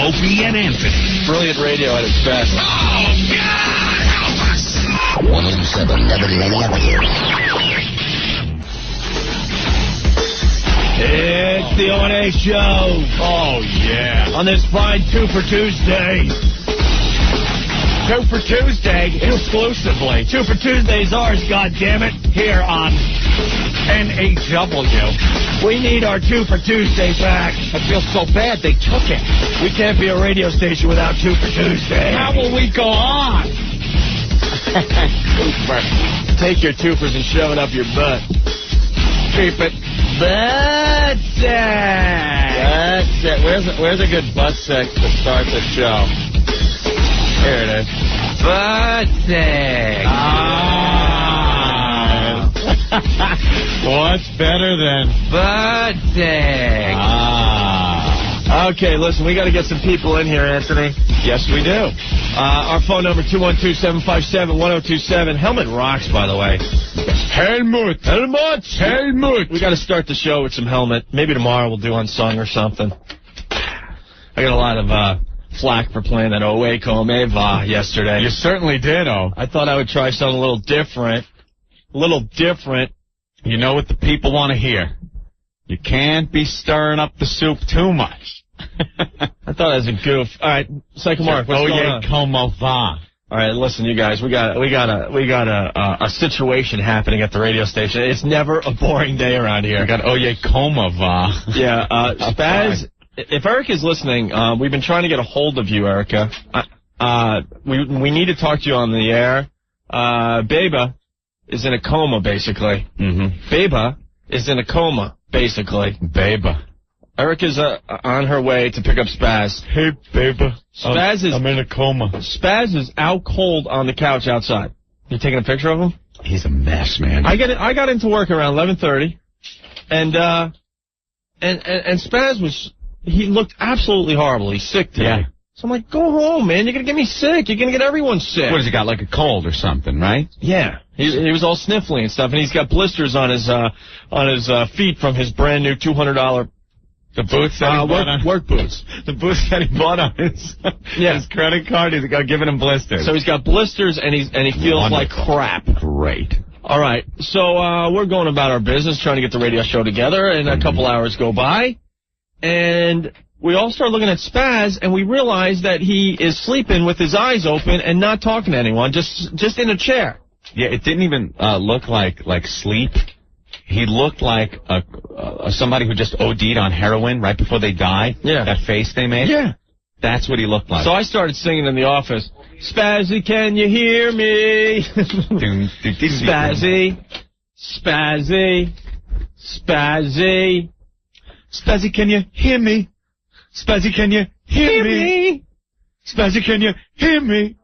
Opie and Anthony. Brilliant radio at its best. Oh, God, help us! 107 WNEW. It's the O&A show. Oh, yeah. On this fine 2 for Tuesday. 2 for Tuesday, exclusively. 2 for Tuesday's ours, goddammit, here on NEW. We need our 2 for Tuesday back. I feel so bad they took it. We can't be a radio station without 2 for Tuesday. How will we go on? Take your twofers and shove it up your butt. Keep it butt sex. That's it. Where's a good butt sex to start the show? Here it is. Butt sex. Ah. What's better than Butt sex. ah? Okay, listen, we got to get some people in here, Anthony. Yes, we do. Our phone number, 212-757-1027. Helmet rocks, by the way. Helmut. We got to start the show with some Helmet. Maybe tomorrow we'll do Unsung or something. I got a lot of flack for playing that Owe Come Eva yesterday. You certainly did, oh. I thought I would try something a little different. You know what the people want to hear. You can't be stirring up the soup too much. I thought it was a goof. All right, Psycho Mark, what's going on? Como va? All right, listen, you guys, we got a situation happening at the radio station. It's never a boring day around here. We got Oye Como va. Yeah, Spaz, if Erica's listening, we've been trying to get a hold of you, Erica. We need to talk to you on the air. Beba is in a coma, basically. Mm-hmm. Beba is in a coma, basically. Beba. Erica's on her way to pick up Spaz. Hey, Beba. I'm in a coma. Spaz is out cold on the couch outside. You taking a picture of him? He's a mess, man. I got into work around 11:30, and Spaz he looked absolutely horrible. He's sick today. Yeah. So I'm like, go home, man. You're gonna get me sick. You're gonna get everyone sick. What has he got, like a cold or something, right? Yeah. He was all sniffly and stuff, and he's got blisters on his feet from his brand new $200. The boots that he bought on work boots. The boots that he bought on his credit card. He's giving him blisters. So he's got blisters and he feels like crap. Great. All right. So we're going about our business, trying to get the radio show together, and a couple hours go by, and we all start looking at Spaz, and we realize that he is sleeping with his eyes open and not talking to anyone, just in a chair. Yeah, it didn't even look like sleep. He looked like somebody who just OD'd on heroin right before they died. Yeah. That face they made. Yeah. That's what he looked like. So I started singing in the office, Spazzy, can you hear me? Spazzy, Spazzy, Spazzy. Spazzy, can you hear me? Spazzy, can you hear me? Spazzy, can you hear me?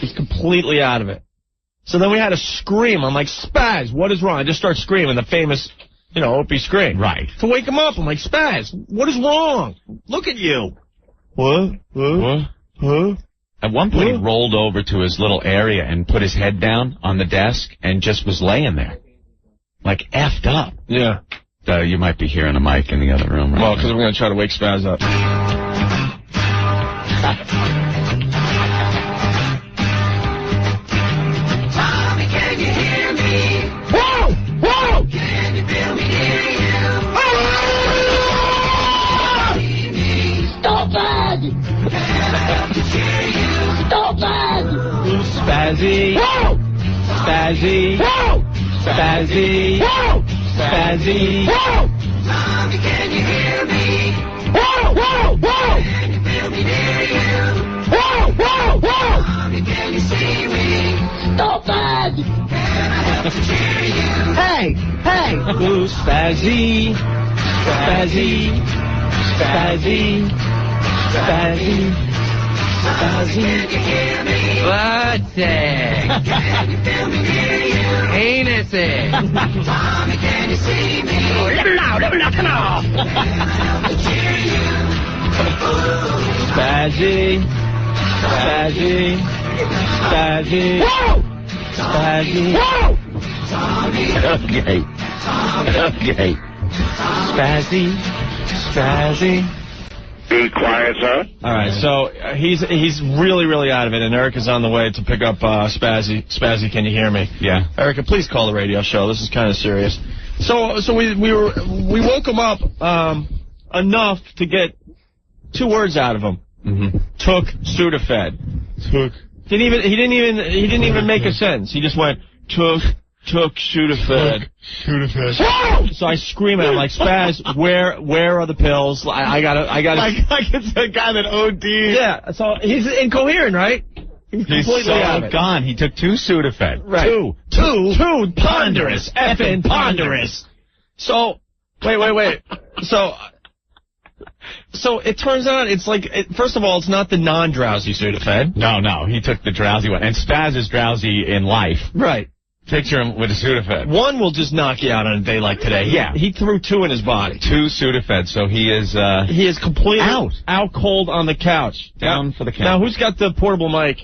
He's completely out of it. So then we had to scream. I'm like, Spaz, what is wrong? I just start screaming, the famous, Opie scream. Right. To wake him up, I'm like, Spaz, what is wrong? Look at you. What? At one point, he rolled over to his little area and put his head down on the desk and just was laying there. Like, effed up. Yeah. You might be hearing a mic in the other room right Well, because we're going to try to wake Spaz up. Tommy, can you hear me? Whoa! Whoa! Can you feel me near you? Stop that! Stop that! Spazzy. Whoa! Spazzy. Whoa! Spazzy. Whoa! Spazzy. Whoa! Tommy, can you hear me? Whoa! Whoa! Whoa! Can you feel me near you? Whoa! Whoa! Whoa! Tommy, can you see me? Stop that! Can I help to cheer you? Hey! Hey! Ooh, Spazzy. Spazzy. Spazzy. Spazzy. Tommy, can you hear me? Butt sex. Can you feel me near you? Anus sex. Tommy, can you see me? Let me know! Come on! Help to cheer you. Spazzy. Spazzy. Spazzy. Whoa! Spazzy. Whoa! Okay. Okay. Spazzy. Spazzy. Be quiet, sir. All right, so he's really, really out of it, and Erica's on the way to pick up Spazzy. Spazzy, can you hear me? Yeah. Erica, please call the radio show. This is kind of serious. So we woke him up enough to get 2 words out of him. Mm-hmm. Took Sudafed. Took. He didn't even make a sentence. He just went took Sudafed. Sudafed. So I scream at him like, Spaz, where are the pills? I gotta. Like it's the guy that OD'd. Yeah. So he's incoherent, right? He's completely out of it. Gone. He took 2 Sudafed. Right. Two ponderous, effing ponderous. So wait. So it turns out it's like, first of all, it's not the non-drowsy Sudafed. No, he took the drowsy one. And Spaz is drowsy in life. Right. Picture him with a Sudafed. One will just knock you out on a day like today. Yeah. He threw 2 in his body. 2 Sudafed, so he is completely out cold on the couch. Down for the count. Now, who's got the portable mic?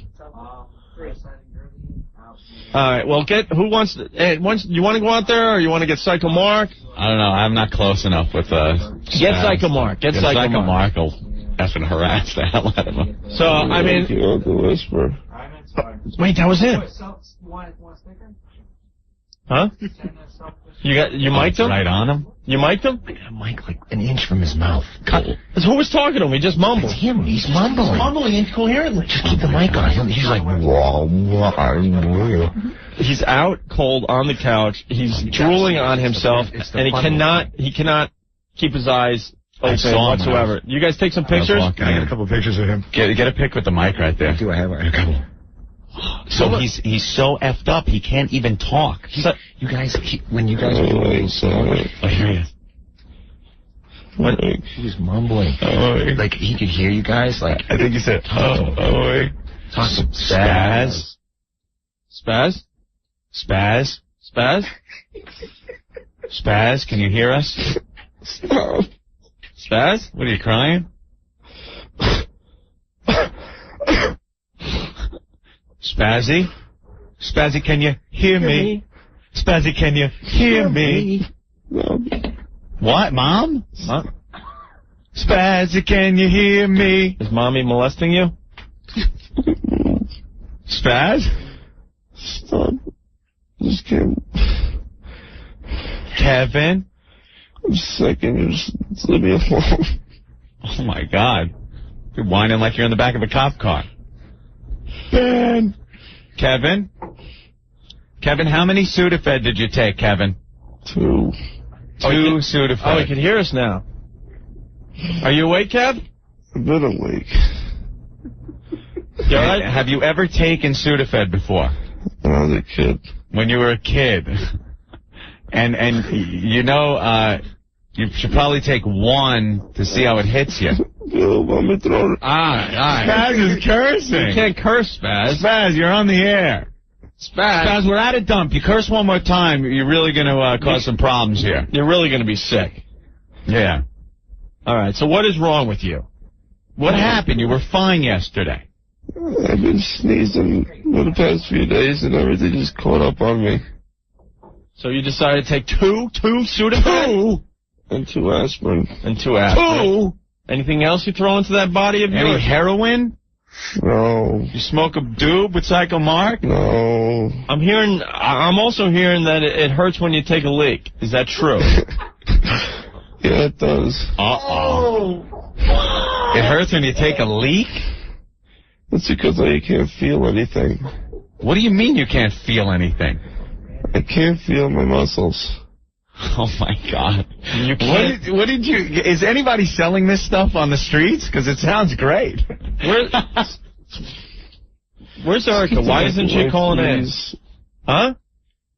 All right, well, who wants to, you want to go out there, or you want to get Psycho Mark? I don't know, I'm not close enough with Get Psycho Mark. Get Psycho Mark. Will effing harass the hell out of him. So, I mean... Whisper. Wait, that was him. Huh? You mic'd him? Right on him? You mic'd him? I got a mic like an inch from his mouth. Who was talking to him? He just mumbled. It's him. He's mumbling. Mumbling incoherently. Just keep the mic on. He's like, he's out cold on the couch. He's drooling on himself, and he cannot keep his eyes open whatsoever. You guys take some pictures? I got a couple pictures of him. Get a pic with the mic right there. Do I have a couple? So he's so effed up he can't even talk. You guys, when you guys were doing a little song, I hear you. What? He was mumbling. Like he could hear you guys. Like I think he said, talk Spaz. Spaz? Spaz? Spaz? Spaz, can you hear us? Stop. Spaz? What, are you crying? Spazzy? Spazzy, can you hear me? Spazzy, can you hear me? What, Mom? Huh? Spazzy, can you hear me? Is Mommy molesting you? Spaz? Stop. Just can't. Kevin? I'm sick and just leave me alone. Oh, my God. You're whining like you're in the back of a cop car. Ben. Kevin? Kevin, how many Sudafed did you take, Kevin? 2. 2 Sudafed. Oh, he can hear us now. Are you awake, Kev? I've been awake. You all right? Have you ever taken Sudafed before? When I was a kid. When you were a kid. And you know, you should probably take 1 to see how it hits you. Bill, let me throw it. All right. Spaz is cursing. You can't curse, Spaz. Spaz, you're on the air. Spaz, we're at a dump. You curse one more time, you're really going to cause some problems here. You're really going to be sick. Yeah. All right, so what is wrong with you? What happened? You were fine yesterday. I've been sneezing for the past few days and everything just caught up on me. So you decided to take 2 Sudafed? 2? And 2 aspirin. And 2 aspirin. 2? Anything else you throw into that body of yours? Any heroin? No. You smoke a doob with Psycho Mark? No. I'm also hearing that it hurts when you take a leak. Is that true? Yeah, it does. Uh-oh. It hurts when you take a leak? It's because I can't feel anything. What do you mean you can't feel anything? I can't feel my muscles. Oh, my God. You can't. What did you... Is anybody selling this stuff on the streets? Because it sounds great. Where's Erica? Why isn't she calling in? Huh?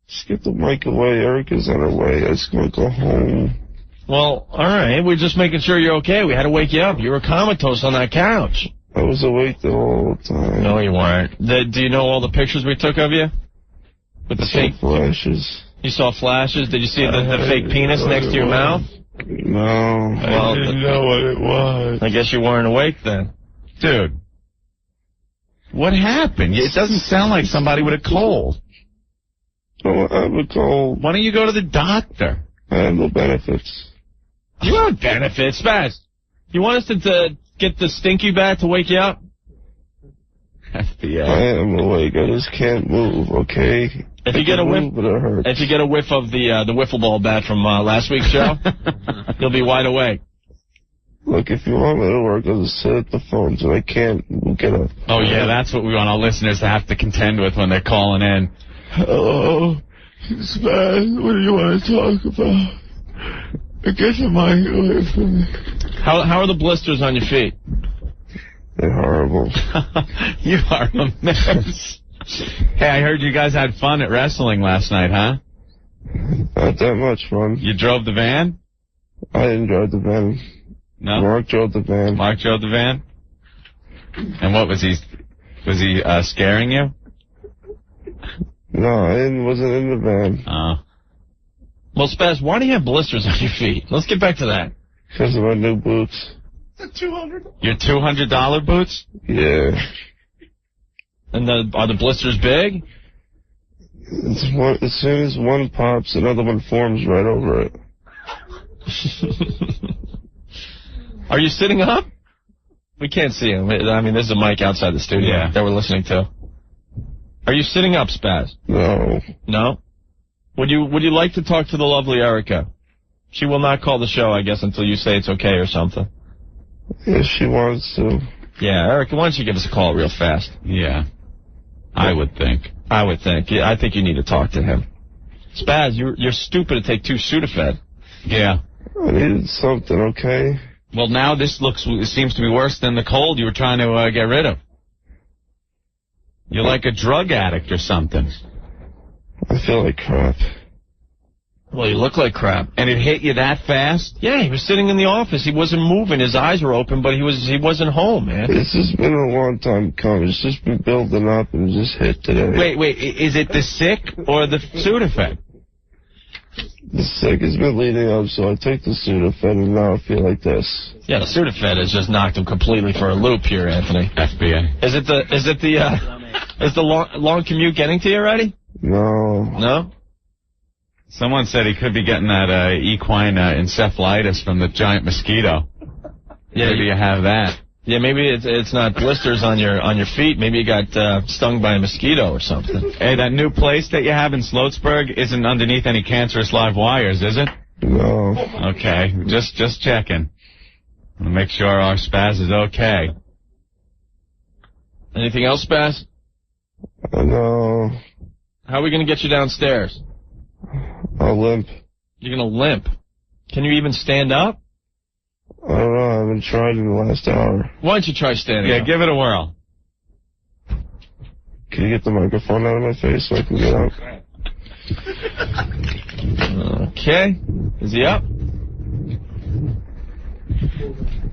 Just get the mic away. Erica's on her way. I just want to go home. Well, all right. We're just making sure you're okay. We had to wake you up. You were comatose on that couch. I was awake the whole time. No, you weren't. Do you know all the pictures we took of you? With the fake flashes. You saw flashes? Did you see the fake penis next to your mouth? No. Well, I didn't know what it was. I guess you weren't awake then. Dude. What happened? It doesn't sound like somebody with a cold. I have a cold. Why don't you go to the doctor? I have no benefits. You have benefits, Spaz. You want us to get the stinky bat to wake you up? FBI. I am awake. I just can't move, okay? If you get a whiff, but it hurts. if you get a whiff of the wiffle ball bat from last week's show, you'll be wide awake. Look, if you want me to work, I'll just sit at the phone so I can't get up. Oh, yeah, that's what we want our listeners to have to contend with when they're calling in. Hello, Spaz, what do you want to talk about? Get your mic away from me. How are the blisters on your feet? They're horrible. You are a mess. Hey, I heard you guys had fun at wrestling last night, huh? Not that much fun. You drove the van? I didn't drive the van. No? Mark drove the van. Mark drove the van? And what was he scaring you? No, I wasn't in the van. Oh. Well, Spaz, why do you have blisters on your feet? Let's get back to that. Because of my new boots. Your $200 boots? Yeah. And are the blisters big? As soon as one pops, another one forms right over it. Are you sitting up? We can't see him. I mean, there's a mic outside the studio that we're listening to. Are you sitting up, Spaz? No. No? Would you like to talk to the lovely Erica? She will not call the show, I guess, until you say it's okay or something. Yes, she wants to. Yeah, Erica, why don't you give us a call real fast? Yeah. I would think. I would think. Yeah, I think you need to talk to him. Spaz, you're stupid to take 2 Sudafed. Yeah. I needed something, okay? Well, now this seems to be worse than the cold you were trying to get rid of. You're like a drug addict or something. I feel like crap. Well, you look like crap. And it hit you that fast? Yeah, he was sitting in the office. He wasn't moving. His eyes were open, but he wasn't home, man. This has been a long time coming. It's just been building up and just hit today. Wait, is it the sick or the Sudafed? The sick has been leading up, so I take the Sudafed, and now I feel like this. Yeah, the Sudafed has just knocked him completely for a loop here, Anthony. FBI. Is the long commute getting to you already? No. No? Someone said he could be getting that equine encephalitis from the giant mosquito. Yeah, maybe you have that. Yeah, maybe it's not blisters on your feet. Maybe you got stung by a mosquito or something. Hey, that new place that you have in Sloatsburg isn't underneath any cancerous live wires, is it? No. Okay, just checking. I'll make sure our Spaz is okay. Anything else, Spaz? No. How are we going to get you downstairs? I'll limp. You're going to limp. Can you even stand up? I don't know. I haven't tried in the last hour. Why don't you try standing up? Yeah, give it a whirl. Can you get the microphone out of my face so I can get out? Okay. Is he up?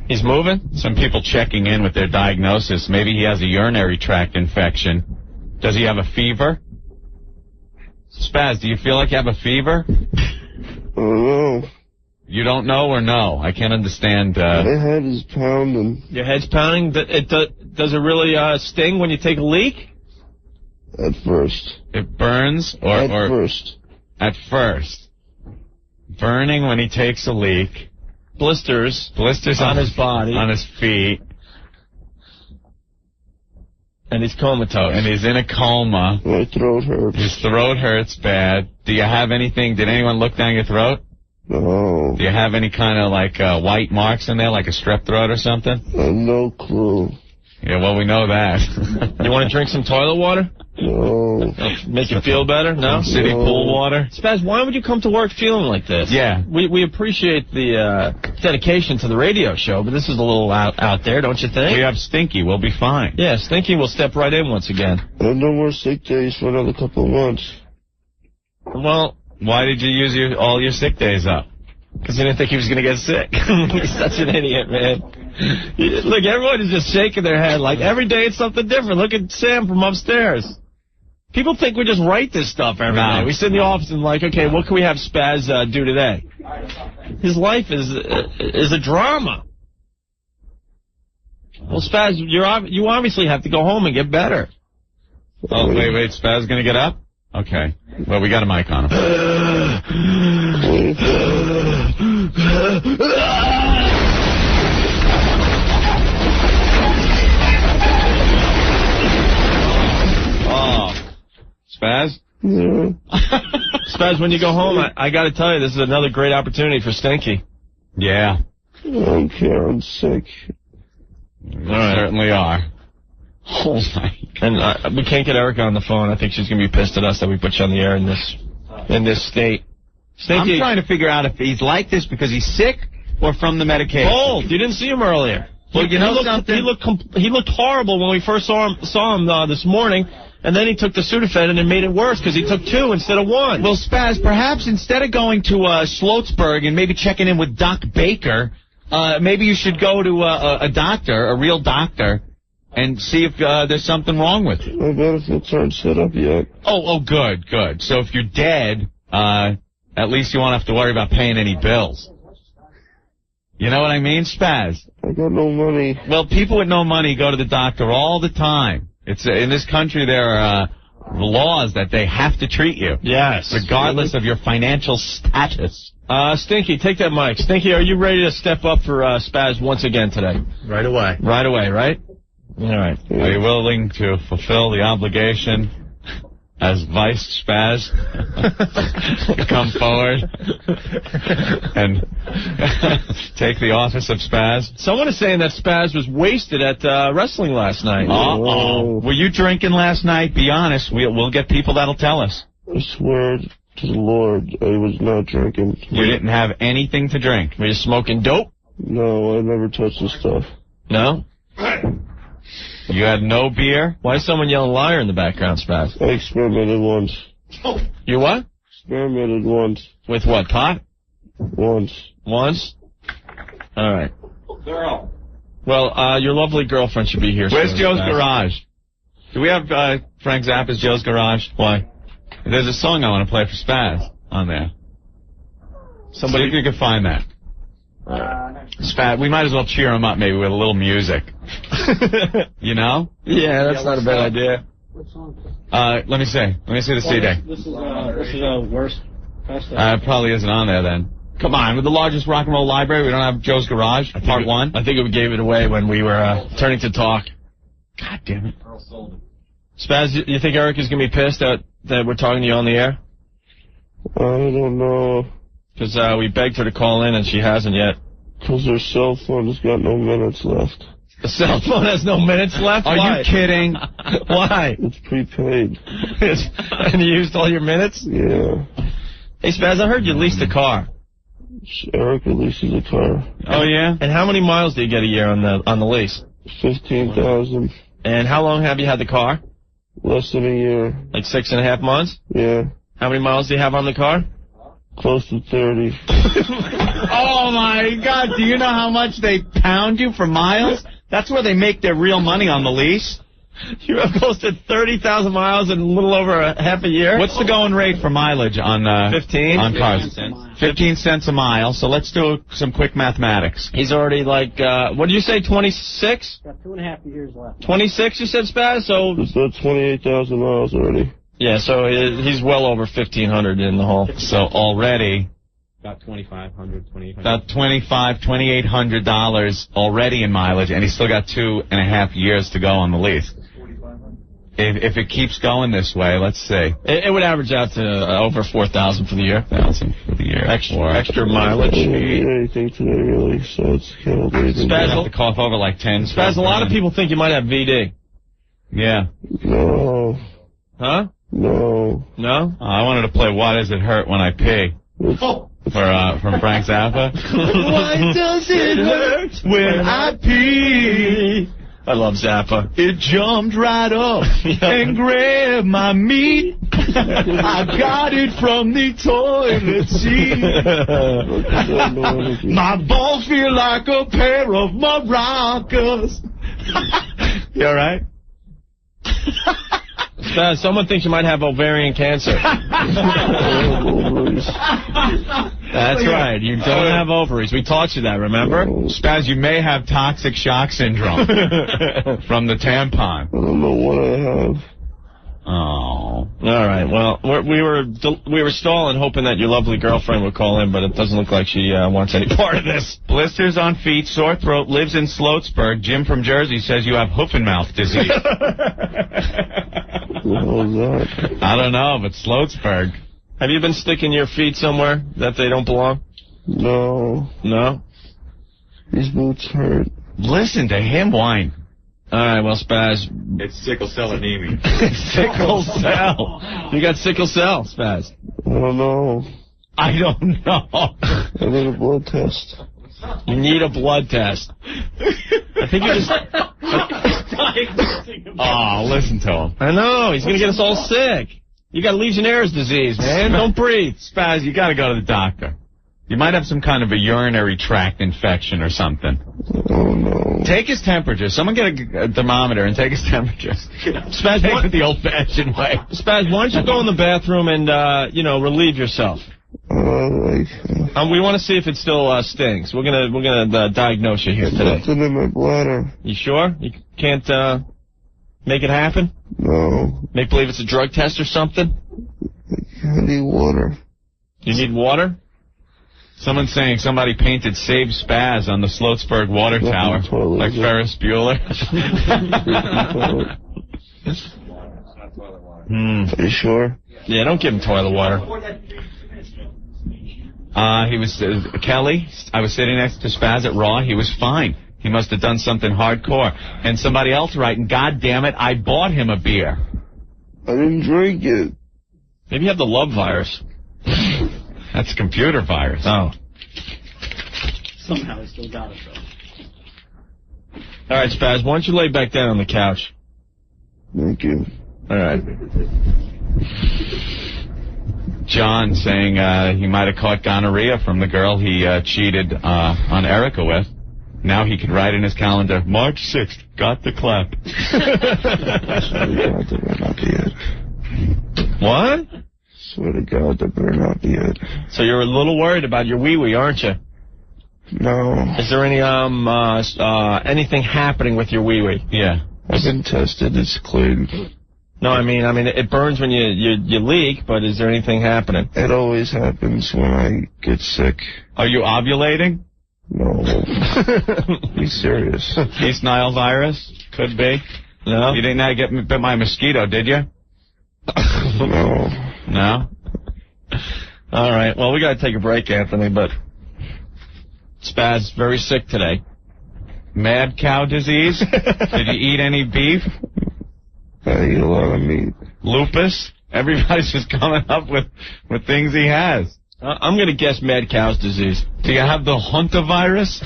He's moving? Some people checking in with their diagnosis. Maybe he has a urinary tract infection. Does he have a fever? Spaz, do you feel like you have a fever? I don't know. You don't know or no? I can't understand. My head is pounding. Your head's pounding? Does it really sting when you take a leak? At first. It burns? At first. At first. Burning when he takes a leak. Blisters on his body. On his feet. And he's comatose. And he's in a coma. My throat hurts. His throat hurts bad. Do you have anything? Did anyone look down your throat? No. Do you have any kind of like white marks in there, like a strep throat or something? No clue. Yeah, well, we know that. You want to drink some toilet water? No. Make you feel better? No? City pool water? Spaz, why would you come to work feeling like this? Yeah. We appreciate the dedication to the radio show, but this is a little out there, don't you think? We have Stinky. We'll be fine. Yeah, Stinky will step right in once again. No more sick days for another couple of months. Well, why did you use all your sick days up? Because he didn't think he was going to get sick. He's such an idiot, man. Look, everyone is just shaking their head like every day it's something different. Look at Sam from upstairs. People think we just write this stuff every day. We sit in the office and like, okay, what can we have Spaz do today? His life is a drama. Well, Spaz, you obviously have to go home and get better. Oh, wait, Spaz going to get up? Okay. Well, we got a mic on him. Yeah. Spaz, when you go home, I got to tell you, this is another great opportunity for Stinky. Yeah. I don't care. I'm sick. You certainly are. Oh, my God. And we can't get Erica on the phone. I think she's going to be pissed at us that we put you on the air in this state. Stinky. I'm trying to figure out if he's like this because he's sick or from the medication. Both. You didn't see him earlier. Well, you know something? He looked horrible when we first saw him this morning, and then he took the Sudafed and it made it worse because he took 2 instead of 1. Well, Spaz, perhaps instead of going to Schlotzberg and maybe checking in with Doc Baker, maybe you should go to a doctor, a real doctor, and see if there's something wrong with you. My benefits aren't set up yet. Oh, good. So if you're dead, at least you won't have to worry about paying any bills. You know what I mean, Spaz? I got no money. Well, people with no money go to the doctor all the time. It's in this country there are laws that they have to treat you. Yes. Regardless of your financial status. Stinky, take that mic. Stinky, are you ready to step up for Spaz once again today? Right away. Right away, right? All right. Are you willing to fulfill the obligation as Vice Spaz to come forward and take the office of Spaz? Someone is saying that Spaz was wasted at wrestling last night. Uh-oh. Were you drinking last night? Be honest. We'll get people that'll tell us. I swear to the Lord, I was not drinking. You didn't have anything to drink. Were you smoking dope? No, I never touched this stuff. No? You had no beer? Why is someone yelling liar in the background, Spaz? I experimented once. You what? Experimented once. With what, pot? Once. Once? All right. Well, your lovely girlfriend should be here. Where's soon, Joe's Spaz. Garage? Do we have Frank Zappa's Joe's Garage? Why? There's a song I want to play for Spaz on there. Somebody, if you could find that. Spaz, we might as well cheer him up maybe with a little music. You know? Yeah, that's not a bad idea. Let me see. Let me see the CD. This is worst. It probably isn't on there then. Come on, with the largest rock and roll library, we don't have Joe's Garage, part 1? I think we gave it away when we were turning to talk. God damn it. Spaz, you think Erica's going to be pissed that we're talking to you on the air? I don't know. Because we begged her to call in and she hasn't yet. Because her cell phone has got no minutes left. The cell phone has no minutes left? Are Why? you kidding? Why? It's prepaid. And you used all your minutes? Yeah. Hey, Spaz, I heard you leased a car. Erica leases a car. Oh, yeah? And how many miles do you get a year on the lease? 15,000. And how long have you had the car? Less than a year. Like 6.5 months? Yeah. How many miles do you have on the car? Close to 30. Oh, my God. Do you know how much they pound you for miles? That's where they make their real money on the lease. You have close to 30,000 miles in a little over a half a year. What's the going rate for mileage on 15? On cars? 15 cents a mile. So let's do some quick mathematics. He's already like, what did you say, 26? Got 2.5 years left. 26, you said, Spaz? So, It's got 28,000 miles already. yeah, so he's well over 1,500 in the hole. So already About $2,500, $2,800. about $2,500 already in mileage, and he's still got 2.5 years to go on the lease. If it keeps going this way, let's see. It would average out to over 4,000 for the year. 1,000 for the year. Extra I mileage. didn't eat anything today, really, so it's kind of leaving. You have to cough over like 10. Spaz, a lot of people think you might have VD. Yeah. No. Huh? No. No? I wanted to play Why Does It Hurt When I Pee? From Frank Zappa. Why does it hurt when I pee? I love Zappa. It jumped right up and grabbed my meat. I got it from the toilet seat. My balls feel like a pair of maracas. You all right? Spaz, someone thinks you might have ovarian cancer. That's right. You don't have ovaries. We taught you that, remember? Spaz, you may have toxic shock syndrome from the tampon. I don't know what I have. Oh. All right. Well, we were stalling, hoping that your lovely girlfriend would call in, but it doesn't look like she wants any part of this. Blisters on feet, sore throat, lives in Sloatsburg. Jim from Jersey says you have hoof and mouth disease. What the hell is that? I don't know, but Sloatsburg. Have you been sticking your feet somewhere that they don't belong? No. No? These boots hurt. Listen to him whine. All right, well, Spaz. It's sickle cell anemia. Sickle cell. You got sickle cell, Spaz. I don't know. I don't know. I need a blood test. You need a blood test. I think you just... Oh, listen to him. I know. He's going to get us all sick. You got Legionnaire's disease, man. Don't breathe. Spaz, you got to go to the doctor. You might have some kind of a urinary tract infection or something. Oh, no. Take his temperature. Someone get a thermometer and take his temperature. Spaz, Take it the old-fashioned way. Spaz, why don't you go in the bathroom and, relieve yourself? We want to see if it still stings. We're gonna diagnose you here today. Nothing in my bladder. You sure? You can't make it happen? No. Make believe it's a drug test or something? I need water. You need water? Someone's saying somebody painted Save Spaz on the Sloatsburg water tower. Toilet, like Ferris Bueller. Are you sure? Yeah, don't give him toilet water. He was, Kelly, I was sitting next to Spaz at Raw. He was fine. He must have done something hardcore. And somebody else writing, God damn it, I bought him a beer. I didn't drink it. Maybe you have the love virus. That's a computer virus. Oh. Somehow he still got it, though. All right, Spaz, why don't you lay back down on the couch? Thank you. All right. John saying he might have caught gonorrhea from the girl he cheated on Erica with. Now he can write in his calendar, March 6th, got the clap. What? Swear to God, that better not be it. So you're a little worried about your wee-wee, aren't you? No. Is there any anything happening with your wee-wee? Yeah. I've been tested. It's clean. No, I mean it burns when you leak, but is there anything happening? It always happens when I get sick. Are you ovulating? No. Be serious. East Nile virus? Could be. No? You didn't get bit by a mosquito, did you? No. No? All right. Well, we got to take a break, Anthony, but Spaz very sick today. Mad cow disease? Did you eat any beef? I eat a lot of meat. Lupus? Everybody's just coming up with things he has. I'm going to guess mad cow's disease. Do you have the Hunter virus?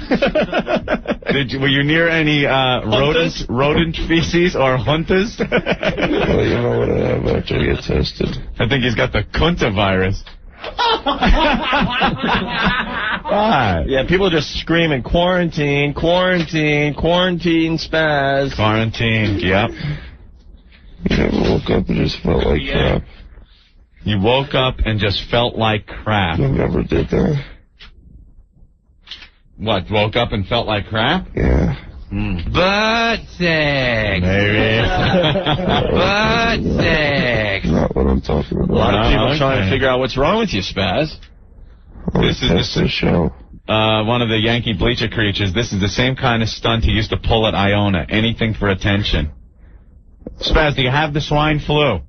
Were you near any rodent feces or hunters? Well, you know what I have after I get tested. I think he's got the Kunta virus. Why? Yeah, people are just screaming, quarantine, quarantine, quarantine, Spaz. Quarantine, yep. You never woke up and just felt like crap. You woke up and just felt like crap. I never did that. What, woke up and felt like crap? Yeah. Butt sex. Maybe. Butt sex. Not what I'm talking about. A lot of people Okay. trying to figure out what's wrong with you, Spaz. This is the show. One of the Yankee bleacher creatures. This is the same kind of stunt he used to pull at Iona. Anything for attention. Spaz, do you have the swine flu?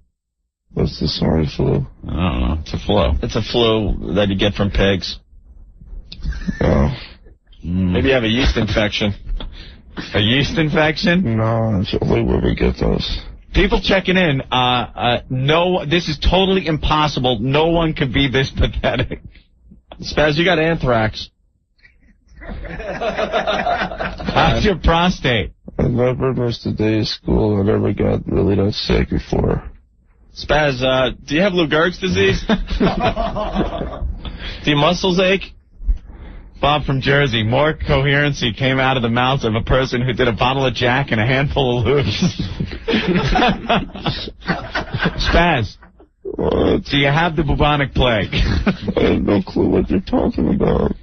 What's the swine flu? I don't know. It's a flu. It's a flu that you get from pigs. Oh. Maybe you have a yeast infection. A yeast infection? No, it's only where we get those. People checking in. No, this is totally impossible. No one could be this pathetic. Spaz, you got anthrax. How's your prostate? I never missed a day of school. I never got really that sick before. Spaz, do you have Lou Gehrig's disease? Do your muscles ache? Bob from Jersey. More coherency came out of the mouth of a person who did a bottle of Jack and a handful of lubes. Spaz, What? do you have the bubonic plague? I have no clue what you're talking about.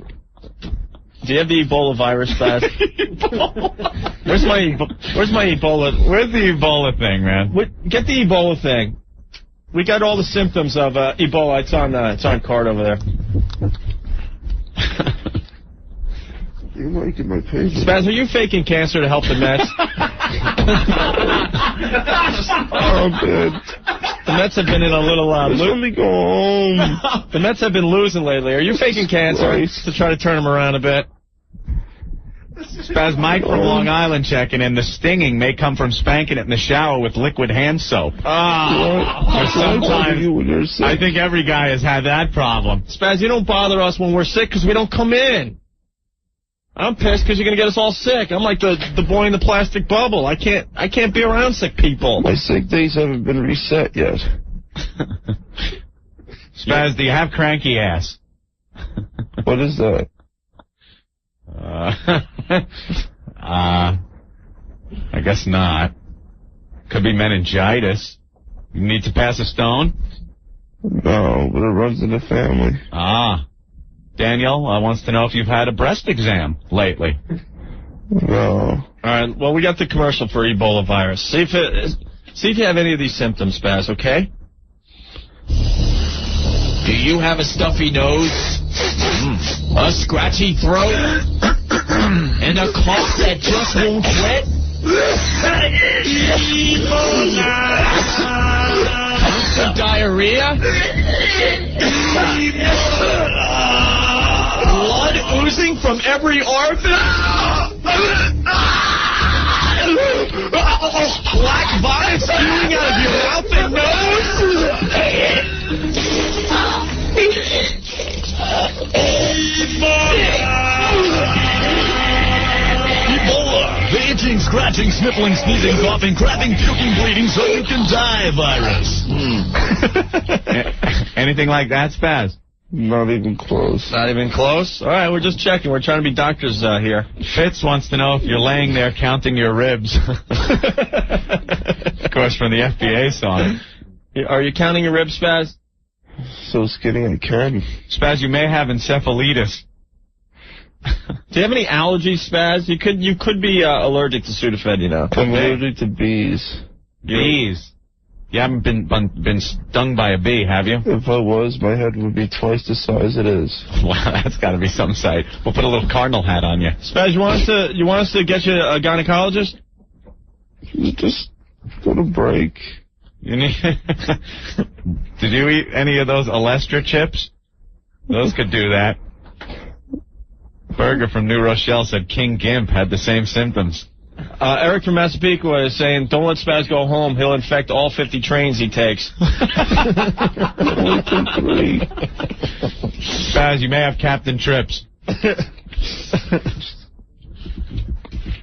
Do you have the Ebola virus, Spaz? Where's my Ebola? Where's the Ebola thing, man? Get the Ebola thing. We got all the symptoms of Ebola. It's on card over there. You might get my page. Spaz, are you faking cancer to help the Mets? Oh, man. The Mets have been in a little Let me go home. The Mets have been losing lately. Are you faking cancer to try to turn them around a bit? Spaz, Mike from Long Island checking in. The stinging may come from spanking it in the shower with liquid hand soap. Sometimes, I think every guy has had that problem. Spaz, you don't bother us when we're sick because we don't come in. I'm pissed because you're going to get us all sick. I'm like the boy in the plastic bubble. I can't be around sick people. My sick days haven't been reset yet. Spaz, do you have cranky ass? What is that? I guess not. Could be meningitis. You need to pass a stone? No, but it runs in the family. Daniel wants to know if you've had a breast exam lately. No. All right, well, we got the commercial for Ebola virus. See if you have any of these symptoms, Spaz, okay? Do you have a stuffy nose? A scratchy throat? And a cough that just won't quit? Constant diarrhea? Blood oozing from every orifice? Black vomit spewing out of your mouth and Ebola. The itching, scratching, sniffling, sneezing, coughing, crapping, puking, bleeding, so you can die virus. Anything like that, Spaz? Not even close. Not even close? All right, we're just checking. We're trying to be doctors here. Fitz wants to know if you're laying there counting your ribs. Of course, from the FBA song. Are you counting your ribs, Spaz? So skinny I can. Spaz, you may have encephalitis. Do you have any allergies, Spaz? You could be allergic to Sudafed, you know. I'm allergic to bees. Bees? You haven't been stung by a bee, have you? If I was, my head would be twice the size it is. Wow, that's got to be some sight. We'll put a little cardinal hat on you. Spaz, you want us to get you a gynecologist? Just go to break. You need. Did you eat any of those Alestra chips? Those could do that. Berger from New Rochelle said King Gimp had the same symptoms. Eric from Massapequa is saying, don't let Spaz go home. He'll infect all 50 trains he takes. Spaz, you may have Captain Trips.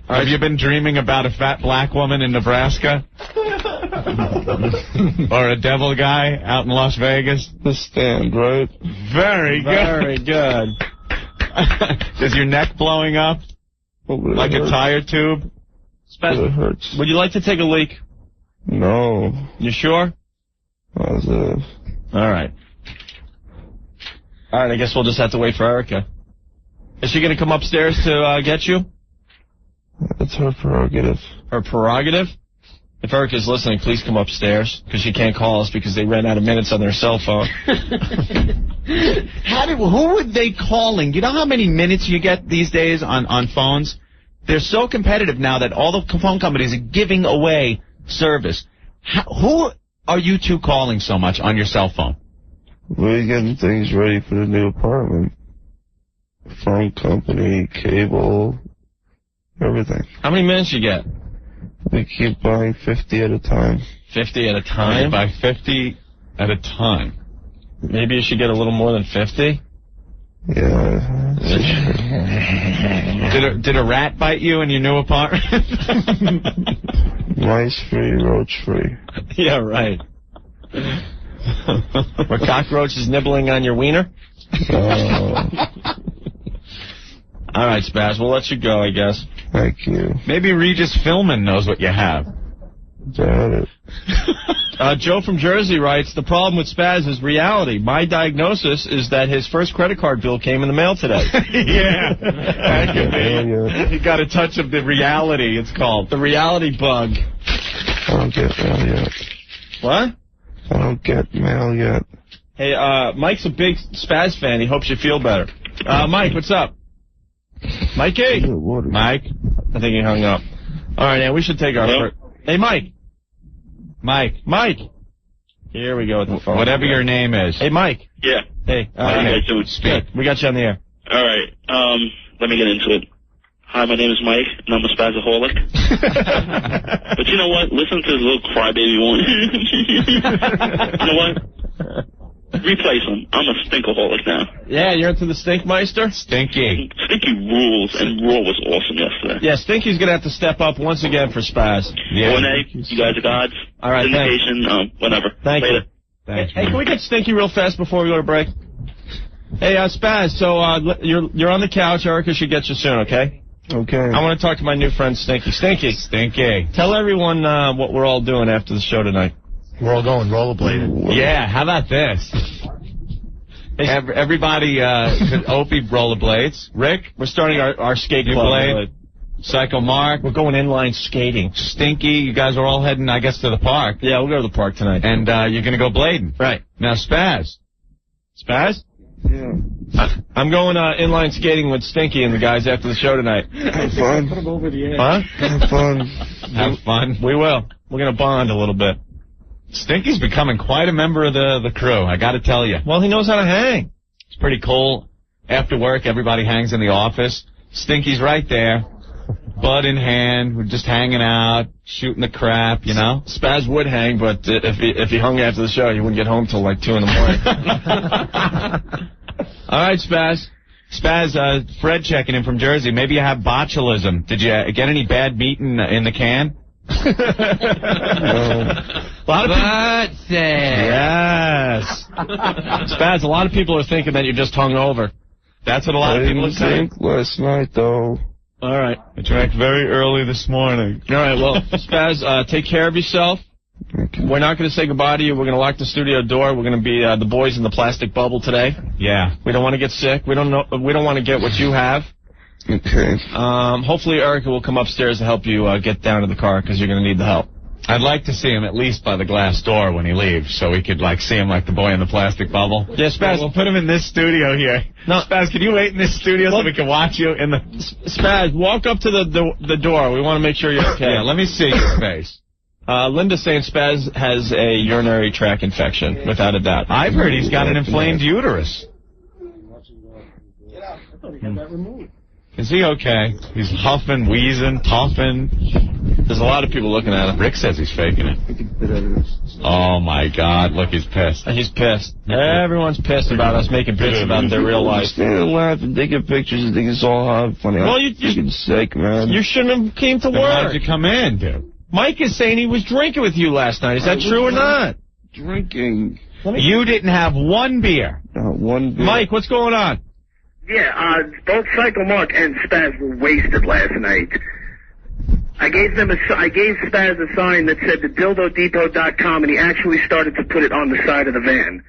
Have you been dreaming about a fat black woman in Nebraska? Or a devil guy out in Las Vegas? The Stand, right? Very good. Very good. Is your neck blowing up? Like a tire tube? Spaz, it hurts. would you like to take a leak? No. You sure? Positive. All right. All right, I guess we'll just have to wait for Erica. Is she going to come upstairs to get you? That's her prerogative. Her prerogative? If Erica's listening, please come upstairs, because she can't call us because they ran out of minutes on their cell phone. Who were they calling? You know how many minutes you get these days on phones? They're so competitive now that all the phone companies are giving away service. Who are you two calling so much on your cell phone? We're getting things ready for the new apartment. Phone company, cable, everything. How many minutes you get? We keep buying 50 at a time. 50 at a time? By 50 at a time. Maybe you should get a little more than 50? Yeah. Did a rat bite you in your new apartment? Mice free, roach free. Yeah, right. Were cockroaches nibbling on your wiener? All right, Spaz, we'll let you go, I guess. Thank you. Maybe Regis Philman knows what you have. Got it. Joe from Jersey writes, the problem with Spaz is reality. My diagnosis is that his first credit card bill came in the mail today. Yeah. That could be. He got a touch of the reality, it's called. The reality bug. I don't get mail yet. What? I don't get mail yet. Hey, Mike's a big Spaz fan. He hopes you feel better. Mike, what's up? Mikey? Mike? I think he hung up. All right, man, we should take our first. Hey, Mike. Mike. Here we go with the phone. Whatever your name is. Hey, Mike. Yeah. Hey. How you guys doing? Speak. We got you on the air. All right. Let me get into it. Hi, my name is Mike, and I'm a spazaholic. But you know what? Listen to this little crybaby one. You know what? Replace him. I'm a stinkaholic now. Yeah, you're into the Stinkmeister? Stinky. Stinky rules, and Raw was awesome yesterday. Yeah, Stinky's going to have to step up once again for Spaz. Yeah. WNEW, you guys are gods. All right, Syndication, whatever. Thank Later. you. Hey, can we get Stinky real fast before we go to break? Hey, Spaz, so you're on the couch. Erica should get you soon, okay? Okay. I want to talk to my new friend Stinky. Stinky. Tell everyone what we're all doing after the show tonight. We're all going rollerblading. Yeah, how about this? Everybody, Opie rollerblades. Rick, we're starting our skate you club. blade. Psycho Mark. We're going inline skating. Stinky, you guys are all heading, I guess, to the park. Yeah, we'll go to the park tonight. And you're going to go blading. Right. Now, Spaz. Spaz? Yeah. I'm going inline skating with Stinky and the guys after the show tonight. Have fun. Put him over the edge. Huh? Have fun. Have fun. We will. We're going to bond a little bit. Stinky's becoming quite a member of the crew, I got to tell you. Well, he knows how to hang. It's pretty cool. After work, everybody hangs in the office. Stinky's right there, bud in hand. We're just hanging out, shooting the crap, you know. Spaz would hang, but if he hung after the show, he wouldn't get home till like 2 in the morning. All right, Spaz. Spaz, Fred checking in from Jersey. Maybe you have botulism. Did you get any bad meat in the can? A lot of people. Yes. Spaz, a lot of people are thinking that you're just hung over. That's what a lot of people are saying. Last night, though. All right. I drank very early this morning. All right, well, Spaz, take care of yourself. Okay. We're not going to say goodbye to you. We're going to lock the studio door. We're going to be the boys in the plastic bubble today. Yeah. We don't want to get sick. We don't want to get what you have. Okay. Hopefully Erica will come upstairs to help you get down to the car because you're going to need the help. I'd like to see him at least by the glass door when he leaves, so we could see him like the boy in the plastic bubble. Yeah, Spaz. We'll put him in this studio here. No, Spaz, can you wait in this studio so we can watch you in the... Spaz, walk up to the door. We want to make sure you're okay. Yeah, let me see your face. Linda's saying Spaz has a urinary tract infection, without a doubt. I've heard he's got an inflamed uterus. I thought he had that removed. Is he okay? He's huffing, wheezing, puffing. There's a lot of people looking at him. Rick says he's faking it. Oh, my God. Look, he's pissed. He's pissed. Everyone's pissed about us making bits about their real life. Stand and laugh and take pictures and think it's all hot funny. Well, I'm freaking sick, man. You shouldn't have came to Then work. why'd you come in, dude? Mike is saying he was drinking with you last night. Is that true or not? Drinking. You didn't have one beer. Not one bit. Mike, what's going on? Yeah, both Psycho Mark and Spaz were wasted last night. I gave Spaz a sign that said thedildodepot.com, and he actually started to put it on the side of the van.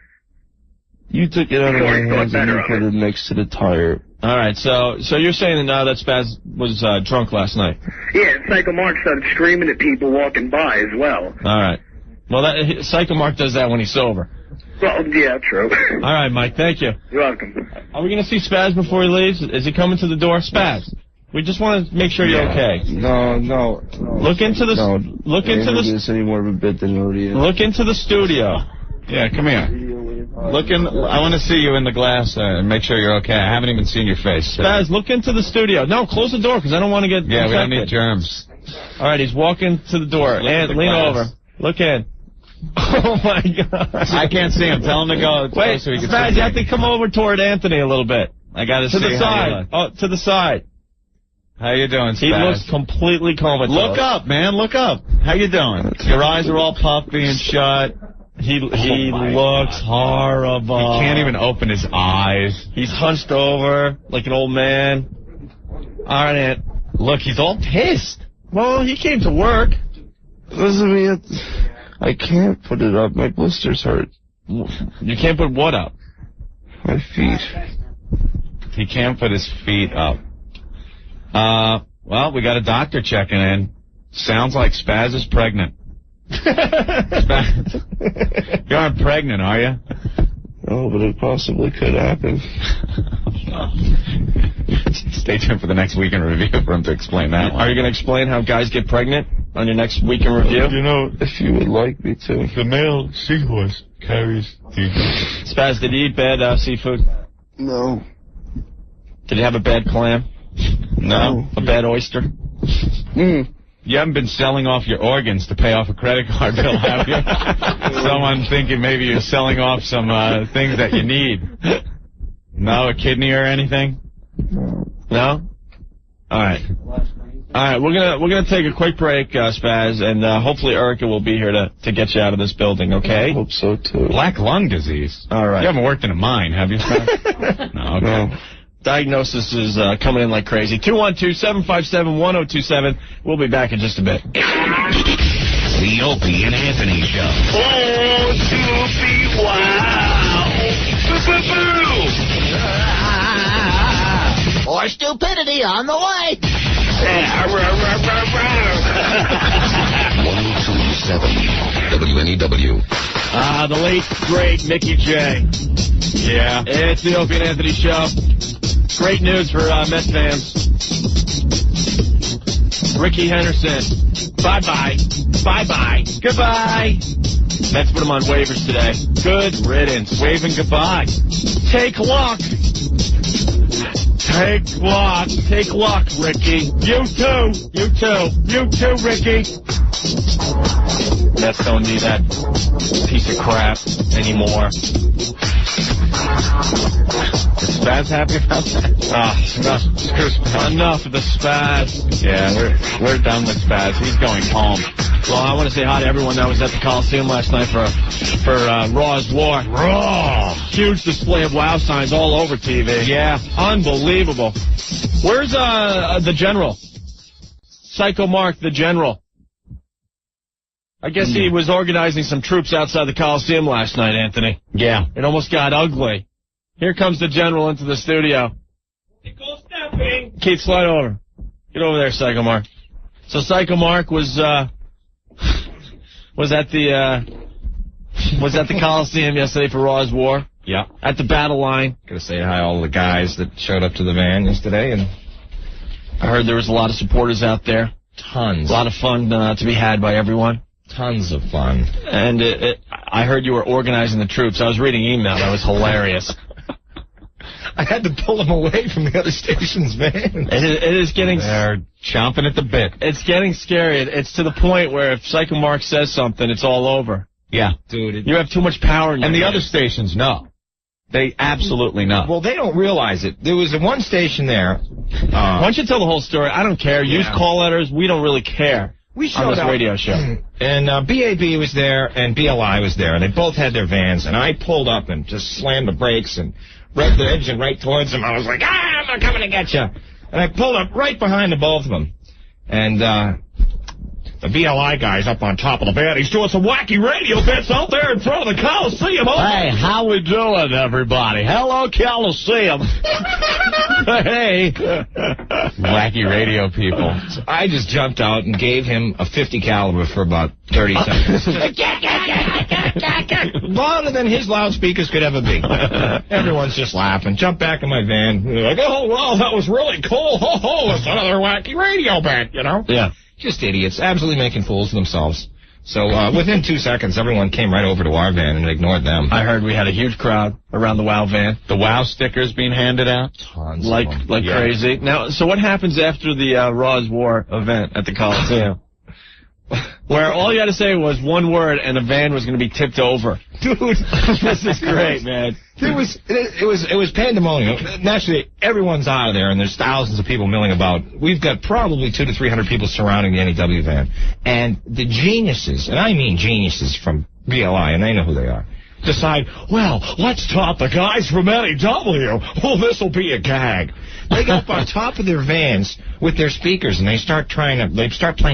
You took it out of my hands and you put it next to the tire. All right, so you're saying that Spaz was drunk last night? Yeah, and Psycho Mark started screaming at people walking by as well. All right. Well, Psycho Mark does that when he's sober. Well, yeah, true. All right, Mike, thank you. You're welcome. Are we going to see Spaz before he leaves? Is he coming to the door? Spaz, we just want to make sure you're okay. No. Look into the... No, look into the... this any more of a bit than it already is. Look into the studio. Yeah, come here. I want to see you in the glass and make sure you're okay. I haven't even seen your face. Spaz, look into the studio. No, close the door because I don't want to get Yeah, infected. we don't need germs. All right, he's walking to the door. And lean over. Look in. Oh, my God. I can't see him. Tell him to go. Wait, so he can Spaz, you have to come over toward Anthony a little bit. I got to see the side. To the side. How you doing, Spaz? He looks completely comatose. Look up, man. Look up. How you doing? Your eyes are all puffy and shut. He looks horrible. He can't even open his eyes. He's hunched over like an old man. All right, Aunt. Look, he's all pissed. Well, he came to work. Listen, I can't put it up. My blisters hurt. You can't put what up? My feet. He can't put his feet up. Well, we got a doctor checking in. Sounds like Spaz is pregnant. You aren't pregnant, are you? No, but it possibly could happen. Stay tuned for the next weekend review for him to explain that one. Are you going to explain how guys get pregnant on your next weekend review? You know, if you would like me to. The male seahorse carries the... Spaz, did he eat bad seafood? No. Did he have a bad clam? No. A bad oyster? You haven't been selling off your organs to pay off a credit card bill, have you? Someone thinking maybe you're selling off some things that you need. No, a kidney or anything? No? All right. All right, we're gonna take a quick break, Spaz, and hopefully Erica will be here to get you out of this building, okay? I hope so, too. Black lung disease. All right. You haven't worked in a mine, have you, Spaz? No, okay. No. Diagnosis is coming in like crazy. 212-757-1027. We'll be back in just a bit. The Opie and Anthony Show. Oh, Opie, wow. Boo-boo-boo. Or stupidity on the way. 1027 WNEW. The late, great Mickey J. Yeah. It's the Opie and Anthony Show. Great news for Mets fans. Ricky Henderson. Bye-bye. Bye-bye. Goodbye. Mets put him on waivers today. Good riddance. Waving goodbye. Take luck. Take luck. Take luck, Ricky. You too. You too. You too, Ricky. Mets don't need that piece of crap anymore. Is Spaz happy about that? Enough of the Spaz. Yeah, we're done with Spaz. He's going home. Well, I want to say hi to everyone that was at the Coliseum last night for Raw's War. Raw! Huge display of WOW signs all over TV. Yeah, unbelievable. Where's the General? Psycho Mark, the General. I guess he was organizing some troops outside the Coliseum last night, Anthony. Yeah. It almost got ugly. Here comes the General into the studio. Keith, slide over. Get over there, Psycho Mark. So Psycho Mark was at the Coliseum yesterday for Raw's War. Yeah. At the battle line. Gotta say hi to all the guys that showed up to the van yesterday, and I heard there was a lot of supporters out there. tons. A lot of fun to be had by everyone. Tons of fun. And I heard you were organizing the troops. I was reading email. That was hilarious. I had to pull them away from the other station's van. It is getting... They're chomping at the bit. It's getting scary. It's to the point where if Psycho Mark says something, it's all over. Yeah. Dude. You have too much power in your And the hand. other stations know. They absolutely know. Well, they don't realize it. There was one station there. Why don't you tell the whole story? I don't care. Use call letters. We don't really care. We showed on this up, radio show. And BAB was there, and BLI was there, and they both had their vans, and I pulled up and just slammed the brakes and revved the engine right towards them. I was like, I'm not coming to get you. And I pulled up right behind the both of them. And the BLI guy's up on top of the van. He's doing some wacky radio bits out there in front of the Coliseum. Hey, how we doing, everybody? Hello, Coliseum. Hey. Wacky radio people. So I just jumped out and gave him a .50 caliber for about 30 seconds. Louder than his loudspeakers could ever be. Everyone's just laughing. Jump back in my van. They're like, oh, wow, that was really cool. Ho, ho, it's another wacky radio bit, you know? Yeah. Just idiots, absolutely making fools of themselves. So within 2 seconds, everyone came right over to our van and ignored them. I heard we had a huge crowd around the WOW van. The WOW stickers being handed out. Tons Like of them. crazy. Now, so what happens after the Raw's War event at the Coliseum? Where all you had to say was one word and the van was going to be tipped over. Dude, This is great, man. It was pandemonium. Naturally, everyone's out of there, and there's thousands of people milling about. We've got probably 200 to 300 people surrounding the NEW van. And the geniuses, and I mean geniuses from BLI, and they know who they are, decide, well, let's top the guys from NEW. Oh, this'll be a gag. They go up on top of their vans with their speakers, and they start playing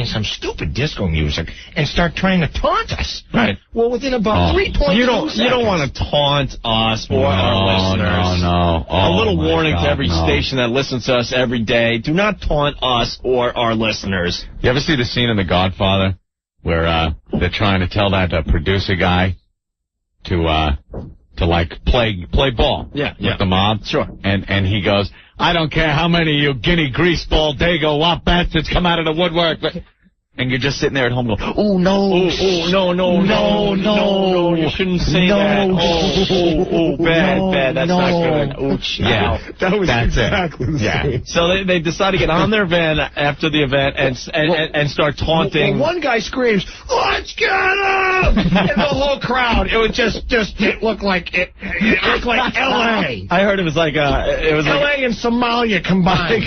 some stupid disco music and start trying to taunt us. Right. Well, within about 3.2 seconds. You don't want to taunt us or our listeners. No. A little my warning God, to every no. station that listens to us every day. Do not taunt us or our listeners. You ever see the scene in The Godfather where they're trying to tell that producer guy to like play ball with the mob. Sure. And he goes, I don't care how many of you guinea greaseball dago wop bastards come out of the woodwork, but... And you're just sitting there at home going, oh, no. No, you shouldn't say that. Bad. That's not good. Ouch. Yeah. That's exactly the same. So they decide to get on their van after the event and start taunting. One guy screams, let's get him! And the whole crowd, it was it looked like L.A. I heard it was like L.A. and Somalia combined.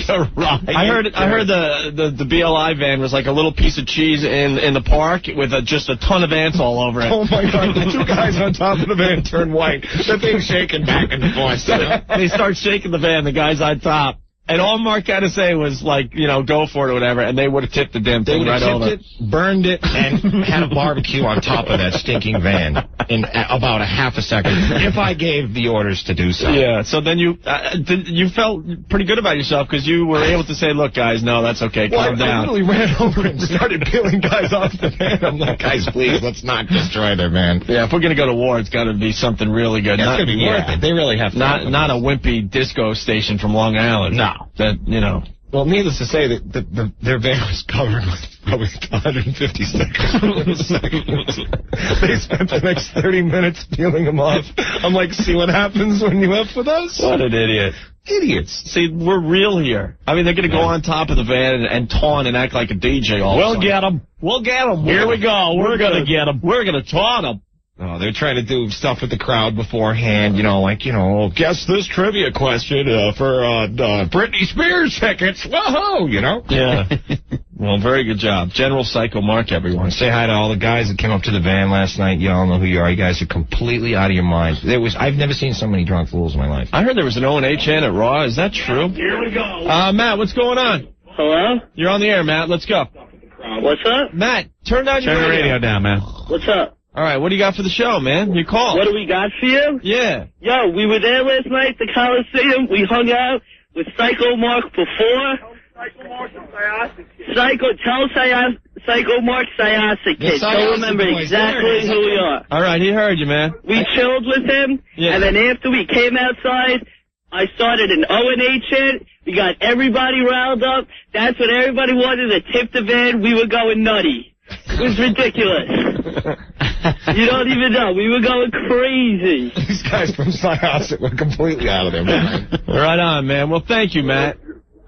I heard the BLI van was like a little piece of cheese in the park with just a ton of ants all over it. Oh my God! The two guys on top of the van turn white. The thing's shaking back and forth. They start shaking the van. The guys on top. And all Mark had to say was, like, go for it or whatever, and they would have tipped the damn thing right over. They would have tipped it, burned it, and had a barbecue on top of that stinking van in about a half a second, if I gave the orders to do so. Yeah, so then you felt pretty good about yourself because you were able to say, look, guys, no, that's okay, calm down. I literally ran over and started peeling guys off the van. I'm like, guys, please, let's not destroy their van. Yeah, if we're going to go to war, it's got to be something really good. It's going to be worth it. They really have to. Not a wimpy disco station from Long Island. No. Well, needless to say, that their van was covered with probably 150 stickers. They spent the next 30 minutes peeling them off. I'm like, see what happens when you F with us? What an idiot. Idiots. See, we're real here. I mean, they're going to go on top of the van and taunt and act like a DJ all the time. We'll get them. Here we go. We're going to get them. We're going to taunt them. Oh, they're trying to do stuff with the crowd beforehand, guess this trivia question for Britney Spears tickets. Whoa, Yeah. Well, very good job. General Psycho Mark, everyone. Say hi to all the guys that came up to the van last night. You all know who you are. You guys are completely out of your minds. I've never seen so many drunk fools in my life. I heard there was an O&H in at Raw. Is that true? Here we go. Matt, what's going on? Hello? You're on the air, Matt. Let's go. What's up? Matt, turn down your radio down, man. What's up? All right, what do you got for the show, man? You called. What do we got for you? Yeah. Yo, we were there last night at the Coliseum. We hung out with Psycho Mark before. Psycho Mark Syosik, kid. Don't remember exactly who we are. All right, he heard you, man. We chilled with him, and then after we came outside, I started an O&H hit. We got everybody riled up. That's when everybody wanted to tip the van. We were going nutty. It was ridiculous. You don't even know. We were going crazy. These guys from Syosik were completely out of their mind. Right on, man. Well, thank you, Matt.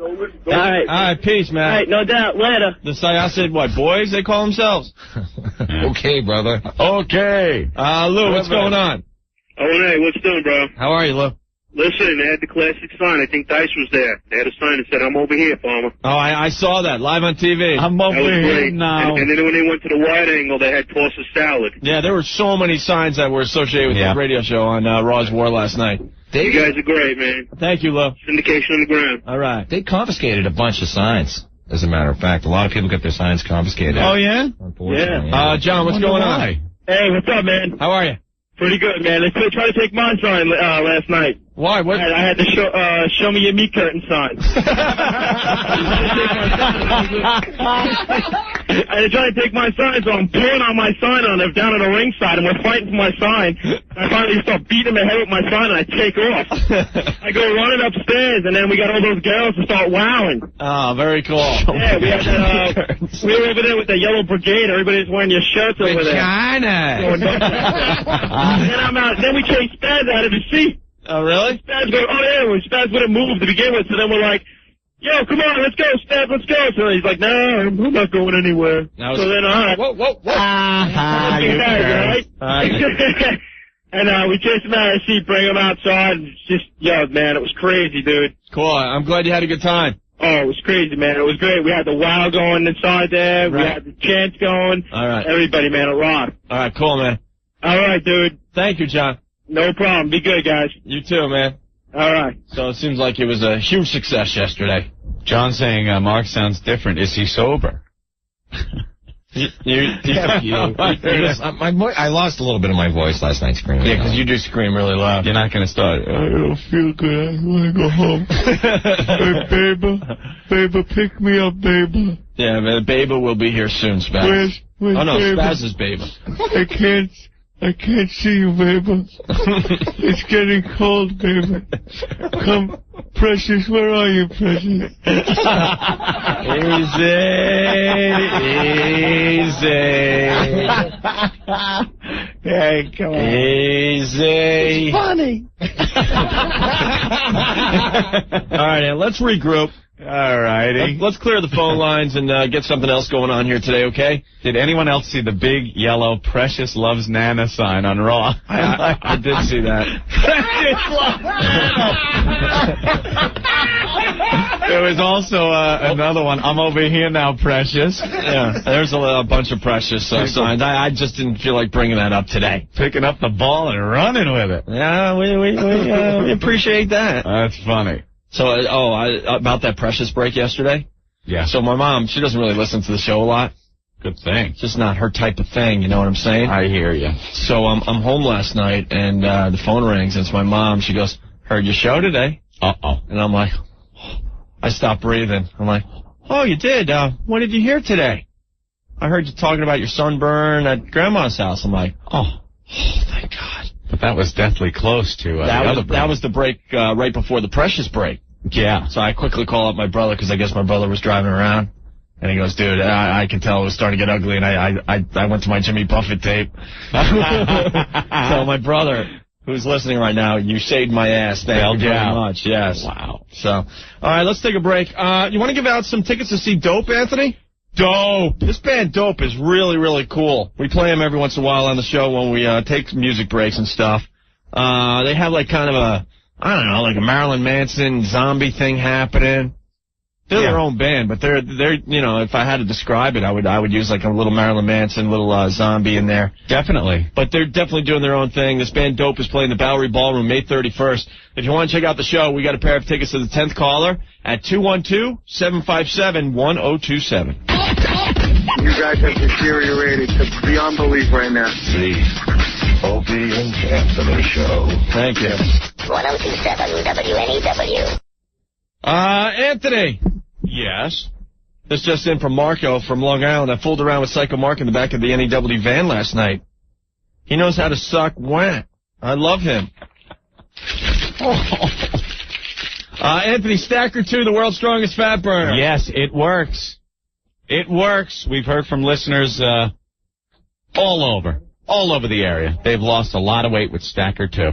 All right. All right, peace, Matt. All right, no doubt. Later. The Syosik, what, boys they call themselves? Okay, brother. Okay. Lou, what's going on? Oh, hey, what's doing, bro? How are you, Lou? Listen, they had the classic sign. I think Dice was there. They had a sign that said, I'm over here, Palmer. Oh, I saw that live on TV. I'm over here now. And then when they went to the wide angle, they had toss a salad. Yeah, there were so many signs that were associated with the radio show on Raw's War last night. You guys are great, man. Thank you, Lou. Syndication on the ground. All right. They confiscated a bunch of signs, as a matter of fact. A lot of people got their signs confiscated. Oh, yeah? Unfortunately. Yeah. John, what's going on? Hey, what's up, man? How are you? Pretty good, man. They tried to take my sign last night. Why? What? I had to show me your meat curtain sign. And they tried to take my sign, so I'm pulling on my sign on them down at the ringside, and we're fighting for my sign. I finally start beating my head with my sign, and I take off. I go running upstairs, and then we got all those girls to start wowing. Oh, very cool. Yeah, we had we were over there with the Yellow Brigade. Everybody's wearing your shirts over there. China. Then we chased Spaz out of his seat. Oh, really? Spaz wouldn't move to begin with, so then we're like, yo, come on, let's go, Spaz, let's go. So he's like, no, I'm not going anywhere. So then, all right. Whoa. Right? And we chased him out of his seat, bring him outside, and just, man, it was crazy, dude. Cool. I'm glad you had a good time. Oh, it was crazy, man. It was great. We had the wow going inside there. Right. We had the chants going. All right. Everybody, man, it rocked. All right, cool, man. All right, dude. Thank you, John. No problem. Be good, guys. You too, man. All right. So it seems like it was a huge success yesterday. John saying Mark sounds different. Is he sober? I lost a little bit of my voice last night screaming. Yeah, because you do scream really loud. You're not going to start. I don't feel good. I want to go home. Hey, baby, pick me up, baby. Yeah, man, Baby will be here soon, Spaz. My Oh, no, baby. Spaz's baby. I can't see you, baby. It's getting cold, baby. Come, Precious, where are you, Precious? Easy. Hey, come on. Easy. It's funny. All right, Aunt, let's regroup. All righty. Let's clear the phone lines and get something else going on here today, okay? Did anyone else see the big yellow Precious Loves Nana sign on Raw? I did see that. Precious Loves Nana! There was also another one. I'm over here now, Precious. Yeah, there's a bunch of Precious signs. I just didn't feel like bringing that up today. Picking up the ball and running with it. Yeah, we appreciate that. That's funny. So, about that Precious break yesterday. Yeah. So my mom, she doesn't really listen to the show a lot. Good thing. It's just not her type of thing, you know what I'm saying? I hear you. So I'm home last night, and the phone rings, and it's my mom. She goes, "Heard your show today." Uh-oh. And I'm like, I stopped breathing. I'm like, "Oh, you did? What did you hear today?" "I heard you talking about your sunburn at Grandma's house." I'm like, oh, thank God. But that was deathly close to that was the break right before the Precious break. Yeah. So I quickly call up my brother because I guess my brother was driving around. And he goes, "Dude, I can tell it was starting to get ugly." And I went to my Jimmy Buffett tape. So my brother, who's listening right now, you saved my ass. Thank you very much. Yes. Wow. So, all right, let's take a break. You want to give out some tickets to see Dope, Anthony? Dope. This band Dope is really, really cool. We play them every once in a while on the show when we take music breaks and stuff. They have like kind of a, I don't know, like a Marilyn Manson zombie thing happening. They're their own band, but they're you know, if I had to describe it, I would use like a little Marilyn Manson, little zombie in there. Definitely. But they're definitely doing their own thing. This band Dope is playing the Bowery Ballroom May 31st. If you want to check out the show, we got a pair of tickets to the 10th caller at 212-757-1027. You guys have deteriorated to beyond belief right now. The Opie and Anthony Show. Thank you. 1027 WNEW. Anthony. Yes. This just in from Marco from Long Island. I fooled around with Psycho Mark in the back of the NEW van last night. He knows how to suck whack. I love him. Anthony, Stacker 2, the world's strongest fat burner. Yes, it works. It works. We've heard from listeners all over the area. They've lost a lot of weight with Stacker 2.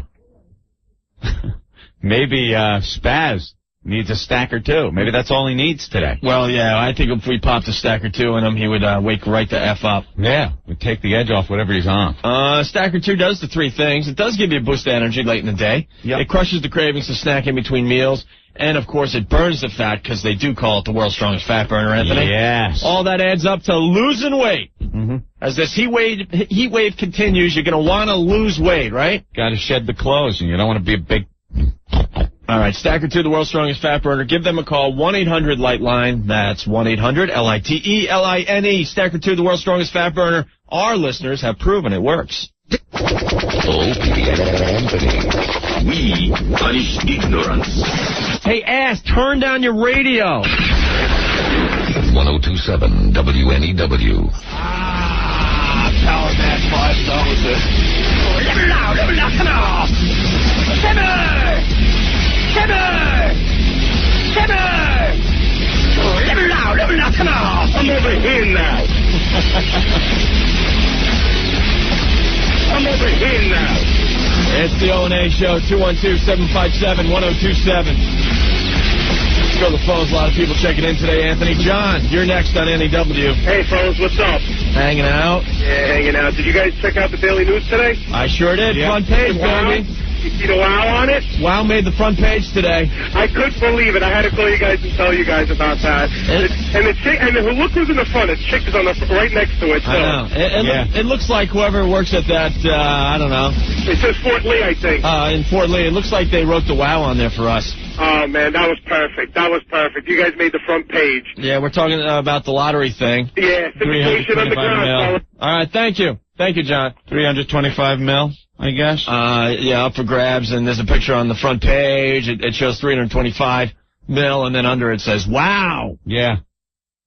Maybe Spaz needs a Stacker 2. Maybe that's all he needs today. Well, yeah, I think if we popped a Stacker 2 in him, he would wake right the F up. Yeah, would take the edge off whatever he's on. Stacker 2 does the three things. It does give you a boost of energy late in the day. Yep. It crushes the cravings to snack in between meals. And, of course, it burns the fat because they do call it the world's strongest fat burner, Anthony. Yes. All that adds up to losing weight. Mm-hmm. As this heat wave continues, you're going to want to lose weight, right? Got to shed the clothes, and you don't want to be a big... All right, Stacker 2, the world's strongest fat burner. Give them a call, 1-800-LIGHTLINE. That's 1-800-LITELINE. Stacker 2, the world's strongest fat burner. Our listeners have proven it works. Opie and Anthony. We punish ignorance. Hey, ass, turn down your radio. 1027 WNEW. Power Match 5000. Live it now, come on. Shimmer! Live it now, come on. I'm over here now. I'm over here now. It's the O&A Show, 212-757-1027. Let's go to the phones. A lot of people checking in today, Anthony. John, you're next on NEW. Hey, fellas, what's up? Hanging out. Yeah, hanging out. Did you guys check out the Daily News today? I sure did. Yeah. Front page, Wow. baby. You see the wow on it? Wow made the front page today. I couldn't believe it. I had to call you guys and tell you guys about that. And the chick, and look who's in the front. The chick is on the right next to it. So. I know. It looks like whoever works at that, I don't know. It says Fort Lee, I think. In Fort Lee. It looks like they wrote the wow on there for us. Oh, man, that was perfect. That was perfect. You guys made the front page. Yeah, we're talking about the lottery thing. Yeah, syndication on the ground, fella. All right, thank you. Thank you, John. 325 mil, I guess. Yeah, up for grabs, and there's a picture on the front page. It shows 325 mil, and then under it says, wow. Yeah.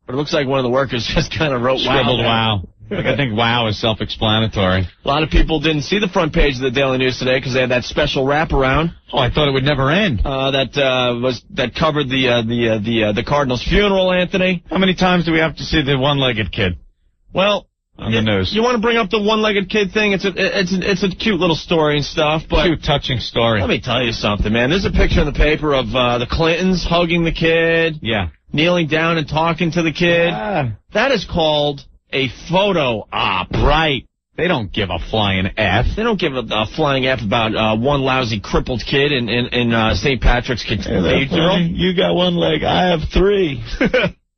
But it looks like one of the workers just kind of wrote Scribbled wow. wow. I think wow is self-explanatory. A lot of people didn't see the front page of the Daily News today because they had that special wraparound. Oh, I thought it would never end. That covered the Cardinals' funeral, Anthony. How many times do we have to see the one-legged kid? Well, on the news. You want to bring up the one-legged kid thing? It's a cute little story and stuff, but cute, touching story. Let me tell you something, man. There's a picture in the paper of the Clintons hugging the kid. Yeah. Kneeling down and talking to the kid. That is called a photo op. Right. They don't give a flying F. They don't give a flying F about one lousy crippled kid in St. Patrick's Cathedral. You got one leg. I have three.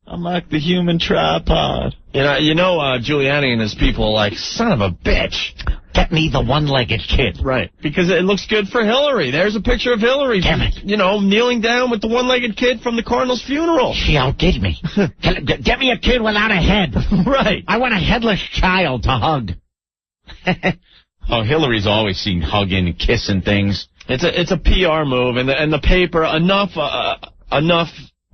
I'm like the human tripod. You know, Giuliani and his people are like, son of a bitch. Get me the one-legged kid. Right. Because it looks good for Hillary. There's a picture of Hillary. Damn it. You know, kneeling down with the one-legged kid from the Cardinals' funeral. She outdid me. Get me a kid without a head. Right. I want a headless child to hug. Oh, Hillary's always seen hugging and kissing things. It's a PR move, and the paper, enough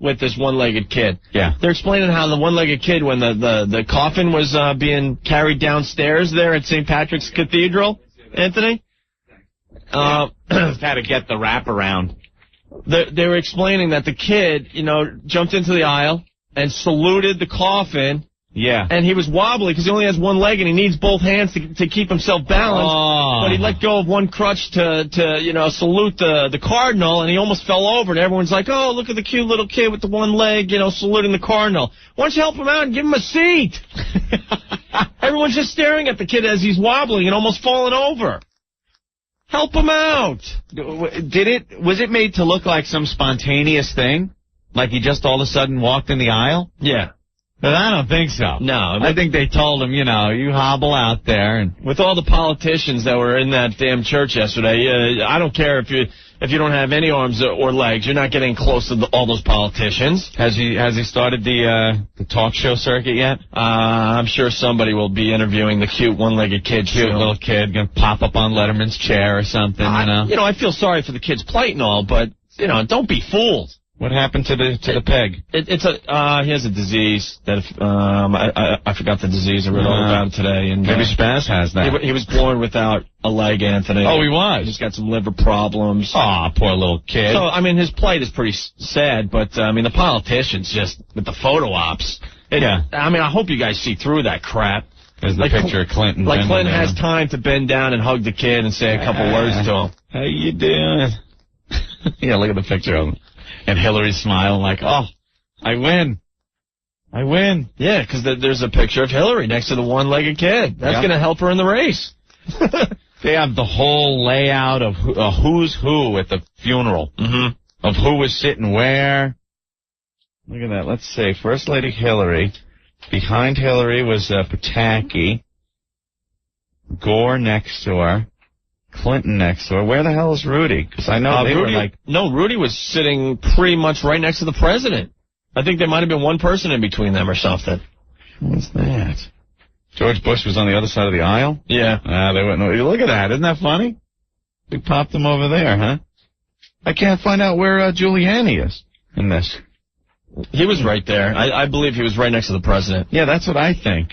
with this one-legged kid. Yeah. They're explaining how the one-legged kid, when the coffin was being carried downstairs there at St. Patrick's Cathedral, Anthony? Just had to get the wraparound. They were explaining that the kid, jumped into the aisle and saluted the coffin. Yeah. And he was wobbly because he only has one leg and he needs both hands to keep himself balanced. Oh. But he let go of one crutch to salute the Cardinal, and he almost fell over. And everyone's like, oh, look at the cute little kid with the one leg, saluting the Cardinal. Why don't you help him out and give him a seat? Everyone's just staring at the kid as he's wobbling and almost falling over. Help him out. Was it made to look like some spontaneous thing? Like he just all of a sudden walked in the aisle? Yeah. But I don't think so. No. I think they told him, you hobble out there. And with all the politicians that were in that damn church yesterday, I don't care if you don't have any arms or legs. You're not getting close to all those politicians. Has he started the talk show circuit yet? I'm sure somebody will be interviewing the cute one-legged kid. Cute little kid going to pop up on Letterman's chair or something, I feel sorry for the kid's plight and all, but, don't be fooled. What happened to the peg? He has a disease that I forgot the disease. I read all about him today. And maybe Spaz has that. He was born without a leg, Anthony. Oh, he was. He's got some liver problems. Aw, poor little kid. So his plight is pretty sad, but the politicians just with the photo ops. I hope you guys see through that crap. There's the picture of Clinton. Like Clinton has time to bend down and hug the kid and say a couple words to him. How you doing? Yeah, look at the picture of him. And Hillary smiling like, oh, I win. I win. Yeah, because there's a picture of Hillary next to the one-legged kid. That's going to help her in the race. They have the whole layout of who's who at the funeral. Mm-hmm. Of who was sitting where. Look at that. Let's see. First Lady Hillary. Behind Hillary was Pataki. Gore next to her. Clinton next to her. Where the hell is Rudy? Because I know Rudy, were like... No, Rudy was sitting pretty much right next to the president. I think there might have been one person in between them or something. What's that? George Bush was on the other side of the aisle? Yeah. They wouldn't know. Look at that. Isn't that funny? We popped them over there, huh? I can't find out where Giuliani is in this. He was right there. I believe he was right next to the president. Yeah, that's what I think.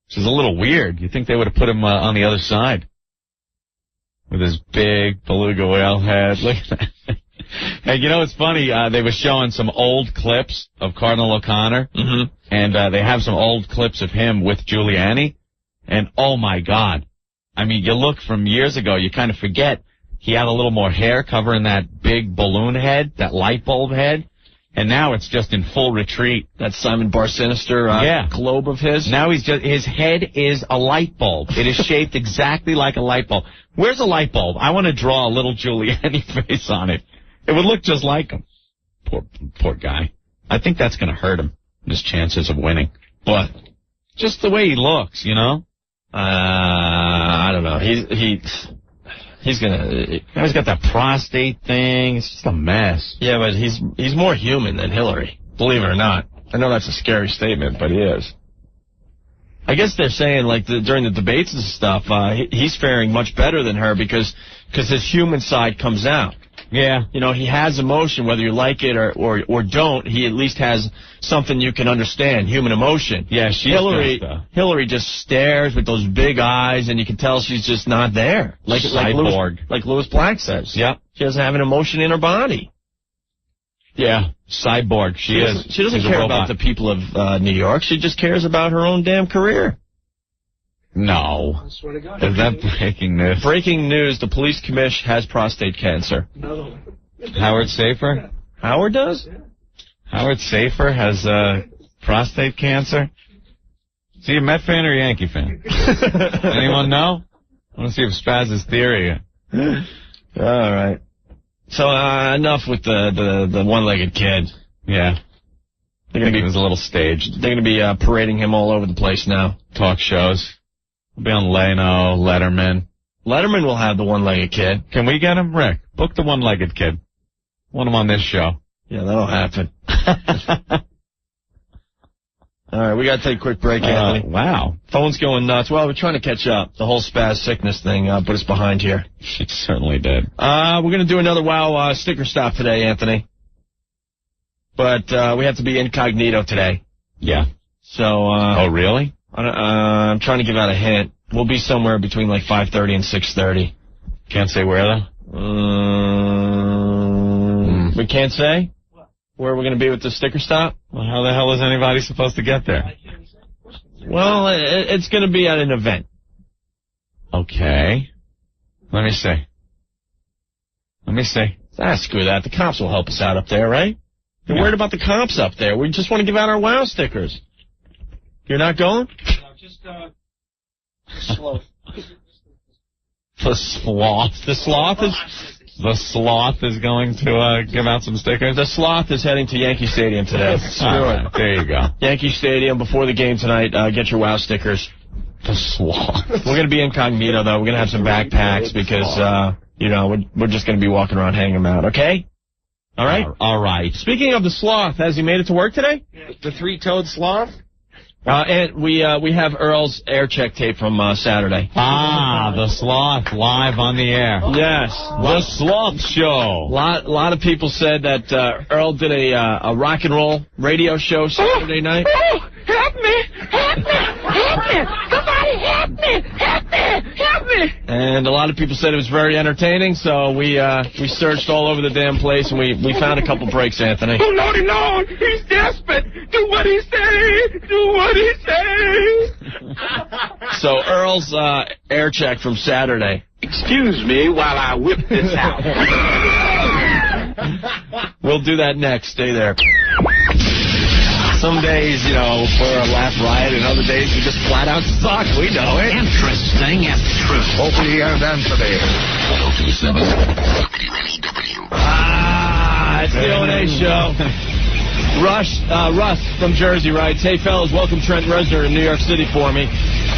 Which is a little weird. You'd think they would have put him on the other side. With his big beluga whale head. Look at that. Hey, it's funny. They were showing some old clips of Cardinal O'Connor. Mm-hmm. And they have some old clips of him with Giuliani. And, oh, my God. I mean, you look from years ago, you kind of forget he had a little more hair covering that big balloon head, that light bulb head. And now it's just in full retreat. That Simon Bar Sinister globe of his. Now his head is a light bulb. It is shaped exactly like a light bulb. Where's a light bulb? I want to draw a little Giuliani face on it. It would look just like him. Poor guy. I think that's going to hurt him, his chances of winning. What? Just the way he looks, I don't know. He's got that prostate thing. It's just a mess. Yeah, but he's more human than Hillary, believe it or not. I know that's a scary statement, but he is. I guess they're saying, during the debates and stuff, he's faring much better than her because his human side comes out. Yeah. You know, he has emotion, whether you like it or don't. He at least has something you can understand, human emotion. Yeah, Hillary just stares with those big eyes, and you can tell she's just not there. Like Lewis Black says. Yep. She doesn't have an emotion in her body. Yeah, cyborg. She is. She doesn't care about the people of New York. She just cares about her own damn career. No. I swear to God. Is that breaking news? Breaking news, the police commish has prostate cancer. No. Howard Safer? Howard does? Howard Safer has prostate cancer? Is he a Met fan or a Yankee fan? Anyone know? I want to see if Spaz's theory. All right. So enough with the one-legged kid. Yeah. They're gonna be, it was a little staged. They're going to be parading him all over the place now. Talk shows. He'll be on Leno, Letterman. Letterman will have the one-legged kid. Can we get him? Rick, book the one-legged kid. Want him on this show. Yeah, that'll happen. All right, we got to take a quick break, Anthony. Wow. Phone's going nuts. Well, we're trying to catch up. The whole spaz sickness thing put us behind here. It certainly did. We're going to do another WOW sticker stop today, Anthony. But we have to be incognito today. Yeah. So. Oh, really? I'm trying to give out a hint. We'll be somewhere between like 5:30 and 6:30. Can't say where, though? We can't say where we're going to be with the sticker stop? Well, how the hell is anybody supposed to get there? Well, it's going to be at an event. Okay. Let me see. Screw that. The cops will help us out up there, right? You're worried about the cops up there. We just want to give out our WOW stickers. You're not going? No, just slow. The sloth is going to give out some stickers? The sloth is heading to Yankee Stadium today. Screw it. There you go. Yankee Stadium before the game tonight. Get your WOW stickers. The sloth. We're going to be incognito, though. We're going to have some backpacks because, we're just going to be walking around hanging them out, okay? All right? All right. Speaking of the sloth, has he made it to work today? The three-toed sloth? And we have Earl's air check tape from Saturday. The sloth live on the air. Yes, the sloth show. Lot of people said that Earl did a rock and roll radio show Saturday night. Oh, help me! Help me! Help me! Somebody help me! Help me! Help me! And a lot of people said it was very entertaining, so we searched all over the damn place and we found a couple breaks, Anthony. Oh, Lordy Lord! He's desperate! Do what he say! Do what he say! So Earl's air check from Saturday. Excuse me while I whip this out. We'll do that next. Stay there. Some days, we're a laugh riot, and other days we just flat out suck. We know it. Interesting and true. Opie and Anthony. 1027 WNEW. It's the O&A show. Russ from Jersey writes, "Hey, fellas, welcome Trent Reznor to New York City for me.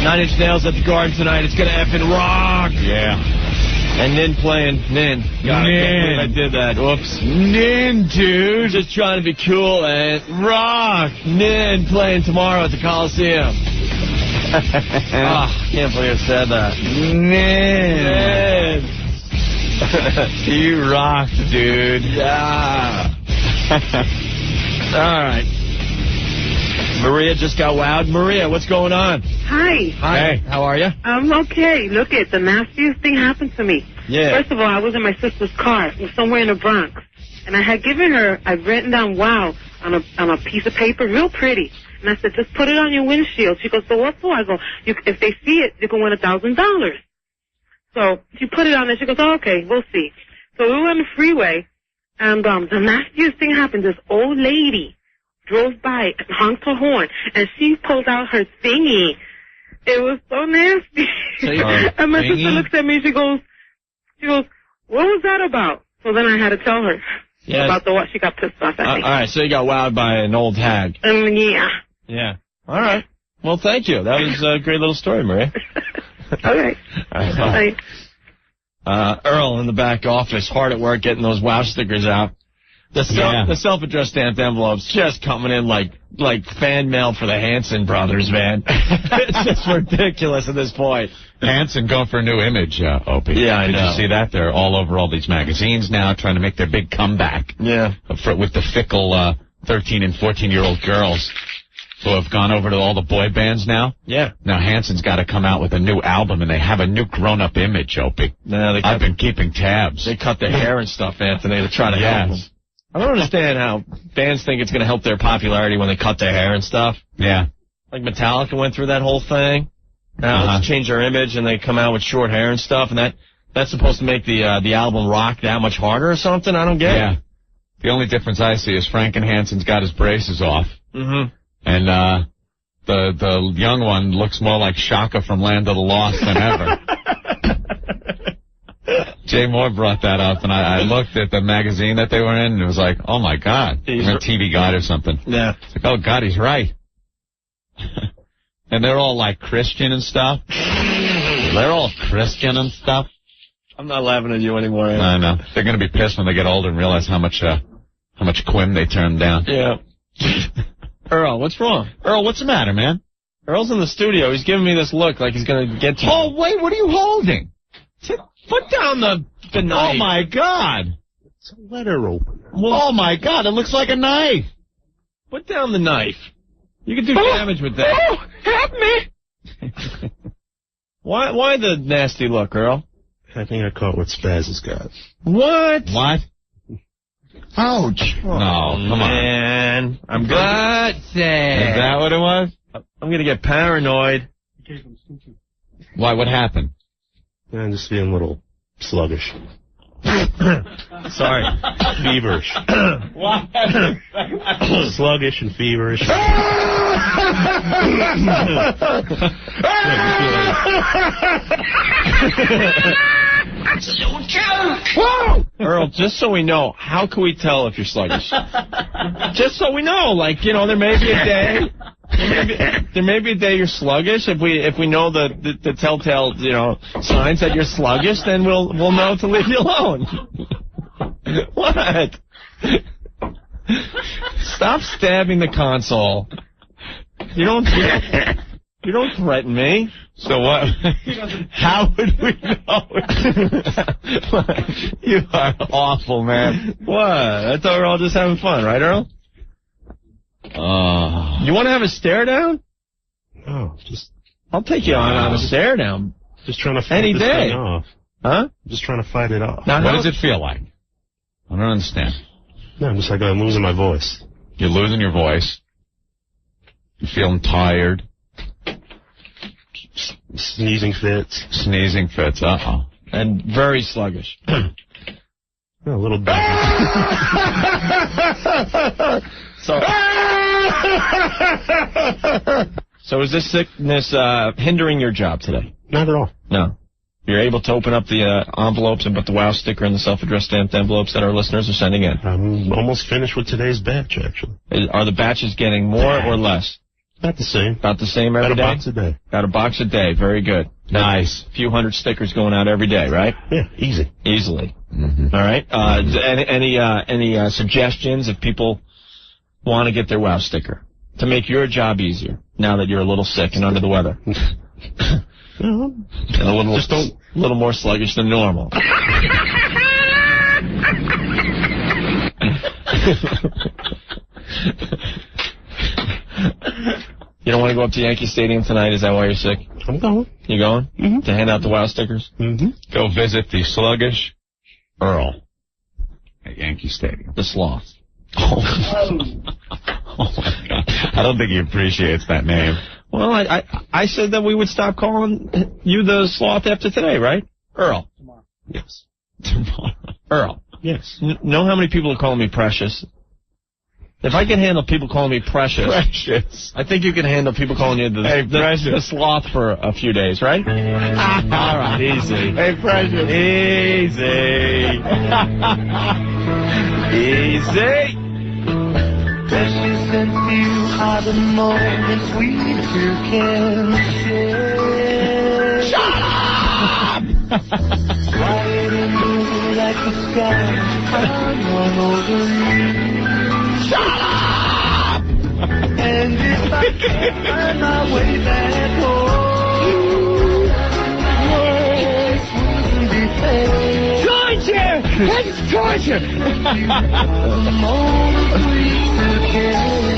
9 Inch Nails at the Garden tonight. It's going to effing rock." Yeah. And Nin playing. Nin. God, I can't believe I did that. Whoops. Nin, dude. Just trying to be cool and rock. Nin playing tomorrow at the Coliseum. Can't believe I said that. Nin. You rock, dude. Yeah. All right. Maria just got wowed. Maria, what's going on? Hi. Hey, how are you? I'm okay. Look, the nastiest thing happened to me. Yeah. First of all, I was in my sister's car. It was somewhere in the Bronx. And I'd written down wow on a piece of paper, real pretty. And I said, just put it on your windshield. She goes, so what for? I go, if they see it, you can win $1,000. So she put it on there. She goes, oh, okay, we'll see. So we were on the freeway, and the nastiest thing happened. This old lady drove by and honked her horn, and she pulled out her thingy. It was so nasty. And my sister looks at me, she goes, what was that about? So then I had to tell her about what she got pissed off at me. All right, so you got wowed by an old hag. Yeah. Yeah. All right. Well, thank you. That was a great little story, Maria. All right. Earl in the back office, hard at work getting those wow stickers out. The self-addressed stamped envelopes just coming in like fan mail for the Hanson brothers, man. It's just ridiculous at this point. Hanson going for a new image, Opie. Yeah, I know. Did you see that? They're all over all these magazines now trying to make their big comeback. Yeah. With the fickle 13 and 14-year-old girls who have gone over to all the boy bands now. Yeah. Now Hanson's got to come out with a new album, and they have a new grown-up image, Opie. I've been keeping tabs. They cut their hair and stuff, Anthony, to try to help them. I don't understand how bands think it's going to help their popularity when they cut their hair and stuff. Yeah. Like Metallica went through that whole thing. Now let's change their image, and they come out with short hair and stuff, and that's supposed to make the album rock that much harder or something? I don't get it. The only difference I see is Frank and Hanson's got his braces off. Mm-hmm. And the young one looks more like Shaka from Land of the Lost than ever. Jay Moore brought that up, and I looked at the magazine that they were in, and it was like, oh, my God. He's a TV Guide or something. Yeah. It's like, oh, God, he's right. And they're all, like, Christian and stuff. They're all Christian and stuff. I'm not laughing at you anymore. I know. They're going to be pissed when they get older and realize how much quim they turned down. Yeah. Earl, what's wrong? Earl, what's the matter, man? Earl's in the studio. He's giving me this look like he's going to get to Oh, wait, what are you holding? Put down the knife. Oh, my God. It's a letter opener. Oh, my God, it looks like a knife. Put down the knife. You can do damage with that. Oh, help me! Why the nasty look, Earl? I think I caught what Spaz has got. What? What? Ouch. Oh, no, come on. Man. I'm good. Is that what it was? I'm going to get paranoid. Why, what happened? Yeah, I'm just feeling a little sluggish. Sorry. Feverish. Sluggish and feverish. Earl, just so we know, how can we tell if you're sluggish? Just so we know, like, you know, there may be a day. There may be a day you're sluggish. If we know the telltale, you know, signs that you're sluggish, then we'll know to leave you alone. What? Stop stabbing the console. You don't threaten me. So what? How would we know? You are awful, man. What? I thought we were all just having fun, right, Earl? You want to have a stare down? No, just... I'll take you on a stare down. Just trying to fight any this day. thing off. Huh? Just trying to fight it off. Now, what does it feel like? I don't understand. No, I'm just like I'm losing my voice. You're losing your voice. You're feeling tired. Sneezing fits. Sneezing fits, uh-oh. And very sluggish. A little bit. So is this sickness hindering your job today? Not at all. No. You're able to open up the envelopes and put the WOW sticker in the self-addressed stamped envelopes that our listeners are sending in? I'm almost finished with today's batch, actually. Are the batches getting more or less? About the same. About the same every day? About a box a day. About a box a day. Very good. Nice. A few hundred stickers going out every day, right? Yeah, easy. Easily. Mm-hmm. All right. Any suggestions if people want to get their WOW sticker to make your job easier now that you're a little sick and under the weather? And a little more sluggish than normal. You don't want to go up to Yankee Stadium tonight? Is that why you're sick? I'm going. You going? Mm-hmm. To hand out the WOW stickers? Mm-hmm. Go visit the sluggish Earl at Yankee Stadium. The sloth. Oh my God. I don't think he appreciates that name. Well, I said that we would stop calling you the sloth after today, right? Earl. Tomorrow. Yes. Tomorrow. Earl. Yes. Know how many people are calling me Precious? If I can handle people calling me Precious, I think you can handle people calling you the sloth for a few days, right? All right, easy. Hey, Precious. Easy. Easy. Precious and few are the moments we two can share. Shut up! Quiet and blue like the sky, I'm all over you. Shut up! And if I can't find my way back home, words wouldn't be fair. Torture! That's torture! The moment we together.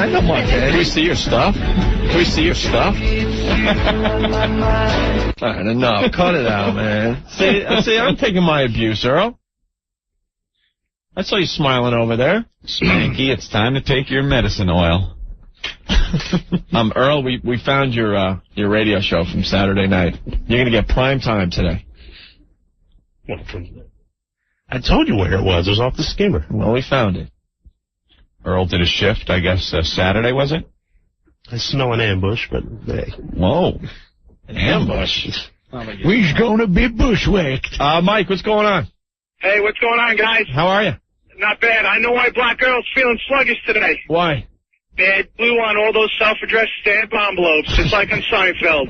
I know Montana. Can we see your stuff? Can we see your stuff? All right, enough. Cut it out, man. See, I'm taking my abuse, Earl. I saw you smiling over there. Spanky, it's time to take your medicine oil. Earl, we found your radio show from Saturday night. You're going to get prime time today. I told you where it was. It was off the skimmer. Well, we found it. Earl did a shift, I guess, Saturday, was it? I smell an ambush, but hey. Whoa. An ambush? We's gonna be bushwhacked. Mike, what's going on? Hey, what's going on, guys? How are you? Not bad. I know why Black Girl's feeling sluggish today. Why? Bad glue on all those self-addressed stamp envelopes, just like on Seinfeld.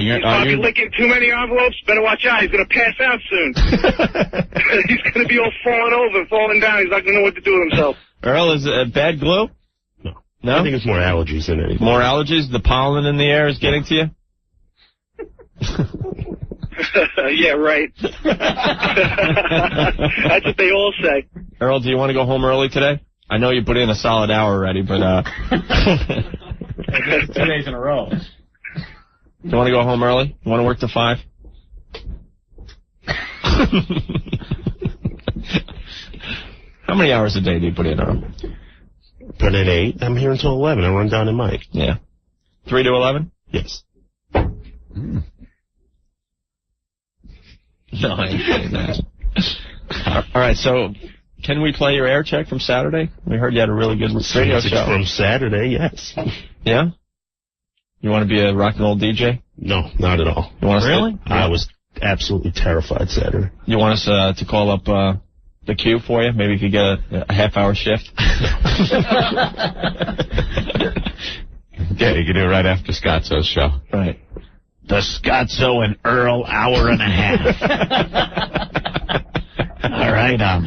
You're He's licking too many envelopes. Better watch out. He's going to pass out soon. He's going to be all falling over, falling down. He's not going to know what to do with himself. Earl, is it bad glue? No? I think it's more allergies than anything. More allergies? The pollen in the air is getting to you? Yeah, right. That's what they all say. Earl, do you want to go home early today? I know you put in a solid hour already, but 2 days in a row. You want to go home early? You want to work till 5? How many hours a day do you put in, Earl? Put in 8. I'm here until 11. I run down in Mike. Yeah. 3 to 11? Yes. No, I ain't saying that. All right, so can we play your air check from Saturday? We heard you had a really good radio show. From Saturday, yes. Yeah? You want to be a rock and roll DJ? No, not at all. You want us Really? I was absolutely terrified Saturday. You want us to call up the queue for you? Maybe you could get a half-hour shift? Yeah, you can do it right after Scotzo's show. Right. The Scotzo and Earl hour and a half. All right, I'm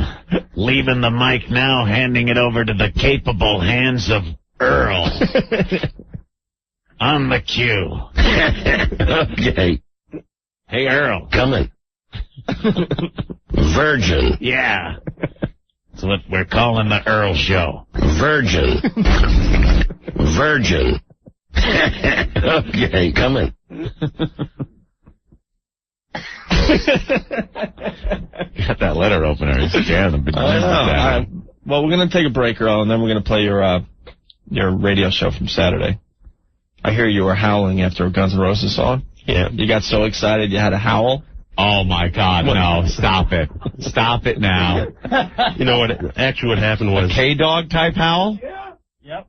leaving the mic now, handing it over to the capable hands of Earl. On the cue. Okay. Hey, Earl. Coming. Virgin. Yeah. That's what we're calling the Earl Show. Virgin. Virgin. Okay, coming. Got that letter opener. He's scaring them. I know. All right. Well, we're going to take a break, Earl, and then we're going to play your radio show from Saturday. I hear you were howling after a Guns N' Roses song. Yeah. You got so excited you had to howl. Oh, my God. No, stop it. Stop it now. You know what? Actually, what happened was... K-Dog type howl? Yeah. Yep.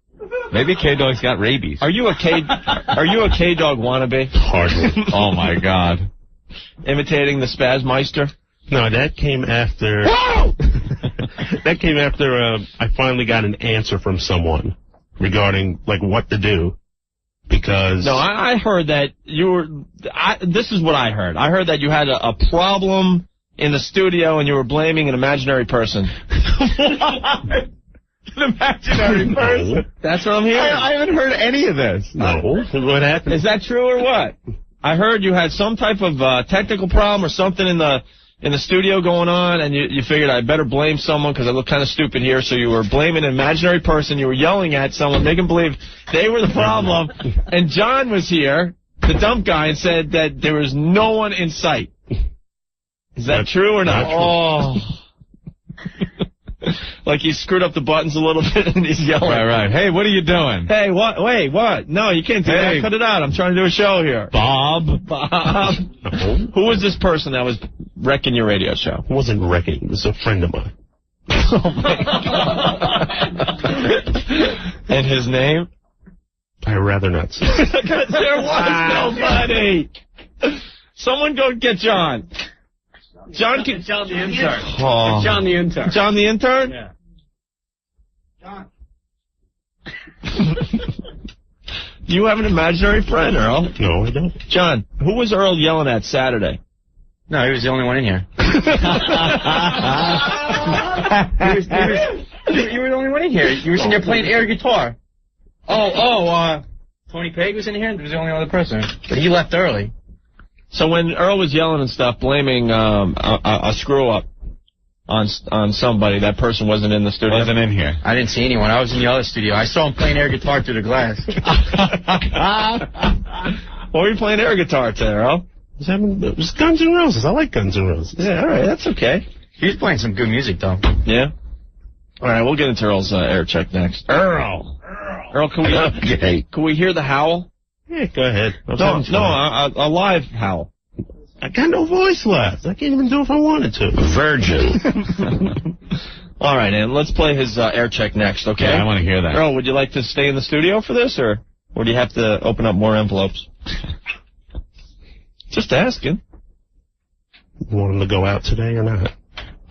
Maybe K-Dog's got rabies. Are you a K-Dog wannabe? Hardly. Oh, my God. Imitating the Spazmeister? No, that came after... That came after I finally got an answer from someone regarding, like, what to do. Because... No, I heard that you were... this is what I heard. I heard that you had a problem in the studio and you were blaming an imaginary person. An imaginary person? That's what I'm hearing. I haven't heard any of this. No. What happened? Is that true or what? I heard you had some type of technical problem or something in the studio going on, and you figured I better blame someone because I look kind of stupid here, so you were blaming an imaginary person. You were yelling at someone, making believe they were the problem. And John was here, the dump guy, and said that there was no one in sight. Is that true or not? Oh. Like he screwed up the buttons a little bit and he's yelling. Right. Hey, what are you doing? Hey, what? Wait, what? No, you can't do that. Cut it out. I'm trying to do a show here. Bob. Who was this person that was wrecking your radio show? It wasn't wrecking. It was a friend of mine. Oh, my God. And his name? I'd rather not say. Because there was nobody. Someone go get John. John the intern. Oh. John the intern. John the intern? Yeah. John. You have an imaginary friend, Earl. No, I don't. John, who was Earl yelling at Saturday? No, he was the only one in here. You were the only one in here. You were sitting there playing air guitar. Tony Pegg was in here. He was the only other person, but he left early. So when Earl was yelling and stuff, blaming a screw up on somebody, that person wasn't in the studio. Wasn't in here. I didn't see anyone. I was in the other studio. I saw him playing air guitar through the glass. What were you playing air guitar to, Earl? It was Guns N' Roses. I like Guns N' Roses. Yeah, all right, that's okay. He was playing some good music, though. Yeah? All right, we'll get into Earl's air check next. Earl, can we hear the howl? Yeah, go ahead. A live howl. I got no voice left. I can't even do it if I wanted to. Virgin. All right, and let's play his air check next, okay? Yeah, I want to hear that. Earl, would you like to stay in the studio for this, or do you have to open up more envelopes? Just asking. You want him to go out today or not?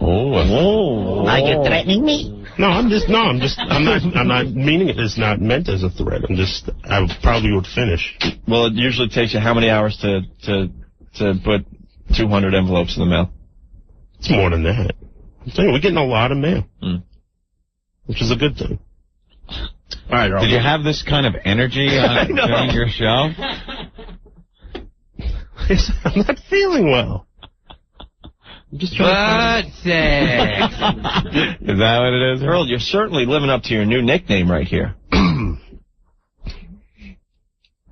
Are you threatening me? I'm not meaning it. It's not meant as a threat. I probably would finish. Well, it usually takes you how many hours to put 200 envelopes in the mail? It's more than that. I'm saying we're getting a lot of mail, which is a good thing. All right, Earl. Did you have this kind of energy during your show? I'm not feeling well. I'm just trying Is that what it is? Earl, you're certainly living up to your new nickname right here.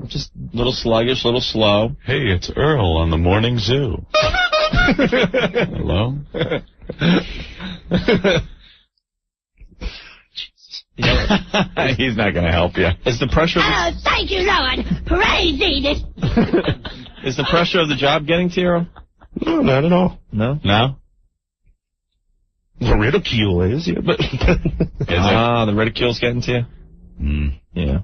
Just a little sluggish, a little slow. Hey, it's Earl on the Morning Zoo. Hello? He's not going to help you. Is the pressure of Oh, thank you, Lord. Praise Jesus. Is the pressure of the job getting to you, Earl? No, not at all. No? No? The ridicule is, yeah, but... the ridicule's getting to you? Yeah.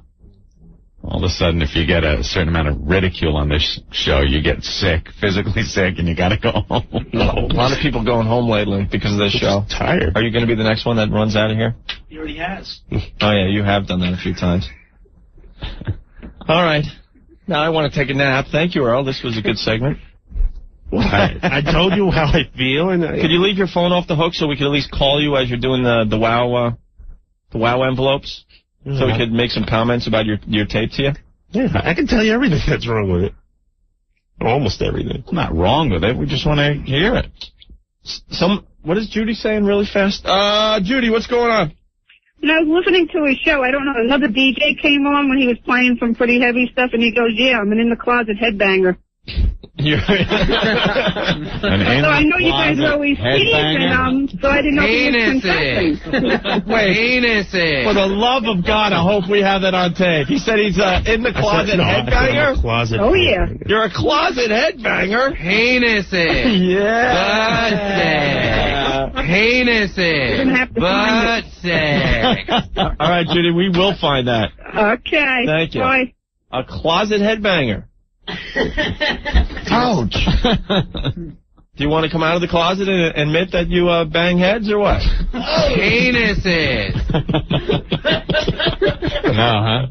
All of a sudden, if you get a certain amount of ridicule on this show, you get sick, physically sick, and you got to go home. No, a lot of people going home lately because of this show. Tired. Are you going to be the next one that runs out of here? He already has. Oh, yeah, you have done that a few times. All right. Now I want to take a nap. Thank you, Earl. This was a good segment. I told you how I feel. And could you leave your phone off the hook so we could at least call you as you're doing the WOW envelopes? So we could make some comments about your tape to you? Yeah, I can tell you everything that's wrong with it. Almost everything. It's not wrong with it. We just want to hear it. What is Judy saying really fast? Judy, what's going on? And I was listening to his show. I don't know, another DJ came on when he was playing some pretty heavy stuff, and he goes, yeah, I'm an in-the-closet headbanger. So I know you guys are always teasing, so I didn't know if he was confessing. Wait, penises. For the love of God, I hope we have that on tape. He said he's in the closet headbanger? Oh, yeah. You're a closet headbanger? Penises. Yeah. Penises. Butt sex. All right, Judy, we will find that. Okay. Thank you. Bye. A closet headbanger. Ouch. Do you want to come out of the closet and admit that you bang heads or what? Penises. No, huh?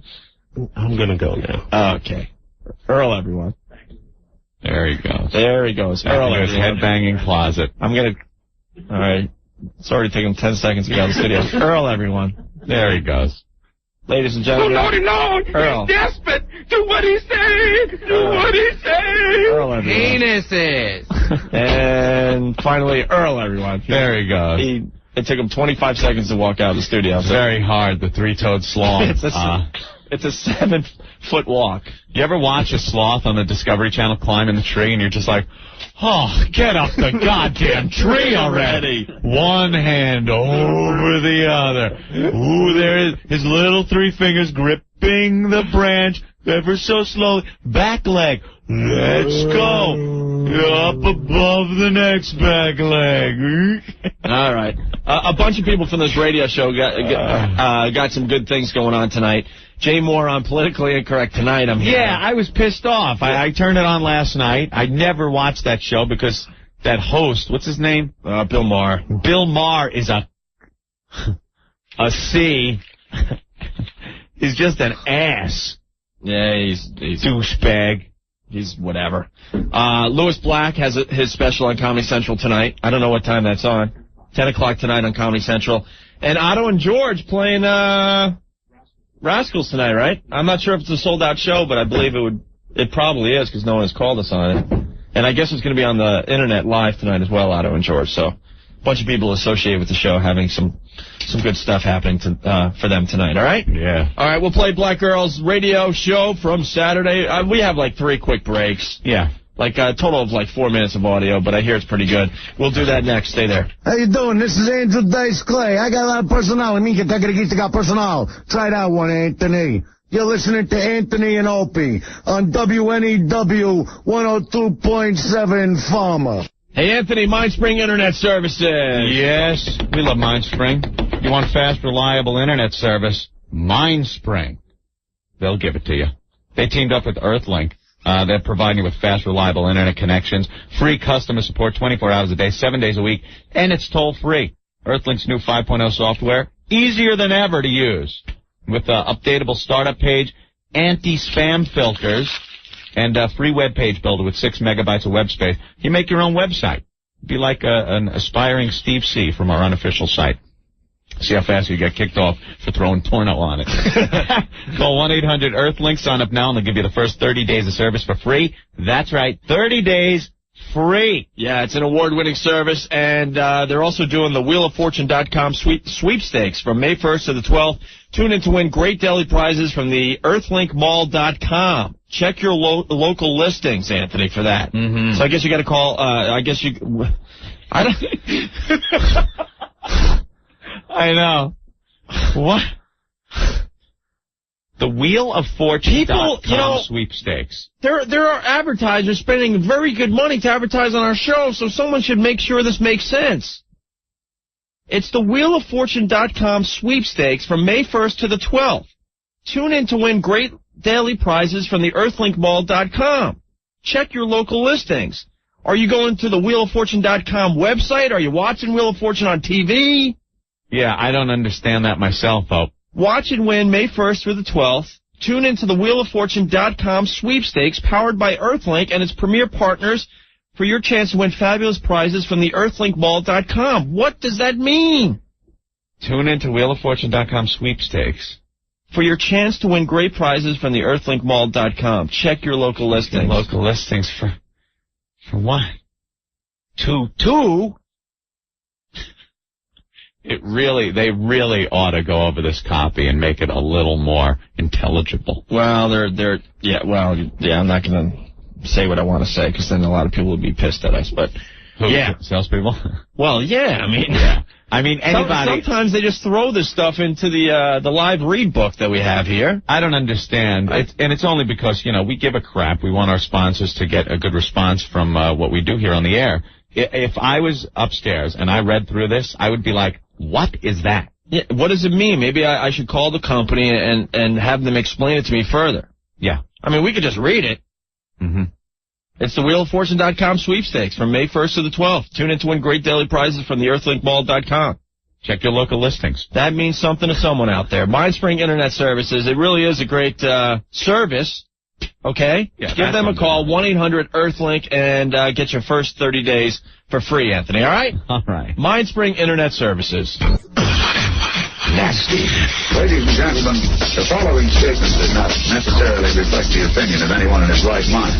I'm going to go now. Okay. Earl, everyone. There he goes. There he goes. Earl, his headbanging closet. I'm going to... All right. It's already taken him 10 seconds to get out of the studio. Earl, everyone. There he goes. Ladies and gentlemen. Oh, Lordy, Lord. Earl. He's desperate. Do what he said. Do what he said. Earl, everyone. Penises. And finally, Earl, everyone. There he goes. It took him 25 seconds to walk out of the studio. Very hard, the three-toed sloth. It's a 7-foot walk. You ever watch a sloth on the Discovery Channel climb in the tree and you're just like, oh, get up the goddamn tree already. One hand over the other. Ooh, there is his little 3 fingers gripping the branch ever so slowly. Back leg. Let's go. Up above the next back leg. All right. A bunch of people from this radio show got some good things going on tonight. Jay Moore on Politically Incorrect Tonight. I was pissed off. I turned it on last night. I never watched that show because that host, what's his name? Bill Maher. Bill Maher is a C. He's just an ass. Yeah, he's douchebag. He's whatever. Louis Black has his special on Comedy Central tonight. I don't know what time that's on. 10 o'clock tonight on Comedy Central. And Otto and George playing Rascals tonight, right? I'm not sure if it's a sold-out show, but I believe it probably is because no one has called us on it. And I guess it's going to be on the internet live tonight as well, Otto and George. So a bunch of people associated with the show having some good stuff happening for them tonight, all right? Yeah. All right, we'll play Black Girls radio show from Saturday. We have like 3 quick breaks. Yeah. Like a total of like 4 minutes of audio, but I hear it's pretty good. We'll do that next. Stay there. How you doing? This is Andrew Dice Clay. I got a lot of personal. I mean, you got personal. Try that one, Anthony. You're listening to Anthony and Opie on WNEW 102.7 Farmer. Hey, Anthony, Mindspring Internet Services. Yes, we love Mindspring. You want fast, reliable Internet service? Mindspring. They'll give it to you. They teamed up with Earthlink. They're providing you with fast, reliable Internet connections, free customer support 24 hours a day, 7 days a week, and it's toll-free. Earthlink's new 5.0 software, easier than ever to use, with an updatable startup page, anti-spam filters, and a free web page builder with 6 megabytes of web space. You make your own website. Be like an aspiring Steve C. from our unofficial site. See how fast you get kicked off for throwing porno on it. Call 1-800-EARTHLINK. Sign up now, and they'll give you the first 30 days of service for free. That's right, 30 days free. Yeah, it's an award-winning service, and they're also doing the WheelOfFortune.com sweepstakes from May 1st to the 12th. Tune in to win great daily prizes from the EarthlinkMall.com. Check your local listings, Anthony, for that. Mm-hmm. So I guess you got to call. I don't. I know. What? The WheelOfFortune.com sweepstakes. There are advertisers spending very good money to advertise on our show, so someone should make sure this makes sense. It's the WheelOfFortune.com sweepstakes from May 1st to the 12th. Tune in to win great daily prizes from the EarthlinkMall.com. Check your local listings. Are you going to the WheelOfFortune.com website? Are you watching Wheel of Fortune on TV? Yeah, I don't understand that myself, though. Watch and win May 1st through the 12th. Tune into the WheelOfFortune.com sweepstakes powered by Earthlink and its premier partners for your chance to win fabulous prizes from the EarthlinkMall.com. What does that mean? Tune into WheelOfFortune.com sweepstakes. For your chance to win great prizes from the EarthlinkMall.com. Check your local listings. Local listings for what? Two? They really ought to go over this copy and make it a little more intelligible. Well, I'm not going to say what I want to say because then a lot of people would be pissed at us, but salespeople? Well, yeah, I mean, anybody. Sometimes they just throw this stuff into the live read book that we have here. I don't understand. It's only because, we give a crap. We want our sponsors to get a good response from what we do here on the air. If I was upstairs and I read through this, I would be like, what is that? Yeah, what does it mean? Maybe I should call the company and have them explain it to me further. Yeah. I mean, we could just read it. Mm-hmm. It's the WheelOfFortune.com sweepstakes from May 1st to the 12th. Tune in to win great daily prizes from the EarthlinkMall.com. Check your local listings. That means something to someone out there. Mindspring Internet Services. It really is a great service. Okay? Yeah, give them a call, 1-800-EARTHLINK, and get your first 30 days for free, Anthony. All right? All right. Mindspring Internet Services. Nasty. Ladies and gentlemen, the following statement does not necessarily reflect the opinion of anyone in his right mind.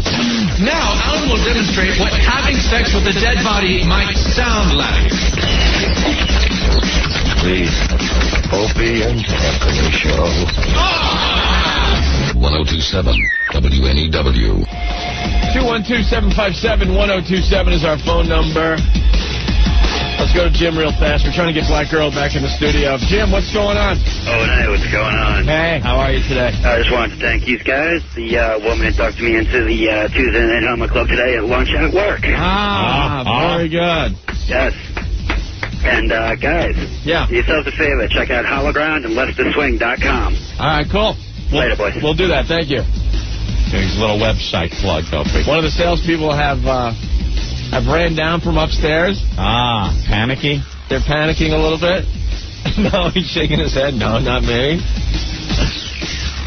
Now, Alan will demonstrate what having sex with a dead body might sound like. Please, Opie and Anthony Show. 1027 WNEW. 212-757-1027 is our phone number. Let's go to Jim real fast. We're trying to get Black Girl back in the studio. Jim, what's going on? Oh, hey, what's going on? Hey, how are you today? I just wanted to thank these guys. The woman that talked me into the Tuesday Night Homo Club today at lunch at work. Very good. Yes. And, guys, do yourselves a favor. Check out Hologround and LetTheSwing.com. All right, cool. Later, boys. We'll do that. Thank you. His little website plug, Opie. One of the salespeople have ran down from upstairs. Panicky? They're panicking a little bit. No, he's shaking his head. No, not me.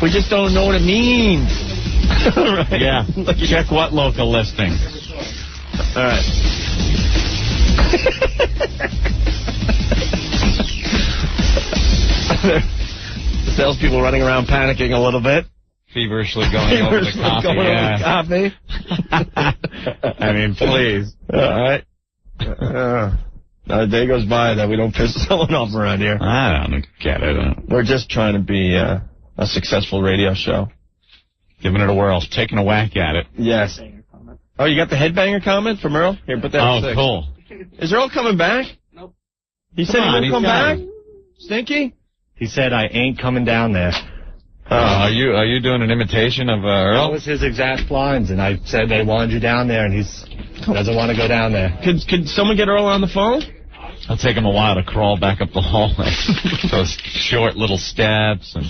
We just don't know what it means. Right. Yeah. Check what local listing. All right. The salespeople running around panicking a little bit. Feverishly going over the coffee. I mean, please. All right. Not a day goes by that we don't piss someone off around here. I don't get it. We're just trying to be a successful radio show. Giving it a whirl. Taking a whack at it. Yes. Oh, you got the headbanger comment from Earl? Here, put that at 6. Cool. Is Earl coming back? Nope. He said he won't come back? Stinky? He said, I ain't coming down there. Are you doing an imitation of Earl? That was his exact lines, and I said they wanted you down there, and he doesn't want to go down there. Could someone get Earl on the phone? It'll take him a while to crawl back up the hallway. Those short little steps. And...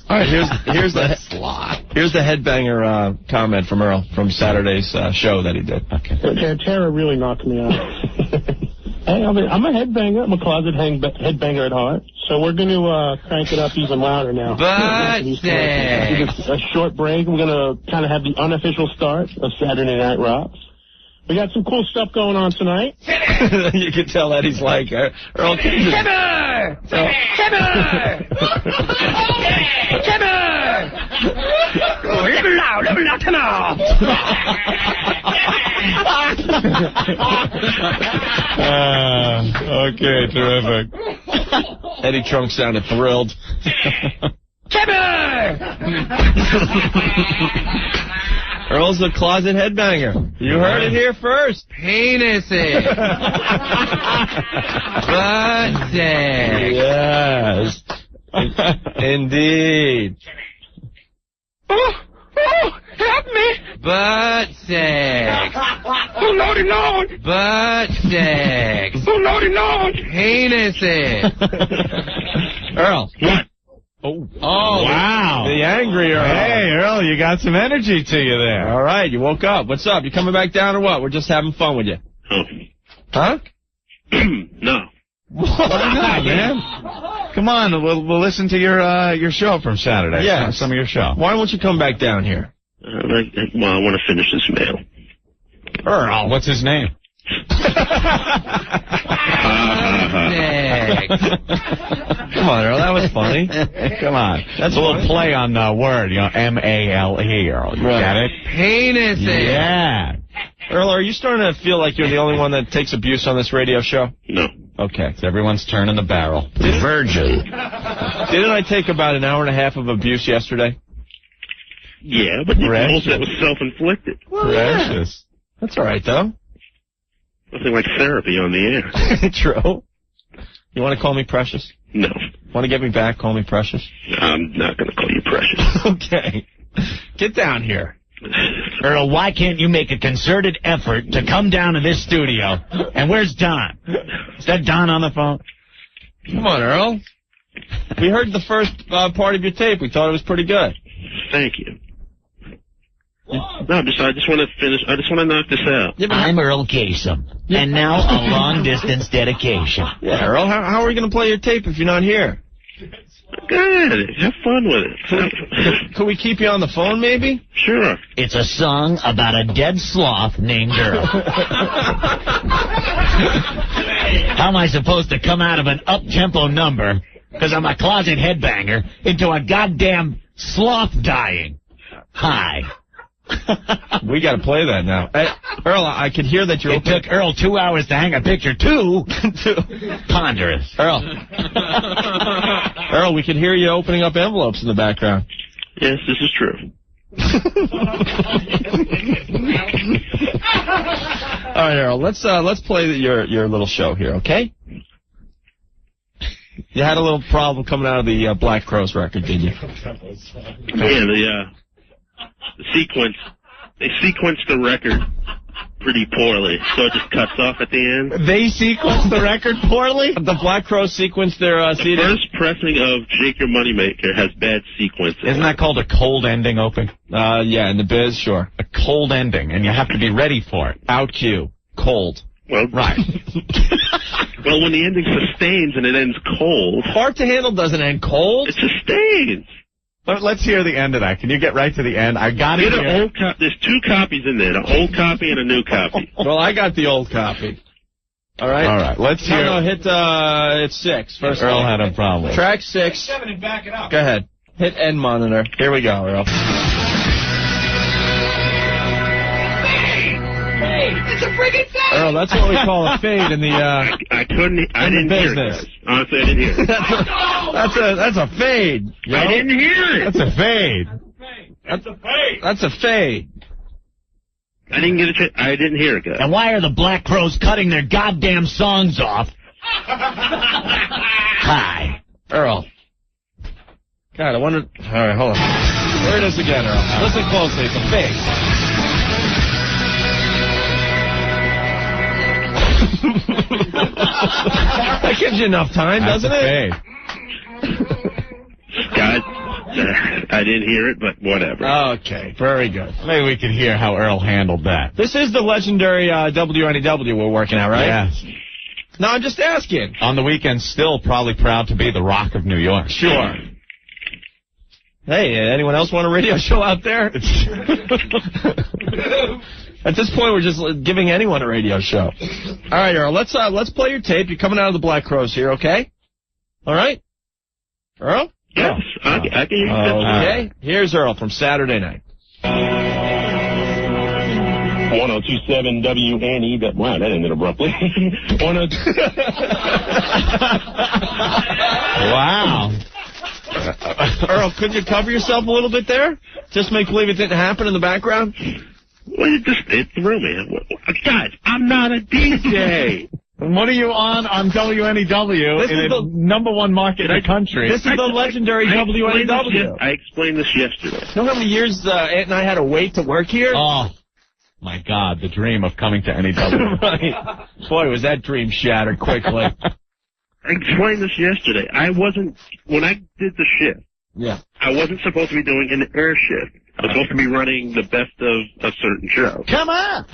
All right, here's the headbanger comment from Earl from Saturday's show that he did. Okay. Tara really knocked me out. Hey, I'm a headbanger. I'm a closet headbanger at heart. So we're going to crank it up even louder now. But a short break. We're going to kind of have the unofficial start of Saturday Night Rocks. We got some cool stuff going on tonight. You can tell that he's like Earl. Timber! Little loud, come on! Okay, terrific. Eddie Trunk sounded thrilled. Earl's a closet headbanger. You heard it here first. Penises. Butt Yes. Indeed. Oh, help me. Butt sex. Oh, Lordy, Lord. Butt sex. Oh, Lordy, Lord. Penises. Earl. What? Oh, wow. The angry Earl. Hey, Earl, you got some energy to you there. All right, you woke up. What's up? You coming back down or what? We're just having fun with you. Oh. Huh? No. Why not, man? Come on, we'll listen to your show from Saturday. Yeah. Some of your show. Why won't you come back down here? Well, I want to finish this mail. Earl. What's his name? Come on, Earl, that was funny. Come on. That's a little play on the word, M-A-L-E, Earl. You get it? Penises. Yeah. Earl, are you starting to feel like you're the only one that takes abuse on this radio show? No. Okay. So everyone's turning the barrel. Virgin. Didn't I take about an hour and a half of abuse yesterday? Yeah, but most of it was self-inflicted. Precious. That's all right, though. Nothing like therapy on the air. True. You want to call me Precious? No. Want to get me back? Call me Precious? I'm not going to call you Precious. Okay. Get down here. Earl, why can't you make a concerted effort to come down to this studio? And where's Don? Is that Don on the phone? Come on, Earl. We heard the first part of your tape. We thought it was pretty good. Thank you. No, I just want to finish. I just want to knock this out. Yeah, I'm Earl Kasem. Yeah. And now a long-distance dedication. Yeah, Earl, how are we going to play your tape if you're not here? Go ahead. Have fun with it. Could we keep you on the phone, maybe? Sure. It's a song about a dead sloth named Earl. How am I supposed to come out of an up-tempo number, because I'm a closet headbanger, into a goddamn sloth dying? Hi. We got to play that now. Earl, I could hear that you're... It took Earl 2 hours to hang a picture, too. Ponderous. Earl, we can hear you opening up envelopes in the background. Yes, this is true. All right, Earl, let's play your little show here, okay? You had a little problem coming out of the Black Crowes record, didn't you? Yeah, the sequence. They sequenced the record pretty poorly, so it just cuts off at the end. They sequenced the record poorly? The Black Crowes sequenced their CD? The first pressing of Shake Your Moneymaker has bad sequences. Isn't that called a cold ending, Opie? Yeah, in the biz, sure. A cold ending, and you have to be ready for it. Out cue. Cold. Well, right. Well, when the ending sustains and it ends cold. Hard to Handle doesn't end cold. It sustains. Let's hear the end of that. Can you get right to the end? I got it here. There's 2 copies in there, an old copy and a new copy. Well, I got the old copy. All right? All right, let's hear. No, hit it's 6. First Earl had a problem. Track 6. 7 and back it up. Go ahead. Hit end monitor. Here we go, Earl. It's a friggin' fade! Earl, that's what we call a fade in the I didn't hear it, guys. Honestly, I didn't hear it. That's a fade. I didn't hear it. That's a fade. That's a fade. That's a fade. I didn't get a chance. I didn't hear it, guys. And why are the Black Crowes cutting their goddamn songs off? Hi. Earl. God, I wonder... All right, hold on. There it is again, Earl. Listen closely. It's a fade. That gives you enough time, doesn't it? Guys, I didn't hear it, but whatever. Okay, very good. Maybe we could hear how Earl handled that. This is the legendary WNEW we're working at, right? Yes. No, I'm just asking. On the weekend, still probably proud to be the Rock of New York. Sure. Hey, anyone else want a radio show out there? At this point, we're just giving anyone a radio show. All right, Earl, let's play your tape. You're coming out of the Black Crowes here, okay? All right? Earl? Yes, I can hear you. Okay, here's Earl from Saturday night. 1027 WNEW. Wow, that ended abruptly. Wow. Earl, couldn't you cover yourself a little bit there? Just make believe it didn't happen in the background? Well, it threw me. Guys, I'm not a DJ. What are you on WNEW? This is the number 1 market in the country. This is the legendary WNEW. I explained this yesterday. You know how many years Aunt and I had to wait to work here? Oh, my God, the dream of coming to NEW. Right. Boy, was that dream shattered quickly. I explained this yesterday. When I did the shift, I wasn't supposed to be doing an air shift. I was supposed to be running the best of a certain show. Come on!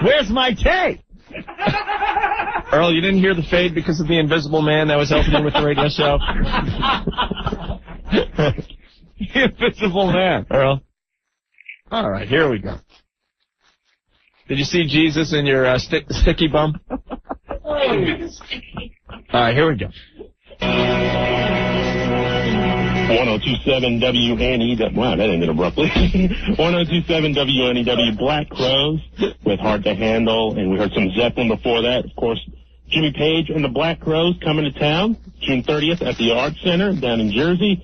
Where's my tape? Earl, you didn't hear the fade because of the invisible man that was helping you with the radio show? The invisible man. Earl. All right, here we go. Did you see Jesus in your sticky bum? All right, here we go. 1027 WNEW. Wow, that ended abruptly. 1027 WNEW Black Crowes with Hard to Handle, and we heard some Zeppelin before that. Of course, Jimmy Page and the Black Crowes coming to town June 30th at the Arts Center down in Jersey.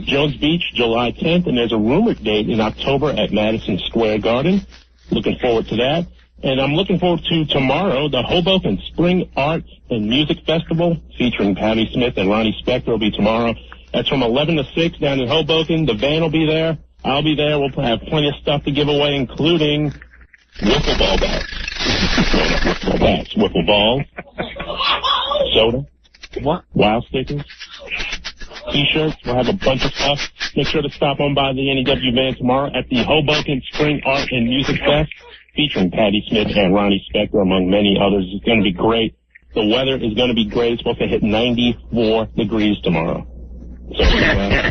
Jones Beach, July 10th, and there's a rumored date in October at Madison Square Garden. Looking forward to that. And I'm looking forward to tomorrow, the Hoboken Spring Arts and Music Festival featuring Patti Smith and Ronnie Spector will be tomorrow. That's from 11 to 6 down in Hoboken. The van will be there. I'll be there. We'll have plenty of stuff to give away, including wiffle ball bats. Wiffle balls. Soda. What? Wow stickers. T-shirts. We'll have a bunch of stuff. Make sure to stop on by the NEW van tomorrow at the Hoboken Spring Art and Music Fest featuring Patti Smith and Ronnie Spector, among many others. It's going to be great. The weather is going to be great. It's supposed to hit 94 degrees tomorrow. So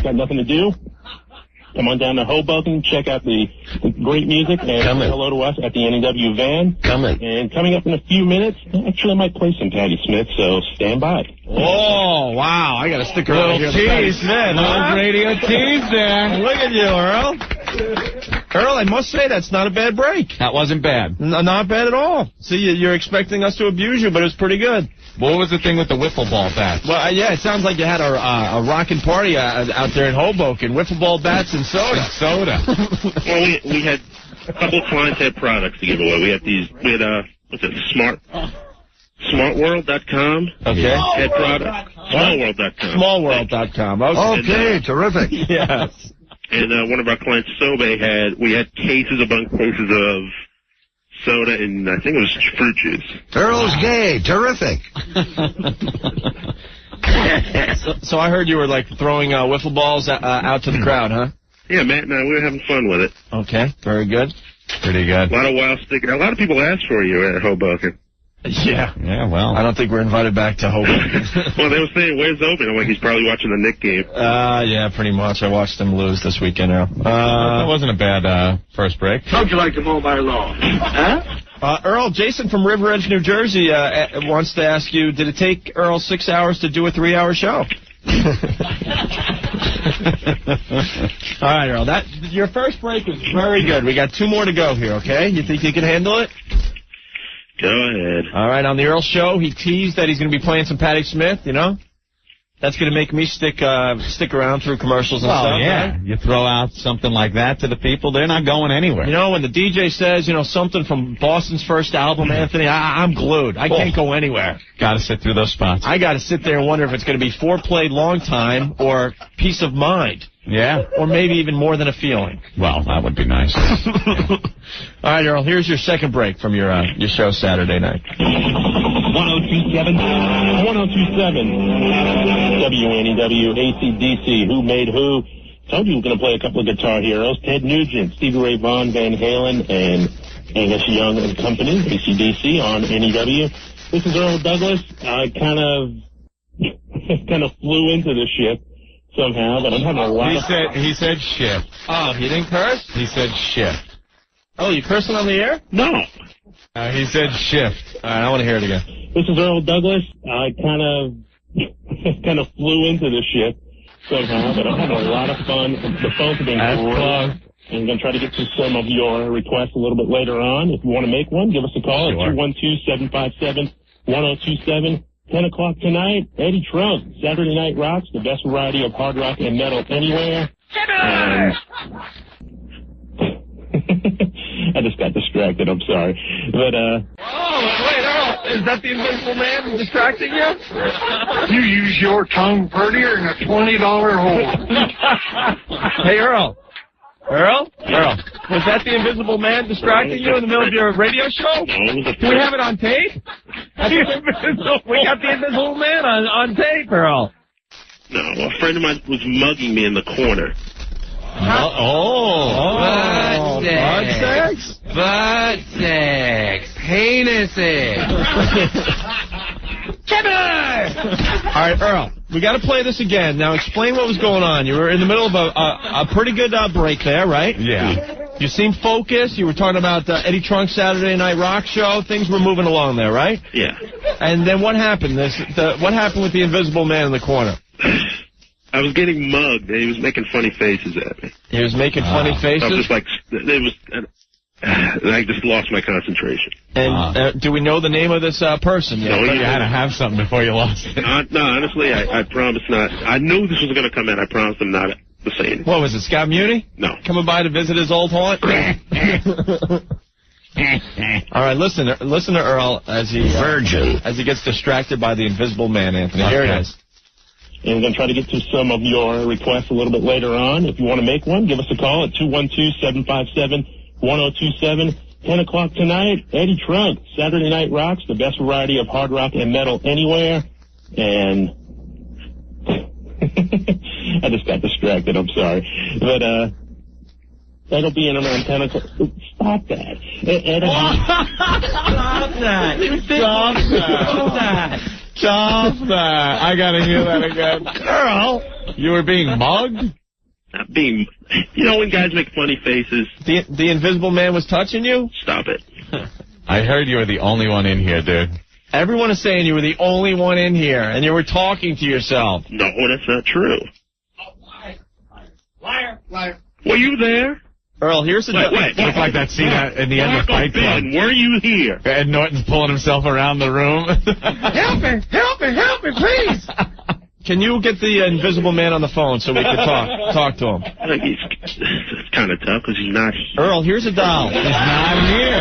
got nothing to do. Come on down to Hoboken, check out the great music, and say hello to us at the NEW van. And coming up in a few minutes, actually I might play some Patti Smith, so stand by. Oh, wow. I got to stick around here. Patti Smith. Little radio tease there. Look at you, Earl. Earl, I must say that's not a bad break. That wasn't bad. Not bad at all. See, you're expecting us to abuse you, but it was pretty good. What was the thing with the wiffle ball bats? Well, yeah, it sounds like you had a rockin' party out there in Hoboken. Wiffle ball bats and soda. Well, we had a couple of clients had products to give away. We had what's it, smartworld.com. Okay. Had product. Smallworld.com. Smallworld.com. Okay, terrific. Yes. And one of our clients, Sobe, we had a bunch of cases of soda and I think it was fruit juice. Earl's gay. Terrific. So I heard you were like throwing wiffle balls out to the crowd, huh? Yeah, Matt and I, we were having fun with it. Okay, very good. Pretty good. A lot of wild stickers. A lot of people asked for you at Hoboken. Yeah. Yeah, well. I don't think we're invited back to Hope. Well, they were saying, where's Opie? I'm like, he's probably watching the Knicks game. Yeah, pretty much. I watched them lose this weekend, Earl. That wasn't a bad first break. How'd you like to mow my lawn? Huh? Earl, Jason from River Edge, New Jersey, wants to ask you, did it take Earl 6 hours to do a 3-hour show? All right, Earl, your first break was very good. We got 2 more to go here, okay? You think you can handle it? Go ahead. All right, on the Earl Show, he teased that he's going to be playing some Patti Smith, you know? That's going to make me stick around through commercials and stuff. Yeah. Right? You throw out something like that to the people, they're not going anywhere. You know, when the DJ says, something from Boston's first album, Anthony, I'm glued. I can't go anywhere. Got to sit through those spots. I got to sit there and wonder if it's going to be foreplay long time or peace of mind. Yeah. Or maybe even more than a feeling. Well, that would be nice. All right, Earl, here's your second break from your show Saturday night. 1027 WNEW AC/DC. Who made who? Told you we were going to play a couple of guitar heroes. Ted Nugent, Stevie Ray Vaughan, Van Halen, and Angus Young and Company, AC/DC on NEW. This is Earl Douglas. I kind of flew into the ship somehow, but I'm having a lot of... He said shift. Oh, he didn't curse? He said shift. Oh, you cursing on the air? No. He said shift. All right, I want to hear it again. This is Earl Douglas. I kind of flew into the ship somehow, but I'm having a lot of fun. The phones have been great. I'm going to try to get to some of your requests a little bit later on. If you want to make one, give us a call at 212-757-1027. 10 o'clock tonight, Eddie Trunk, Saturday Night Rocks, the best variety of hard rock and metal anywhere. I just got distracted, I'm sorry. But, Oh, wait, Earl, is that the Invisible Man distracting you? You use your tongue prettier than a $20 hole. Hey, Earl, was that the Invisible Man distracting you in the middle of your radio show? Do we have it on tape? We got the Invisible Man on tape, Earl. No, a friend of mine was mugging me in the corner. Butt sex? Butt sex. Penises. All right, Earl, we got to play this again. Now, explain what was going on. You were in the middle of a pretty good break there, right? Yeah. You seemed focused. You were talking about Eddie Trunk's Saturday Night Rock show. Things were moving along there, right? Yeah. And then what happened? What happened with the Invisible Man in the corner? I was getting mugged, and he was making funny faces at me. He was making funny faces? I was just like, I just lost my concentration. And do we know the name of this person yet? No, you had to have something before you lost it. No, honestly, I promised not. I knew this was going to come in. I promised him not to say anything. What was it, Scott Muni? No. Coming by to visit his old haunt? All right, listen to Earl as he gets distracted by the Invisible Man, Anthony. Here it is. And we're going to try to get to some of your requests a little bit later on. If you want to make one, give us a call at 212-757-1027. 10 o'clock tonight, Eddie Trunk, Saturday Night Rocks, the best variety of hard rock and metal anywhere. And I just got distracted, I'm sorry. But that'll be in around 10 o'clock. Stop that. Stop that. I got to hear that again. Earl, you were being mugged? Not being... You know when guys make funny faces? The Invisible Man was touching you? Stop it. I heard you were the only one in here, dude. Everyone is saying you were the only one in here, and you were talking to yourself. No, that's not true. Liar. Were you there? Earl, here's the... Wait. It's like that scene in the end of Fight Club. Were you here? Ed Norton's pulling himself around the room. Help me, please. Can you get the Invisible Man on the phone so we can talk to him? It's kind of tough because he's not here. Earl, here's a dial. He's not here.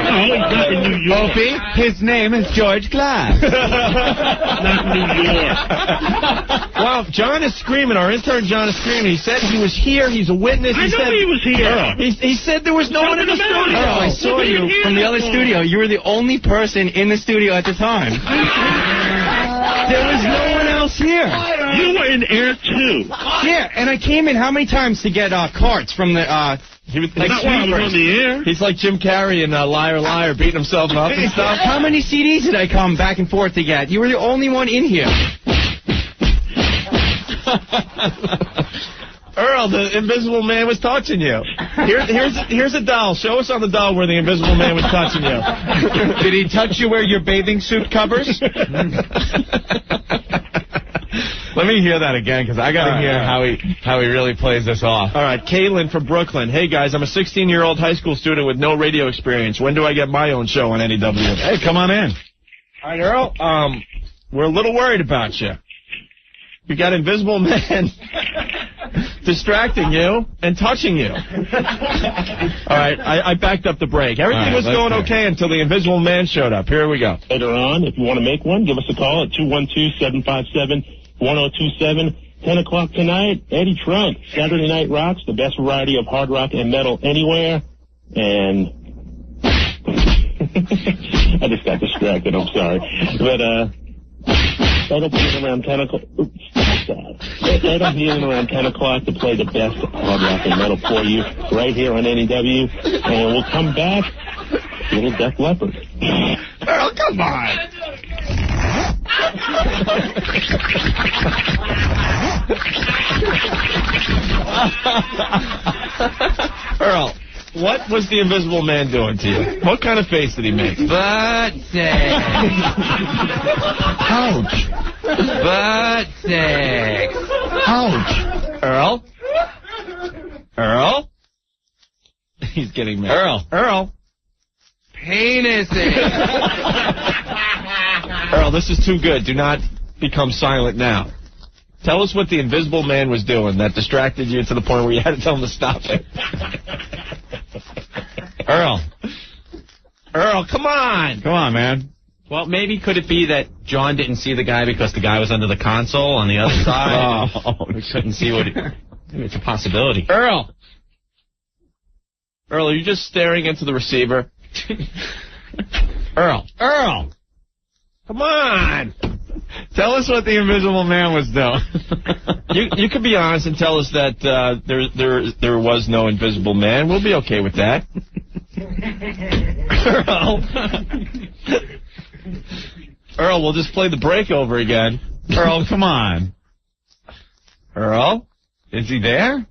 No, he's not in New York. Opie, his name is George Glass. Not New York. Wow, John is screaming. Our intern John is screaming. He said he was here. He's a witness. I know he was here. He said there was no one in the studio. I saw you from the other studio. You were the only person in the studio at the time. There was no one else here. You were in air too. Yeah, and I came in how many times to get carts from the He was Not while I was on the air. He's like Jim Carrey in Liar Liar, beating himself up and stuff. How many CDs did I come back and forth to get? You were the only one in here. Earl, the Invisible Man was touching you. Here's a doll. Show us on the doll where the Invisible Man was touching you. Did he touch you where your bathing suit covers? Let me hear that again, because I got to hear how he really plays this off. All right, Caitlin from Brooklyn. Hey, guys, I'm a 16-year-old high school student with no radio experience. When do I get my own show on NEW? Hey, come on in. All right, Earl, we're a little worried about you. We got Invisible Man distracting you and touching you. All right, I backed up the break. Everything was going okay until the Invisible Man showed up. Here we go. Later on, if you want to make one, give us a call at 212-757-1027. 10 o'clock tonight, Eddie Trunk, Saturday Night Rocks, the best variety of hard rock and metal anywhere. And I just got distracted, I'm sorry. But, that'll be in around 10 o'clock. That'll be in around 10 o'clock to play the best hard rock and metal for you right here on NEW. And we'll come back, little Def Leppard. Earl, come on. Earl, what was the Invisible Man doing to you? What kind of face did he make? Butt sex. Ouch. Butt sex. Ouch. Earl? Earl? He's getting mad. Earl? Penises. Earl, this is too good. Do not become silent now. Tell us what the Invisible Man was doing that distracted you to the point where you had to tell him to stop it. Earl, come on. Come on, man. Well, maybe could it be that John didn't see the guy because the guy was under the console on the other side? We couldn't see what maybe it's a possibility. Earl, are you just staring into the receiver? Earl. Come on. Tell us what the Invisible Man was doing. You could be honest and tell us that there was no Invisible Man. We'll be okay with that. Earl, we'll just play the break over again. Earl, come on. Earl? Is he there?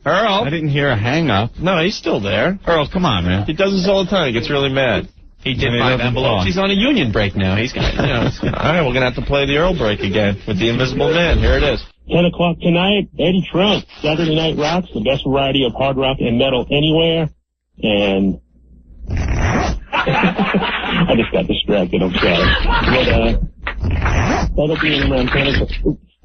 Earl? I didn't hear a hang-up. No, he's still there. Earl, come on, man. He does this all the time. He gets really mad. He did 5 envelopes. He's on a union break now. He's got, all right, we're going to have to play the Earl break again with the Invisible Man. Here it is. 10 o'clock tonight, Eddie Trunk, Saturday Night Rocks, the best variety of hard rock and metal anywhere. And I just got distracted, I'm sorry. But, that'll be in around 10 o'clock.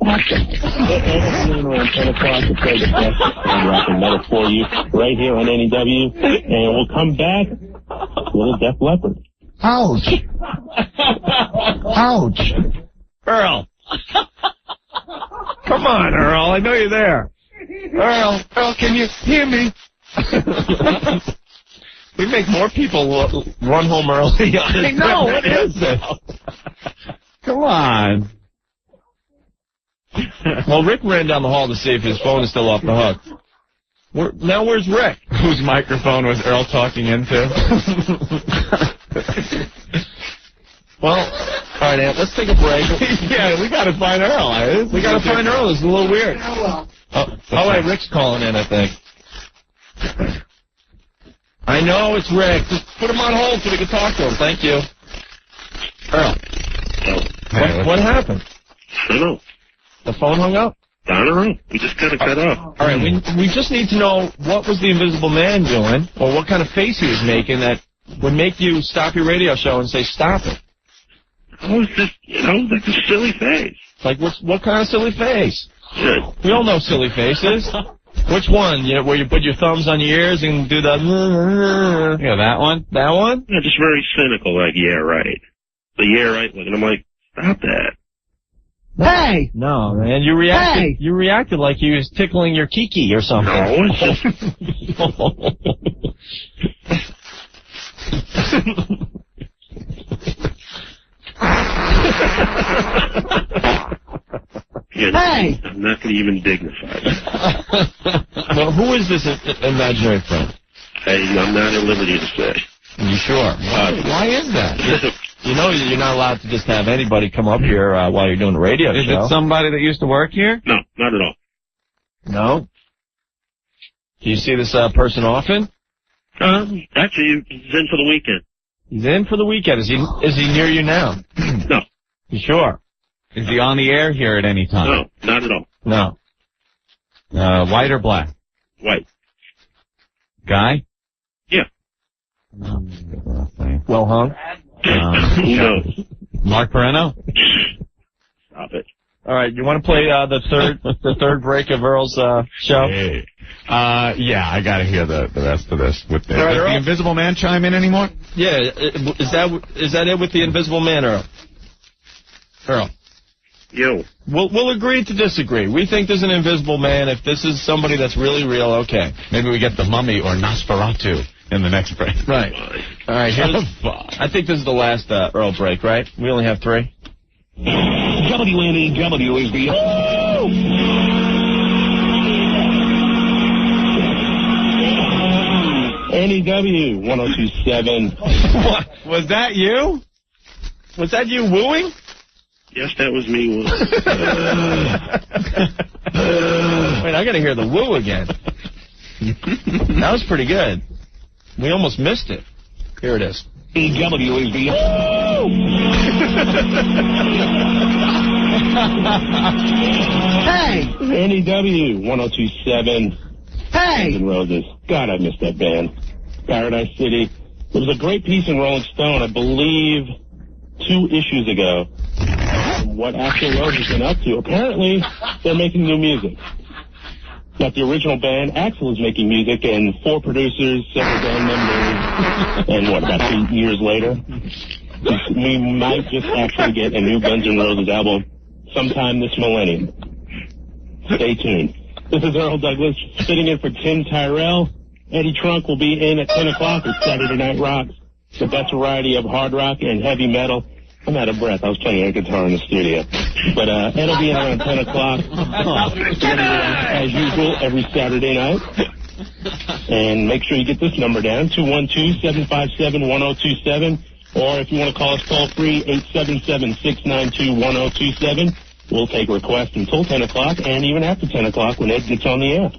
That'll be in around 10 o'clock to play the best hard rock and metal for you right here on NEW. And we'll come back, little Def Leppard. Ouch. Ouch. Earl. Come on, Earl. I know you're there. Earl, can you hear me? We make more people run home early. I know. What is this? Come on. Well, Rick ran down the hall to see if his phone is still off the hook. Now where's Rick? Whose microphone was Earl talking into? Well, all right, Aunt, let's take a break. Yeah, we got to find Earl. We got to find Earl. It's a little weird. Wait, Rick's calling in, I think. I know, it's Rick. Just put him on hold so we can talk to him. Thank you. Earl. What happened? I don't know. The phone hung up? I don't know. We just kind of cut off. All right, we just need to know what was the Invisible Man doing, or what kind of face he was making that would make you stop your radio show and say, stop it. I was just, like a silly face. Like, what kind of silly face? Yeah. We all know silly faces. Which one? Where you put your thumbs on your ears and do the... Yeah, that one? That one? Yeah, just very cynical, like, yeah, right. The yeah, right look. And I'm like, stop that. Hey! No, man, you reacted like he was tickling your kiki or something. No, it's just... Hey! I'm not going to even dignify it. Well, who is this imaginary friend? I'm not at liberty to say. You sure? Why is that? You know you're not allowed to just have anybody come up here while you're doing a radio show. Is it somebody that used to work here? No, not at all. No? Do you see this person often? Actually, he's in for the weekend. He's in for the weekend. Is he near you now? No. You sure? Is he on the air here at any time? No, not at all. No. White or black? White. Guy? Yeah. Well hung? Who knows? Mark Perrino? Stop it. All right, you want to play the third break of Earl's show? Hey. Yeah, I got to hear the rest of this. Does Earl? the Invisible Man chime in anymore? Yeah, is that it with the Invisible Man, Earl? Earl. Yo. We'll agree to disagree. We think there's an Invisible Man. If this is somebody that's really real, okay. Maybe we get the Mummy or Nosferatu in the next break. Right. All right, I think this is the last Earl break, right? We only have 3. WNEW is the... NEW 1027. What? Was that you? Was that you wooing? Yes, that was me. Wait, I got to hear the woo again. That was pretty good. We almost missed it. Here it is. NEW is the... Hey! NEW 1027. Hey! Guns N' Roses. God, I miss that band. Paradise City. There was a great piece in Rolling Stone, I believe, 2 issues ago. What Axl Rose has been up to. Apparently, they're making new music. Not the original band. Axl is making music, and 4 producers, several band members, and about 8 years later, we might just actually get a new Guns N' Roses album sometime this millennium. Stay tuned. This is Earl Douglas sitting in for Tim Tyrell. Eddie Trunk will be in at 10 o'clock with Saturday Night Rocks. The best variety of hard rock and heavy metal. I'm out of breath. I was playing air guitar in the studio. But Ed will be in around 10 o'clock. As usual, every Saturday night. And make sure you get this number down, 212-757-1027. Or if you want to call us toll-free, 877-692-1027. We'll take requests until 10 o'clock and even after 10 o'clock when Ed gets on the air.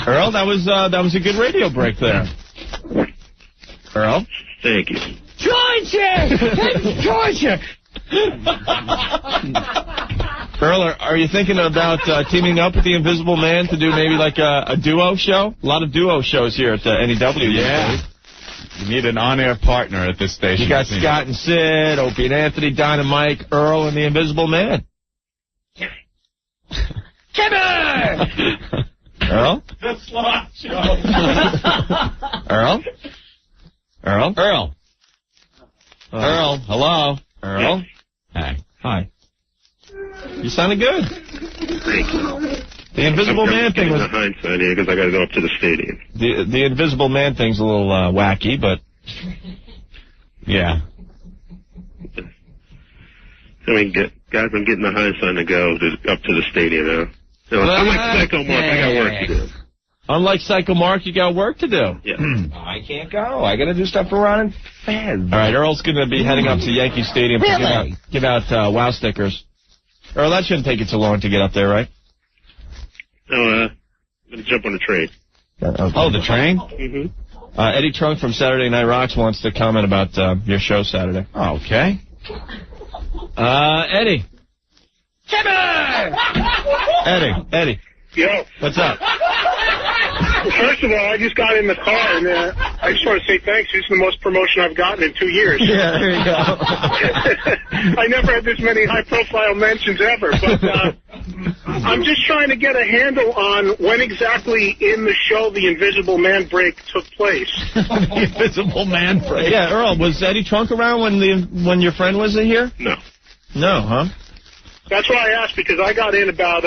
Earl, that was a good radio break there. Earl? Thank you. Georgia! Georgia! Earl, are you thinking about teaming up with the Invisible Man to do maybe like a duo show? A lot of duo shows here at NEW. Yeah. You need an on-air partner at this station. You got Scott and Sid, Opie and Anthony, Don and Mike, Earl, and the Invisible Man. Timber! Earl? The Slot Show. Earl? Earl? Earl. Earl, hello? Earl? Hi. Hi. You sounded good. Thank you. The Invisible Man thing was... I'm hindsight here because I got to go up to the stadium. The Invisible Man thing's a little wacky, but... Yeah. I mean, guys, I'm getting the hindsight to go up to the stadium now. So, I'm like Psycho Mark, I got work to do. Unlike Psycho Mark, you got work to do. Yeah. I can't go. I got to do stuff for Ron and fans. All right, Earl's going to be heading up to Yankee Stadium to give out wow stickers. Earl, that shouldn't take you too long to get up there, right? No, I'm going to jump on the train. Okay. Oh, the train? Mm-hmm. Eddie Trunk from Saturday Night Rocks wants to comment about your show Saturday. Oh, okay. Eddie. Eddie. Yo. What's up? First of all, I just got in the car, and I just want to say thanks. This is the most promotion I've gotten in 2 years. Yeah, there you go. I never had this many high-profile mentions ever, but I'm just trying to get a handle on when exactly in the show the Invisible Man break took place. The Invisible Man break? Yeah, Earl, was Eddie Trunk around when your friend was in here? No. No, huh? That's why I asked, because I got in about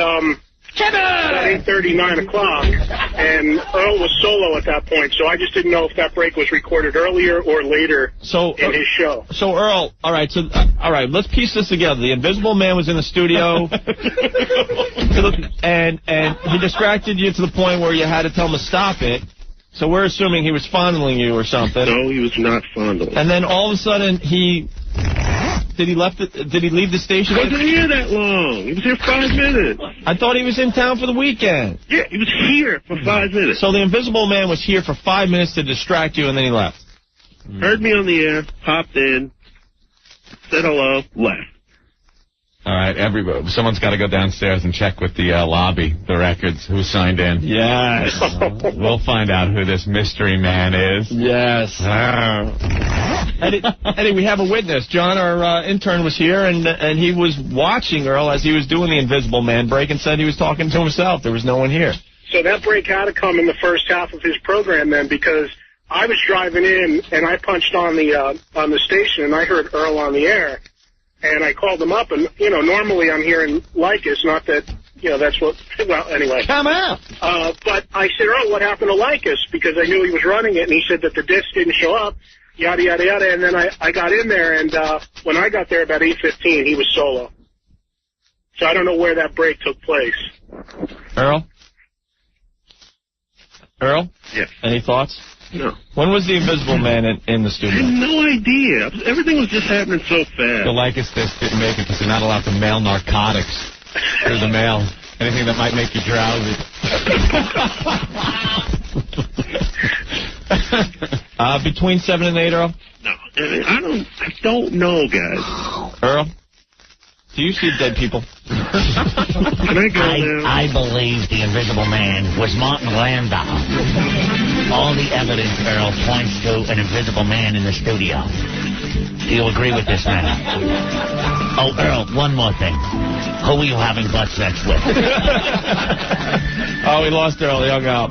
At 8:30, 9 o'clock, and Earl was solo at that point, so I just didn't know if that break was recorded earlier or later in his show. So Earl, all right, let's piece this together. The Invisible Man was in the studio, and he distracted you to the point where you had to tell him to stop it. So we're assuming he was fondling you or something. No, he was not fondling. And then all of a sudden Did he leave the station? He wasn't here that long. He was here 5 minutes. I thought he was in town for the weekend. Yeah, he was here for 5 minutes. So the Invisible Man was here for 5 minutes to distract you, and then he left. Heard me on the air, popped in, said hello, left. All right, someone's got to go downstairs and check with the lobby, the records, who signed in. Yes. We'll find out who this mystery man is. Yes. Eddie, we have a witness. John, our intern, was here, and he was watching Earl as he was doing the Invisible Man break and said he was talking to himself. There was no one here. So that break had to come in the first half of his program then, because I was driving in, and I punched on the station, and I heard Earl on the air. And I called him up, and, normally I'm here in Lycus, not that, that's what, well, anyway. Come out! But I said, Earl, what happened to Lycus? Because I knew he was running it, and he said that the disc didn't show up, yada, yada, yada. And then I got in there, and when I got there about 8:15, he was solo. So I don't know where that break took place. Earl? Yes. Any thoughts? No. When was the Invisible Man in the studio? I had no idea. Everything was just happening so fast. The Lycus disc didn't make it because they're not allowed to mail narcotics through the mail. Anything that might make you drowsy. Between 7 and 8, Earl? No. I don't know, guys. Earl? Do you see dead people? Can I go now? I believe the Invisible Man was Martin Landau. All the evidence, Earl, points to an Invisible Man in the studio. Do you agree with this, man? Oh, Earl, one more thing. Who are you having butt sex with? Oh, we lost Earl. He hung up.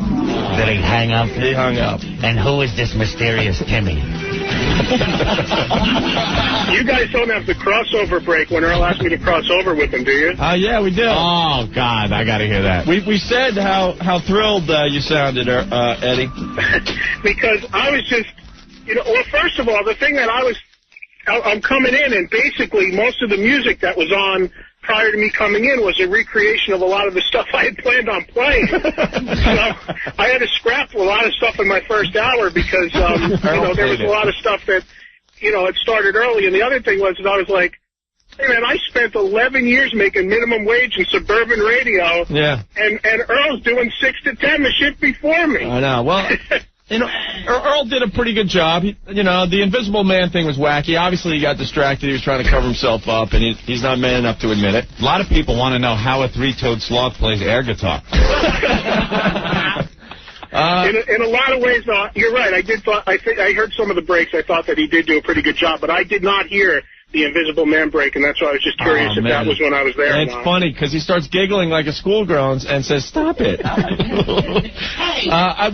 Did he hang up? He hung up. And who is this mysterious Timmy? You guys don't have the crossover break when Earl asked me to cross over with him, do you? Yeah, we do. Oh, God, I got to hear that. We said how thrilled you sounded, Eddie. Because I was just, well, first of all, the thing that I'm coming in, and basically most of the music that was on prior to me coming in was a recreation of a lot of the stuff I had planned on playing. So I had to scrap a lot of stuff in my first hour because, there was a lot of stuff that, it started early. And the other thing was I was like, hey, man, I spent 11 years making minimum wage in suburban radio. Yeah. And Earl's doing 6 to 10, the shift before me. I know. Well, Earl did a pretty good job. The Invisible Man thing was wacky. Obviously, he got distracted. He was trying to cover himself up, and he's not man enough to admit it. A lot of people want to know how a three-toed sloth plays air guitar. In a lot of ways, you're right. I heard some of the breaks. I thought that he did do a pretty good job, but I did not hear the Invisible Man break, and that's why I was just curious if that was when I was there. And it's funny because he starts giggling like a schoolgirl and says, "Stop it!"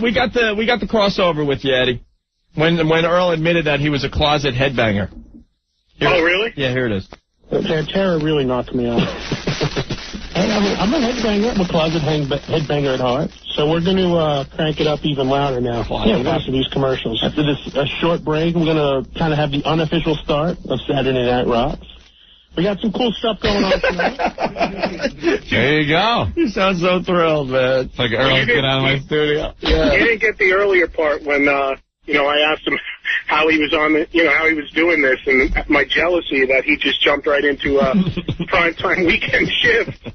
We got the crossover with you, Eddie. When Earl admitted that he was a closet headbanger. Oh, really? Yeah, here it is. Their terror really knocked me out. I'm a headbanger. I'm a closet headbanger at heart. So we're going to crank it up even louder now. After these commercials. After this short break, we're going to kind of have the unofficial start of Saturday Night Rocks. We got some cool stuff going on tonight. There you go. You sound so thrilled, man. It's like Earl, get out of my studio. Yeah. You didn't get the earlier part when, I asked him how he was how he was doing this, and my jealousy that he just jumped right into a primetime weekend shift.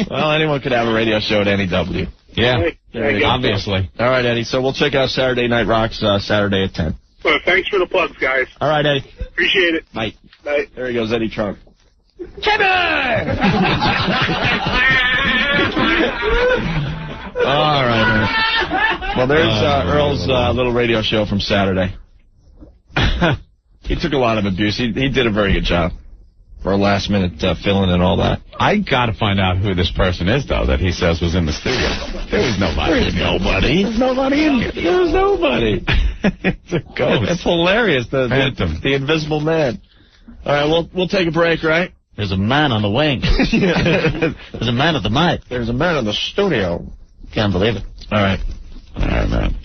Well, anyone could have a radio show at NEW. Yeah, obviously. All right, Eddie, so we'll check out Saturday Night Rocks Saturday at 10. Well, thanks for the plugs, guys. All right, Eddie. Appreciate it. Bye. Bye. There he goes, Eddie Trunk. All right, man. Well, there's Earl's little radio show from Saturday. He took a lot of abuse. He did a very good job for a last-minute fill-in and all that. I got to find out who this person is, though, that he says was in the studio. There was nobody. There's nobody. There's nobody in here. There was nobody. It's a ghost. That's hilarious. The Invisible Man. All right, we'll take a break, right? There's a man on the wing. There's a man at the mic. There's a man in the studio. Can't believe it. All right, man.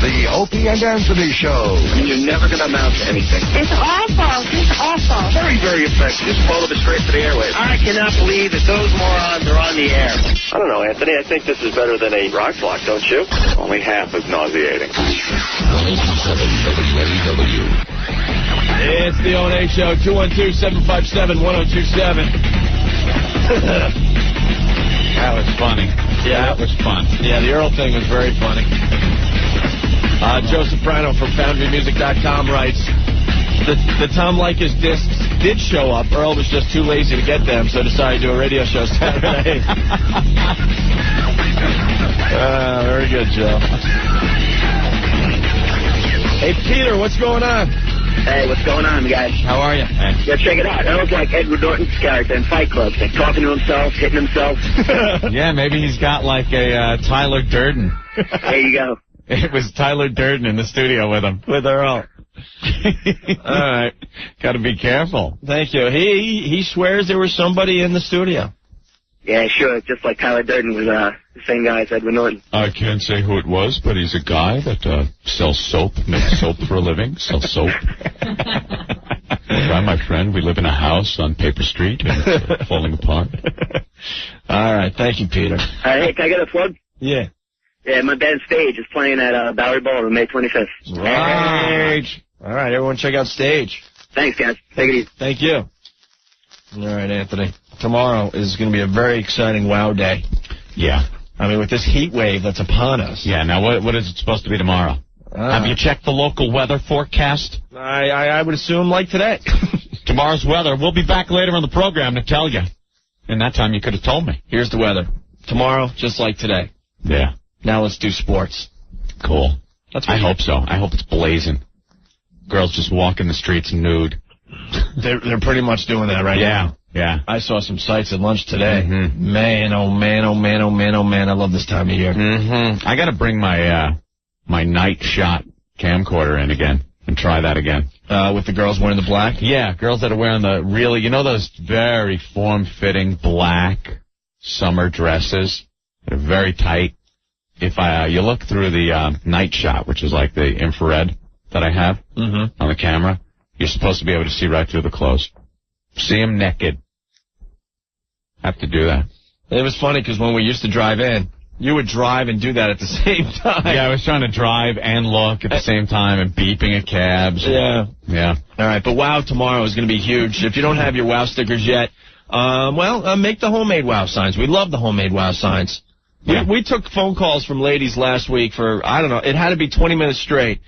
The Opie and Anthony Show. You're never going to amount to anything. It's awful. It's awful. Very, very effective. Just follow it straight to the airwaves. I cannot believe that those morons are on the air. I don't know, Anthony. I think this is better than a rock block, don't you? Only half as nauseating. 107 WNEW. It's the O&A Show, 212-757-1027. That was funny. Yeah, that was fun. Yeah, the Earl thing was very funny. Joe Soprano from FoundryMusic.com writes, the Tom Leykis discs did show up. Earl was just too lazy to get them, so decided to do a radio show Saturday. Very good, Joe. Hey, Peter, what's going on? Hey, what's going on, guys? How are you? Yeah, check it out. Earl's like Edward Norton's character in Fight Club. Like talking to himself, hitting himself. Yeah, maybe he's got like a Tyler Durden. There you go. It was Tyler Durden in the studio with him. With Earl. All right. Got to be careful. Thank you. He swears there was somebody in the studio. Yeah, sure. Just like Tyler Durden was the same guy as Edward Norton. I can't say who it was, but he's a guy that sells soap, makes soap for a living, sells soap. I'm my friend. We live in a house on Paper Street, and it's falling apart. All right. Thank you, Peter. Hey, can I get a plug? Yeah. Yeah, my band Stage is playing at Bowery Ballroom May 25th. Stage. All right, everyone check out Stage. Thanks, guys. Take it easy. Thank you. All right, Anthony. Tomorrow is going to be a very exciting wow day. Yeah. I mean, with this heat wave that's upon us. Yeah, now what is it supposed to be tomorrow? Have you checked the local weather forecast? I would assume like today. Tomorrow's weather. We'll be back later on the program to tell you. And that time you could have told me. Here's the weather. Tomorrow, just like today. Yeah. Now let's do sports. Cool. I hope so. I hope it's blazing. Girls just walking the streets nude. They're pretty much doing that right now. Yeah. I saw some sights at lunch today. Mm-hmm. Man, oh man, oh man, oh man, oh man. I love this time of year. Mm-hmm. I got to bring my my night shot camcorder in again and try that again. With the girls wearing the black? Yeah, girls that are wearing the really, you know, those very form-fitting black summer dresses that are very tight. If you look through the night shot, which is like the infrared that I have on the camera, you're supposed to be able to see right through the clothes. See them naked. Have to do that. It was funny because when we used to drive in, you would drive and do that at the same time. Yeah, I was trying to drive and look at the same time and beeping at cabs. Yeah. Yeah. All right, but WOW tomorrow is going to be huge. If you don't have your WOW stickers yet, make the homemade WOW signs. We love the homemade WOW signs. Yeah. We took phone calls from ladies last week for, I don't know, it had to be 20 minutes straight,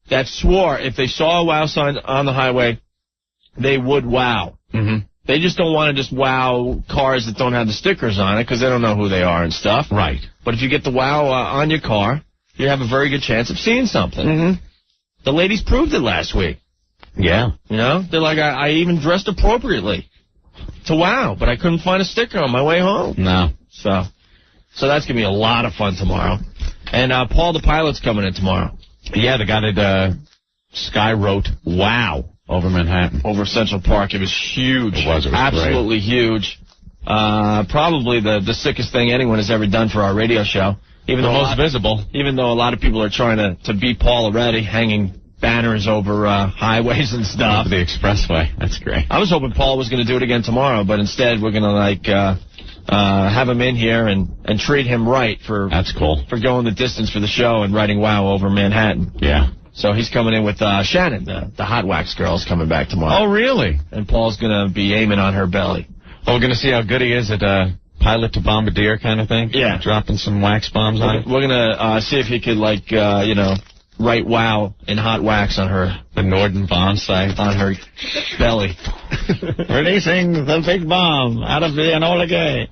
that swore if they saw a WOW sign on the highway, they would wow. Mm-hmm. They just don't want to just wow cars that don't have the stickers on it because they don't know who they are and stuff. Right. But if you get the wow on your car, you have a very good chance of seeing something. Mm-hmm. The ladies proved it last week. Yeah. You know, they're like, I even dressed appropriately to wow, but I couldn't find a sticker on my way home. No. So that's going to be a lot of fun tomorrow. And Paul the Pilot's coming in tomorrow. Yeah, the guy that Sky wrote wow over Manhattan. Over Central Park. It was huge. It was absolutely great. Huge. Probably the sickest thing anyone has ever done for our radio show. Even the most visible. Even though a lot of people are trying to beat Paul already, hanging banners over highways and stuff. Over the expressway. That's great. I was hoping Paul was going to do it again tomorrow, but instead we're going to have him in here and treat him right for that's cool for going the distance for the show and writing wow over Manhattan. Yeah. So he's coming in with Shannon, the Hot Wax girl's coming back tomorrow. Oh, really? And Paul's going to be aiming on her belly. Oh, we're going to see how good he is at pilot to bombardier kind of thing? Yeah. Dropping some wax bombs on it? We're going to see if he could, write wow in hot wax on her. The Norden bomb site. On her belly. Releasing the big bomb out of the Enola Gay.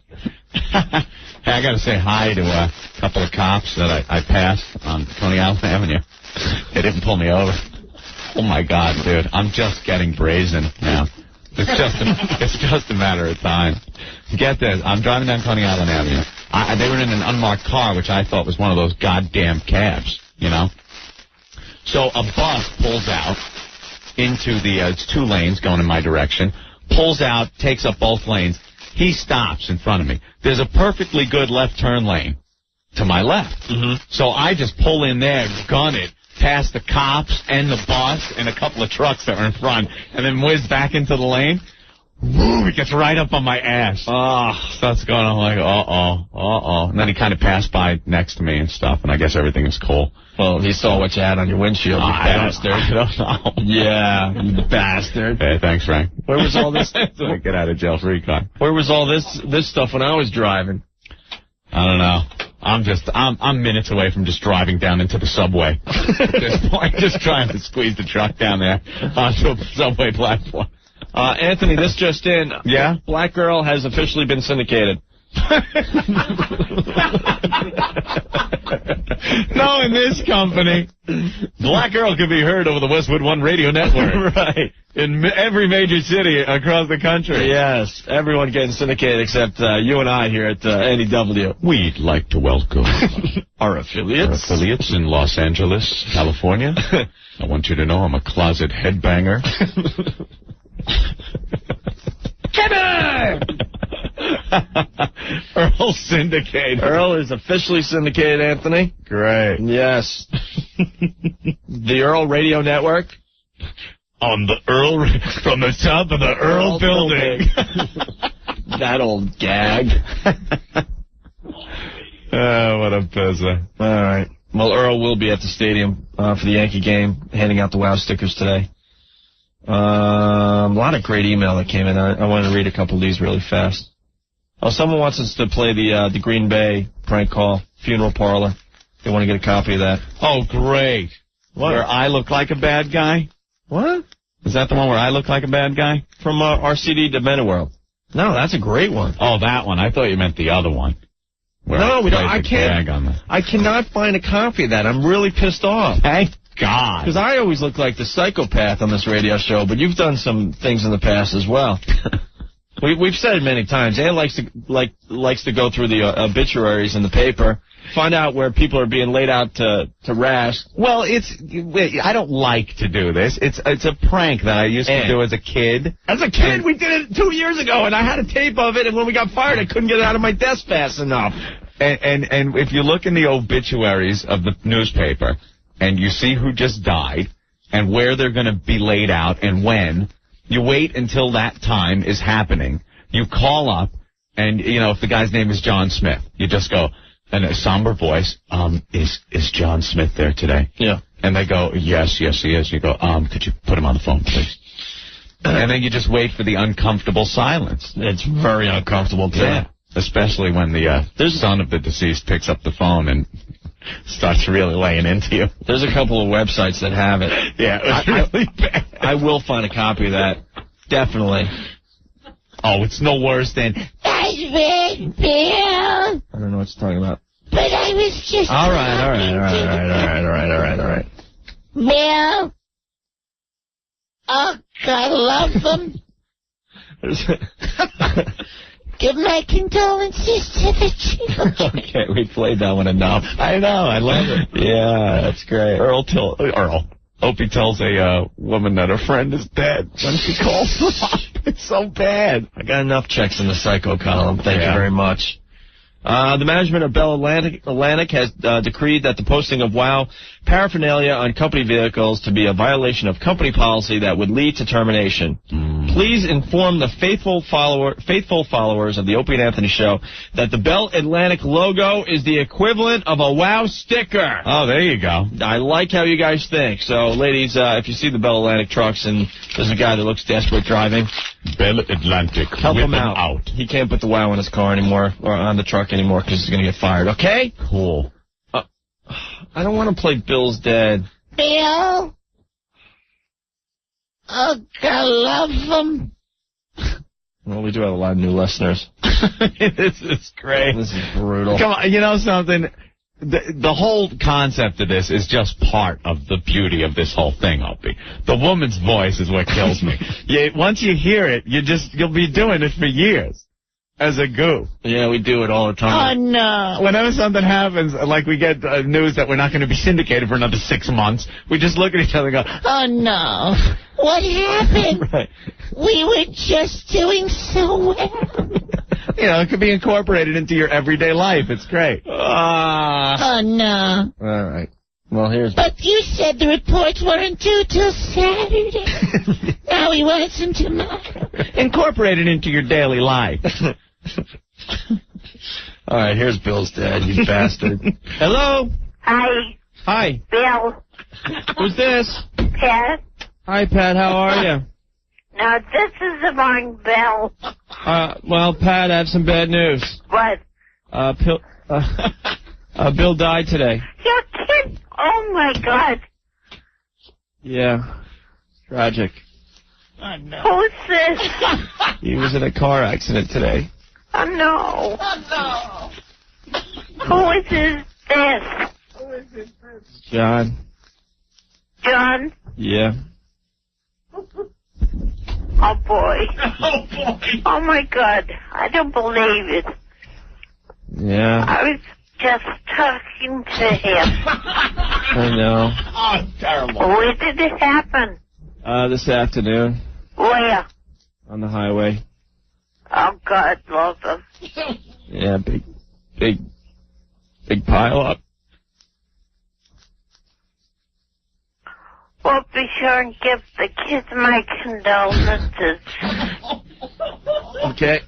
Hey, I got to say hi to a couple of cops that I passed on Coney Island Avenue. They didn't pull me over. Oh, my God, dude. I'm just getting brazen now. It's just a matter of time. Get this. I'm driving down Coney Island Avenue. They were in an unmarked car, which I thought was one of those goddamn cabs, you know? So a bus pulls out, into the, it's 2 lanes going in my direction, pulls out, takes up both lanes. He stops in front of me. There's a perfectly good left turn lane to my left. So I just pull in there, gun it, past the cops and the bus and a couple of trucks that were in front, and then whiz back into the lane. Woo, he gets right up on my ass. Starts going on like, uh-oh. And then he kind of passed by next to me and stuff, and I guess everything was cool. Well, he saw what you had on your windshield, you bastard. I don't know. Yeah, you bastard. Hey, thanks, Frank. Where was all this? Get out of jail free card. Where was all this stuff when I was driving? I don't know. I'm minutes away from just driving down into the subway. At this point, just trying to squeeze the truck down there onto a subway platform. Anthony, this just in. Yeah? Black Girl has officially been syndicated. No, in this company, Black Girl can be heard over the Westwood One radio network. Right. In every major city across the country. Yes, everyone getting syndicated except you and I here at NEW. We'd like to welcome our affiliates. In Los Angeles, California. I want you to know I'm a closet headbanger. Earl syndicated. Earl is officially syndicated, Anthony. Great. Yes. The Earl Radio Network. On the Earl, from the top of the Earl building. That old gag. What a pisser. All right. Well, Earl will be at the stadium for the Yankee game, handing out the WOW stickers today. A lot of great email that came in. I want to read a couple of these really fast. Oh, someone wants us to play the Green Bay prank call, funeral parlor. They want to get a copy of that. Oh, great. What? Where I look like a bad guy? What? Is that the one where I look like a bad guy? From RCD to Metaworld. No, that's a great one. Oh, that one. I thought you meant the other one. No, we don't. I can't. I cannot find a copy of that. I'm really pissed off. Thank God. Because I always look like the psychopath on this radio show, but you've done some things in the past as well. We've said it many times. Ann likes to go through the obituaries in the paper, find out where people are being laid out to rest. Well, I don't like to do this. It's a prank that I used to do as a kid. As a kid, we did it 2 years ago, and I had a tape of it, and when we got fired, I couldn't get it out of my desk fast enough. And if you look in the obituaries of the newspaper, and you see who just died, and where they're going to be laid out, and when, you wait until that time is happening. You call up, and, if the guy's name is John Smith, you just go, in a somber voice, is John Smith there today? Yeah. And they go, yes, he is. You go, could you put him on the phone, please? And then you just wait for the uncomfortable silence. It's very uncomfortable, too. Yeah. Especially when the son of the deceased picks up the phone and starts really laying into you. There's a couple of websites that have it. Yeah, it was really bad. I will find a copy of that. Definitely. Oh, it's no worse than... I been Bill. I don't know what you're talking about. But I was just... All right. Bill. Oh, I love them. Give my condolences to the children. Okay, we played that one enough. I know, I love it. Yeah, that's great. Opie tells a woman that her friend is dead when she calls them up. It's so bad. I got enough checks in the psycho column. Thank you very much. The management of Bell Atlantic has decreed that the posting of WOW paraphernalia on company vehicles to be a violation of company policy that would lead to termination. Please inform the faithful followers of the Opie and Anthony show that the Bell Atlantic logo is the equivalent of a WOW sticker. Oh, there you go. I like how you guys think. So, ladies, if you see the Bell Atlantic trucks and there's a guy that looks desperate driving, Bell Atlantic, help him out. He can't put the WOW in his car anymore or on the truck anymore because he's going to get fired. Okay? Cool. I don't want to play Bill's Dead. Bill. Oh, I love them. Well, we do have a lot of new listeners. This is great. This is brutal. Come on, you know something? The whole concept of this is just part of the beauty of this whole thing, Opie. The woman's voice is what kills me. Once you hear it, you'll be doing it for years. as a goof. Yeah, we do it all the time. Oh, no. Whenever something happens, like we get news that we're not going to be syndicated for another 6 months, we just look at each other and go, Oh, no. What happened? right. We were just doing so well. You know, it could be incorporated into your everyday life. It's great. Oh, no. All right. Well, here's... But you said the reports weren't due till Saturday. Now we want some tomorrow. Incorporate it into your daily life. All right, here's Bill's dad, you bastard. Hello? Hi, Hi. Bill. Who's this? Pat. Hi, Pat. How are you? Now, this is the wrong Bill. Well, Pat, I have some bad news. What? Bill died today. Your kid? Oh, my God. Yeah. Tragic. Oh, no. Who's this? He was in a car accident today. Oh, no. Oh, no. Who is this? Who is this? John. John? Yeah. Oh, boy. Oh, boy. Oh, my God. I don't believe it. Yeah. I was just talking to him. I know. Oh, terrible. Where did it happen? This afternoon. Where? On the highway. Oh, God love him. Yeah, big pile up. Well, be sure and give the kids my condolences. Okay.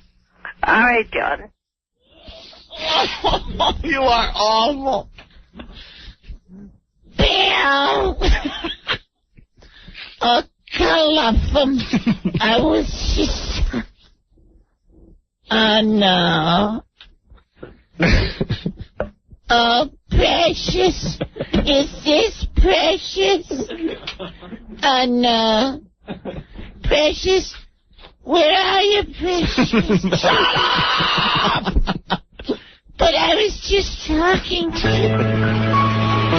All right, John. You are awful. Bill! Oh, Column. I was just... Oh, no. Oh, Precious. Is this Precious? Oh, no. Precious? Where are you, Precious? Shut up! But I was just talking to you.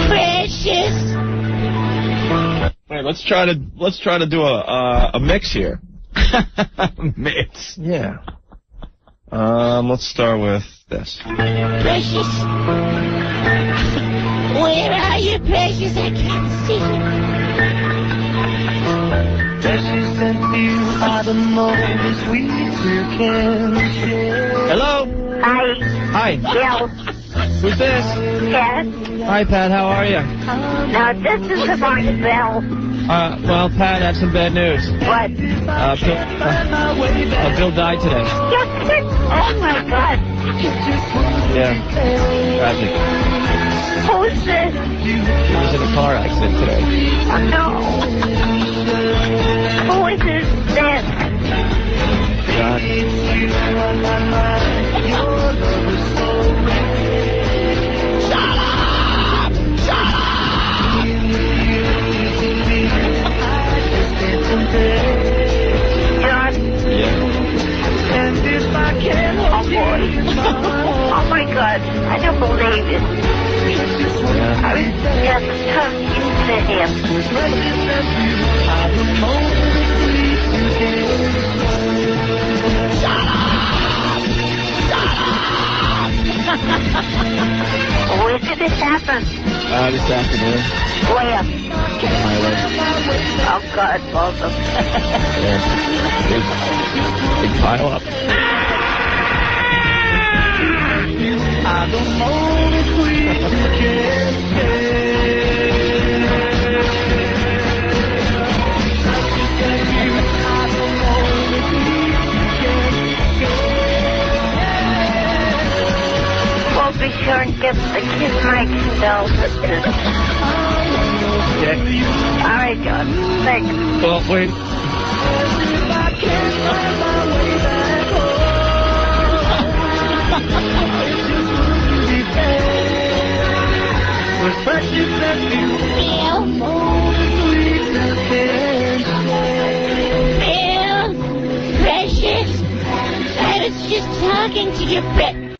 Precious. Wait, let's try to do a mix here. Mix. Yeah. Let's start with this. Precious. Where are you, Precious? I can't see you. Precious and you are the most we can share. Hello? Hi. Hi. Bill. Who's this? Pat. Hi, Pat. How are you? Now, this is the wrong Bill. Well, Pat, I have some bad news. What? Bill died today. Your kid? Oh, my God. Yeah. Tragic. Who's this? He was in a car accident today. Oh, no. Who is this? John. Shut up! Shut up! John? Yeah. Oh, boy. Oh, my God. I don't believe it. I was just talking to him. Shut up! Shut up! Where did it happen? This afternoon. Where? Highway. Oh, God, both of them. Yeah. Big pile up. I don't know if we can Well, be sure and give the kids my condolences. Okay. All right, John. Thanks. Well, wait. Bill, Precious, I was just talking to you,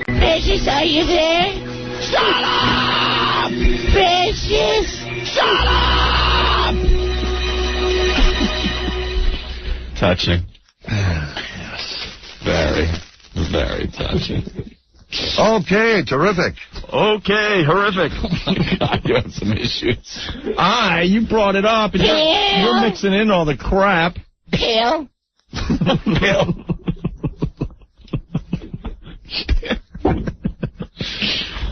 Precious, are you there? Shut up! Precious, shut up! Touching. Yes. Very. Very touching. Okay, terrific. Okay, horrific. God, you have some issues. You brought it up, and you're mixing in all the crap. Bill. Bill.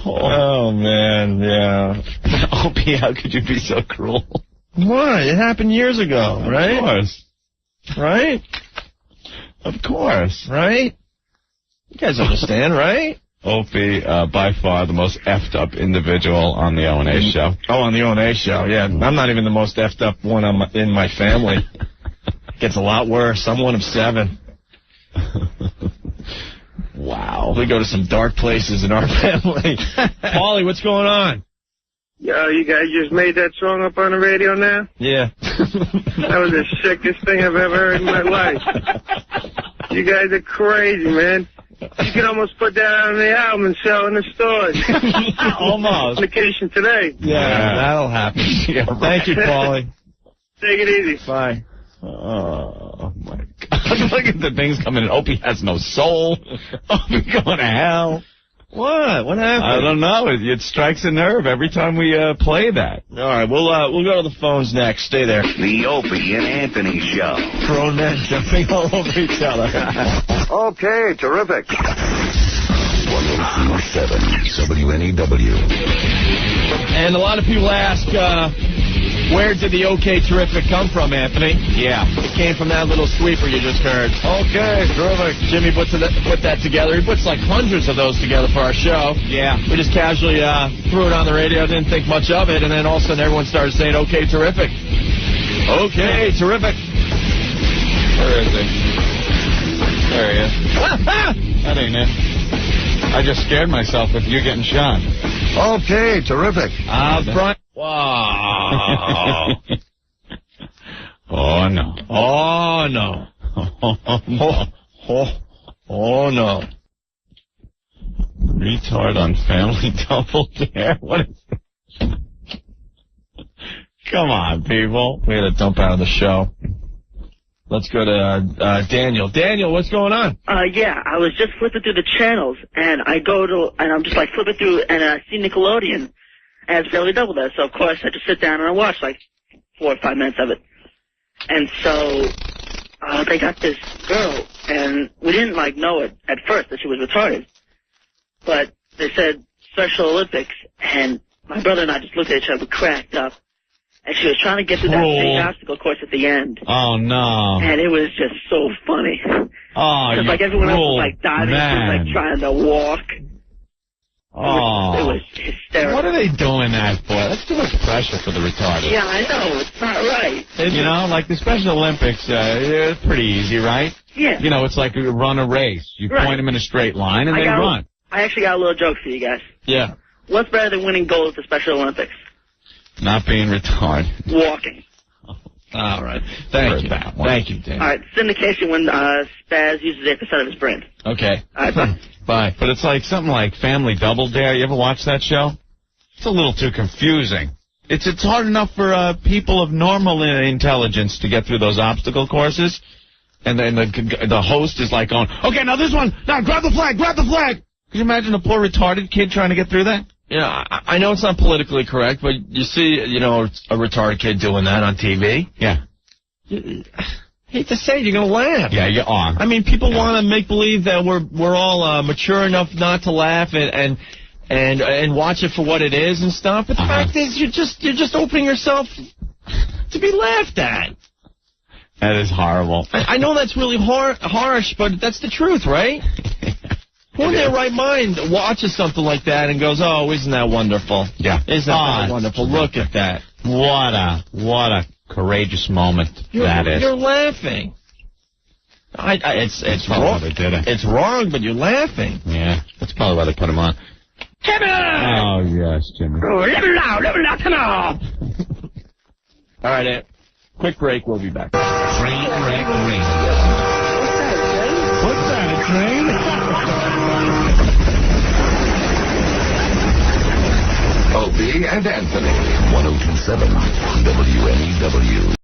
Oh, man, yeah. Opie, how could you be so cruel? What? It happened years ago, right? Of course. Right? Of course. Right? You guys understand, right? Opie, by far the most effed up individual on the O&A show. Oh, on the O&A show, yeah. I'm not even the most effed up one in my family. Gets a lot worse. I'm one of 7. Wow. We go to some dark places in our family. Paulie, what's going on? Yo, you guys just made that song up on the radio now? Yeah. That was the sickest thing I've ever heard in my life. You guys are crazy, man. You can almost put that on the album and sell in the stores. Almost. Vacation today. Yeah, that'll happen. Yeah, right. Thank you, Paulie. Take it easy. Bye. Oh, my God. Look at the things coming in. Opie has no soul. Opie going to hell. What? What happened? I don't know. It strikes a nerve every time we play that. All right, we'll go to the phones next. Stay there. The Opie and Anthony Show. Grown men jumping all over each other. Okay, terrific. 1027 WNEW. And a lot of people ask, where did the OK Terrific come from, Anthony? Yeah. It came from that little sweeper you just heard. Okay, terrific. Jimmy put that together. He puts like hundreds of those together for our show. Yeah. We just casually threw it on the radio, didn't think much of it, and then all of a sudden everyone started saying, OK Terrific. OK Terrific. Where is he? There he is. That ain't it. I just scared myself with you getting shot. Okay, terrific. Brian. Wow. Oh, no. Oh, no. Oh, no. Retard on Family Double Dare? What is this? Come on, people. We had to dump out of the show. Let's go to Daniel. Daniel, what's going on? Yeah, I was just flipping through the channels, and I'm just like flipping through, and I see Nickelodeon as Fairly Double Dare. So, of course, I just sit down and I watch like 4 or 5 minutes of it. And so, they got this girl, and we didn't like know it at first that she was retarded. But they said Special Olympics, and my brother and I just looked at each other, cracked up. And she was trying to get through that big obstacle course at the end. Oh, no. And it was just so funny. Oh, because like everyone else was like diving, she was like trying to walk. Oh. It was hysterical. What are they doing that for? That's too much pressure for the retarded. Yeah, I know. It's not right. You know, like the Special Olympics, it's pretty easy, right? Yeah. You know, it's like you run a race. You point them in a straight line and they run. I actually got a little joke for you guys. Yeah. What's better than winning gold at the Special Olympics? Not being retarded. Walking. All right. Thank you. Thank you, Dan. All right. Syndication when Spaz uses 8% of his brain. Okay. All right, bye. Bye. But it's like something like Family Double Dare. You ever watch that show? It's a little too confusing. It's hard enough for people of normal intelligence to get through those obstacle courses. And then the host is like going, okay, now this one, now grab the flag, grab the flag. Could you imagine a poor retarded kid trying to get through that? Yeah, I know it's not politically correct, but you see, a retarded kid doing that on TV. Yeah. Hate to say it, you're gonna laugh. Yeah, you are. I mean, people want to make believe that we're all mature enough not to laugh and watch it for what it is and stuff. But the fact is, you're just opening yourself to be laughed at. That is horrible. I know that's really harsh, but that's the truth, right? Who in their right mind watches something like that and goes, oh, isn't that wonderful? Yeah. Isn't that wonderful? Look at that. What a courageous moment that is. You're laughing. It's wrong. They did it. It's wrong, but you're laughing. Yeah. That's probably why they put him on. Oh, yes, Jimmy. Level now, come on. All right, Ed. Quick break. We'll be back. Train Wreck Radio. What's that, a train? Opie and Anthony, 1027 WNEW.